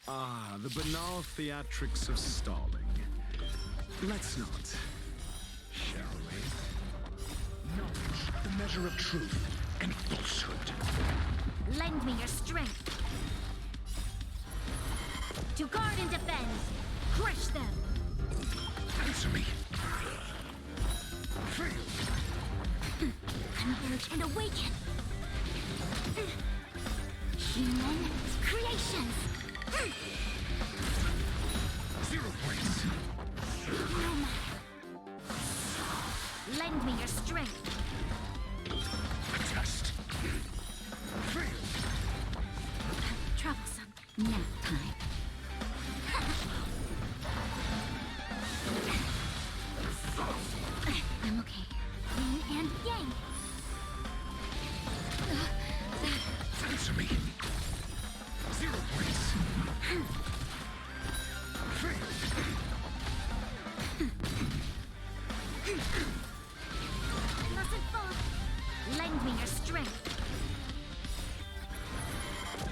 Ah, the banal theatrics of stalling. Let's not. Shall we? Knowledge, the measure of truth and falsehood. Lend me your strength. To guard and defend. Crush them. Answer me. Fail. Converge and awaken. Human creations. 0 points. No matter. Lend me your strength. Test. Fail. Troublesome. Nap time. I'm okay. Yin and yang. Answer me. 0 points. Fail. I mustn't fall. Lend me your strength.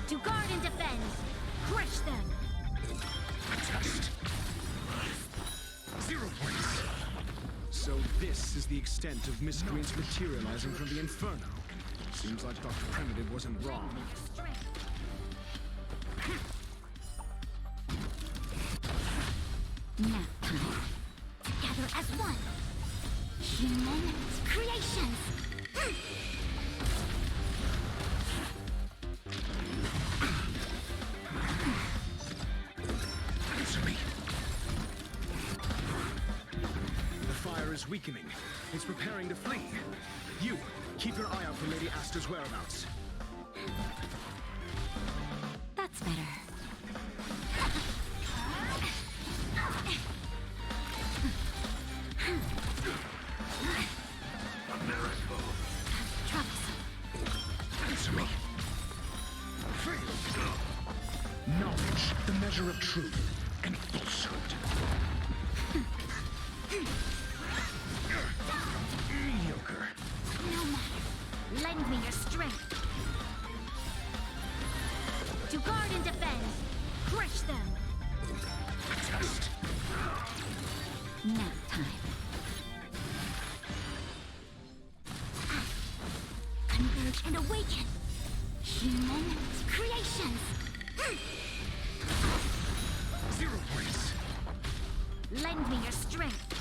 To guard and defend. Crush them. Test. 0 points. So this is the extent of miscreants materializing from the Inferno. Seems like Dr. Primitive wasn't wrong. Nap time. Together as one. Human creations. Answer me. The fire is weakening. It's preparing to flee. You, keep your eye out for Lady Aster's whereabouts. That's better. A miracle. Troublesome. Answer me. Fail. Knowledge, the measure of truth and falsehood. Mediocre. No matter. Lend me your strength. To guard and defend. Crush them. Test. Nap time. Converge and awaken. Human creations. 0 points. Lend me your strength.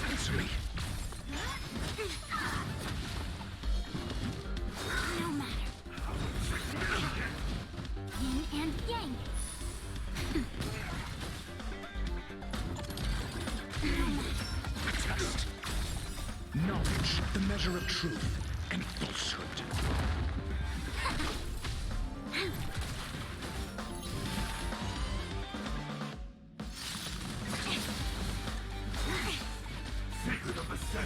Answer me. No matter. Yin and yang. measure of truth and falsehood. Secret of the same.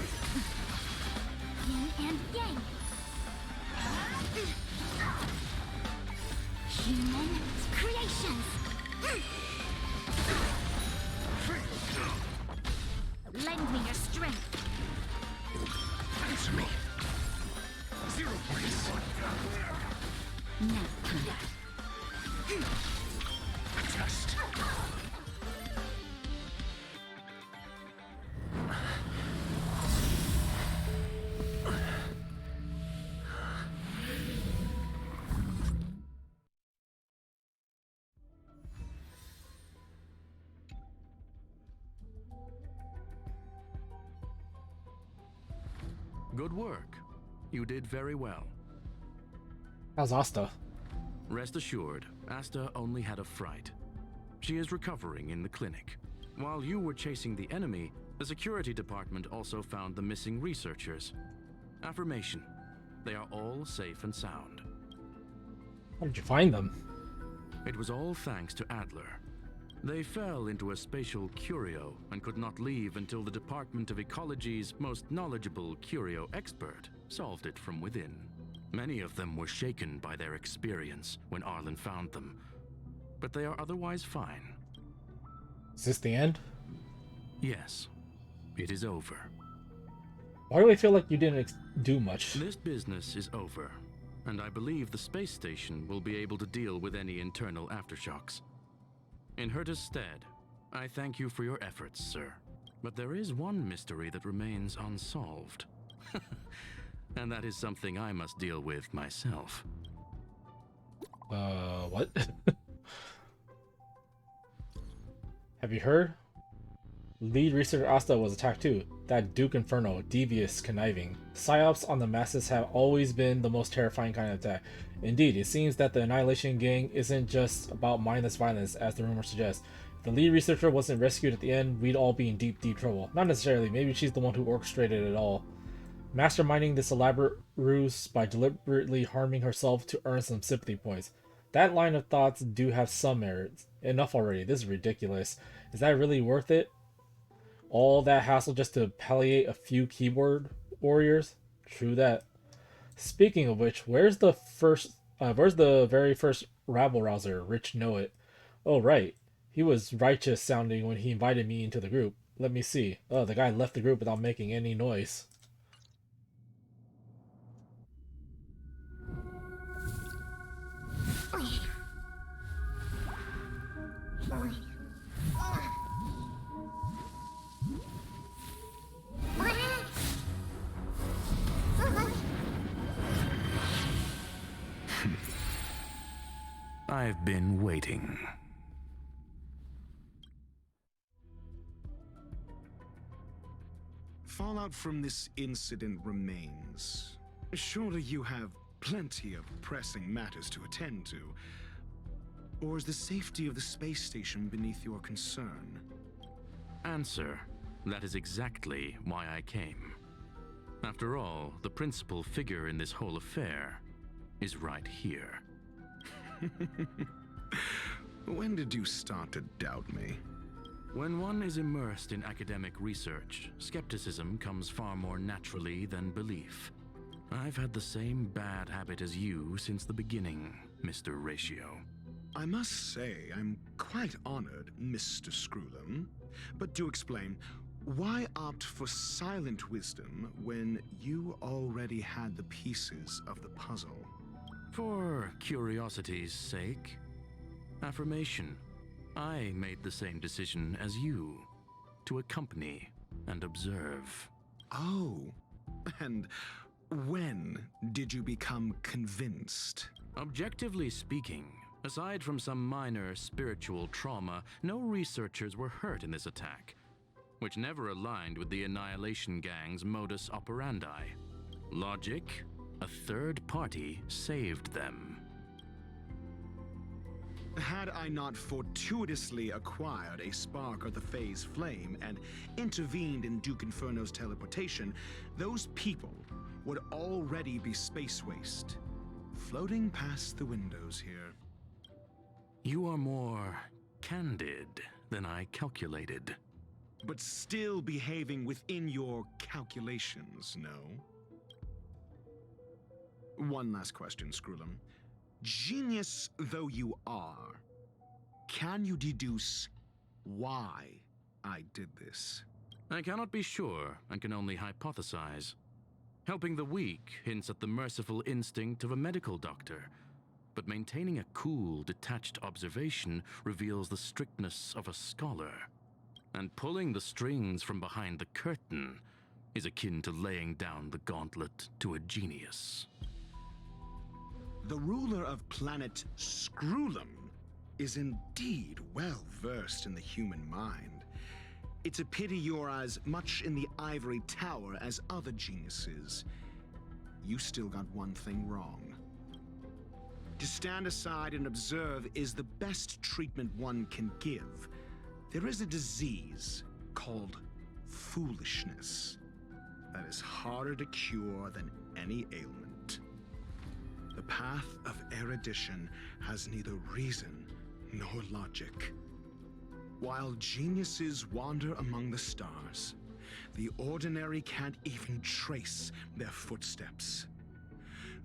Yin and yang. Human creations. Lend me your strength. Answer me. 0 points. Now combat. A test. Good work. You did very well. How's Asta? Rest assured, Asta only had a fright. She is recovering in the clinic. While you were chasing the enemy, the security department also found the missing researchers. Affirmation. They are all safe and sound. How did you find them? It was all thanks to Adler. They fell into a spatial curio and could not leave until the Department of Ecology's most knowledgeable curio expert solved it from within. Many of them were shaken by their experience when Arlen found them, but they are otherwise fine. Is this the end? Yes, it is over. Why do I feel like you didn't do much? This business is over, and I believe the space station will be able to deal with any internal aftershocks. In Herta's stead, I thank you for your efforts, sir. But there is one mystery that remains unsolved. And that is something I must deal with myself. What? Have you heard? Lead researcher Asta was attacked too. That Duke Inferno, devious, conniving. Psyops on the masses have always been the most terrifying kind of attack. Indeed, it seems that the Annihilation Gang isn't just about mindless violence, as the rumor suggests. If the lead researcher wasn't rescued at the end, we'd all be in deep, deep trouble. Not necessarily, maybe she's the one who orchestrated it all. Masterminding this elaborate ruse by deliberately harming herself to earn some sympathy points. That line of thoughts do have some merits. Enough already, this is ridiculous. Is that really worth it? All that hassle just to palliate a few keyboard warriors? True that. Speaking of which, where's the very first rabble rouser, Rich Know It? Oh right, he was righteous sounding when he invited me into the group. Let me see. Oh, the guy left the group without making any noise. I've been waiting. Fallout from this incident remains. Surely you have plenty of pressing matters to attend to. Or is the safety of the space station beneath your concern? Answer. That is exactly why I came. After all, the principal figure in this whole affair is right here. When did you start to doubt me? When one is immersed in academic research, skepticism comes far more naturally than belief. I've had the same bad habit as you since the beginning, Mr. Ratio. I must say, I'm quite honored, Mr. Screwlum. But to explain, why opt for silent wisdom when you already had the pieces of the puzzle? For curiosity's sake. Affirmation. I made the same decision as you, to accompany and observe. Oh, and when did you become convinced? Objectively speaking, aside from some minor spiritual trauma, no researchers were hurt in this attack, which never aligned with the Annihilation Gang's modus operandi. Logic? A third party saved them. Had I not fortuitously acquired a spark of the phase flame and intervened in Duke Inferno's teleportation, those people would already be space waste, floating past the windows here. You are more candid than I calculated. But still behaving within your calculations, no? One last question, Screwlum. Genius though you are, can you deduce why I did this? I cannot be sure and can only hypothesize. Helping the weak hints at the merciful instinct of a medical doctor, but maintaining a cool, detached observation reveals the strictness of a scholar. And pulling the strings from behind the curtain is akin to laying down the gauntlet to a genius. The ruler of planet Screwlum is indeed well versed in the human mind. It's a pity you're as much in the ivory tower as other geniuses. You still got one thing wrong. To stand aside and observe is the best treatment one can give. There is a disease called foolishness that is harder to cure than any ailment. The path of erudition has neither reason nor logic. While geniuses wander among the stars, the ordinary can't even trace their footsteps.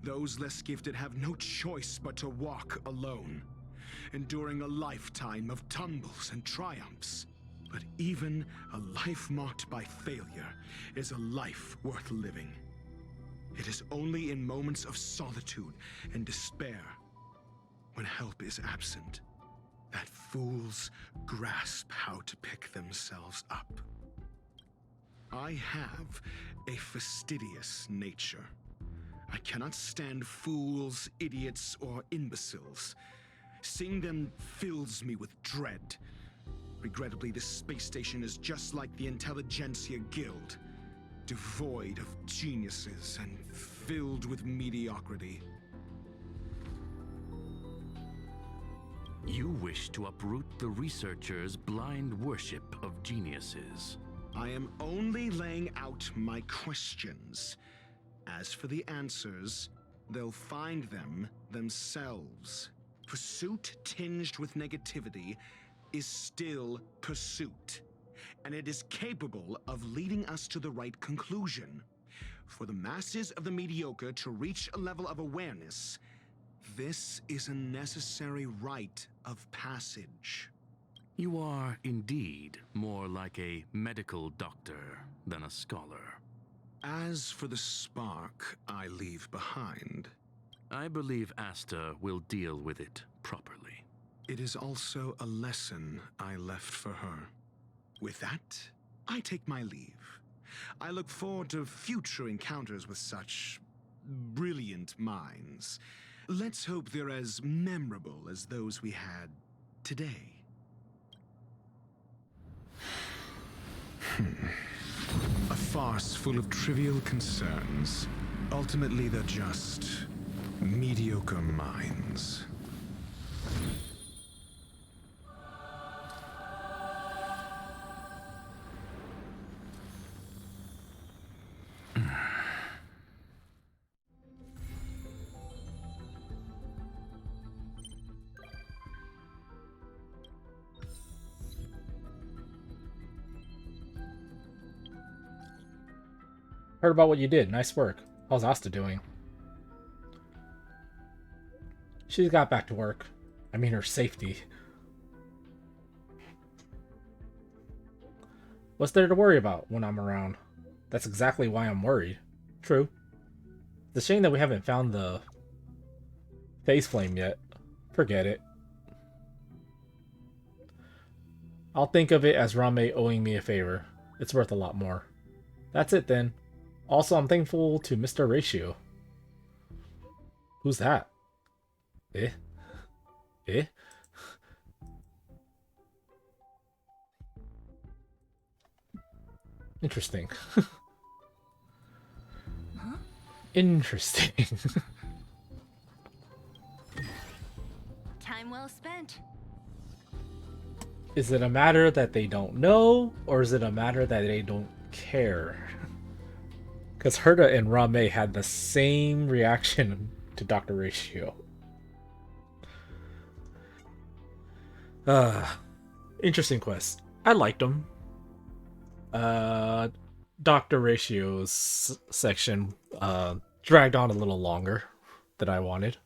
Those less gifted have no choice but to walk alone, enduring a lifetime of tumbles and triumphs. But even a life marked by failure is a life worth living. It is only in moments of solitude and despair, when help is absent, that fools grasp how to pick themselves up. I have a fastidious nature. I cannot stand fools, idiots, or imbeciles. Seeing them fills me with dread. Regrettably, this space station is just like the Intelligentsia Guild, devoid of geniuses and filled with mediocrity. You wish to uproot the researchers' blind worship of geniuses. I am only laying out my questions. As for the answers, they'll find them themselves. Pursuit tinged with negativity is still pursuit, and it is capable of leading us to the right conclusion. For the masses of the mediocre to reach a level of awareness, this is a necessary rite of passage. You are indeed more like a medical doctor than a scholar. As for the spark I leave behind, I believe Asta will deal with it properly. it is also a lesson I left for her. With that, I take my leave. I look forward to future encounters with such brilliant minds. Let's hope they're as memorable as those we had today. A farce full of trivial concerns. Ultimately, they're just mediocre minds. Heard about what you did. Nice work. How's Asta doing? She's got back to work. I mean her safety. What's there to worry about when I'm around? That's exactly why I'm worried. True. It's a shame that we haven't found the phase flame yet. Forget it. I'll think of it as Rame owing me a favor. It's worth a lot more. That's it then. Also, I'm thankful to Mr. Ratio. Who's that? Eh? Eh? Interesting. Huh? Interesting. Time Time well spent. Is it a matter that they don't know, or is it a matter that they don't care? Because Herta and Rame had the same reaction to Dr. Ratio. Interesting quest. I liked them. Dr. Ratio's section dragged on a little longer than I wanted.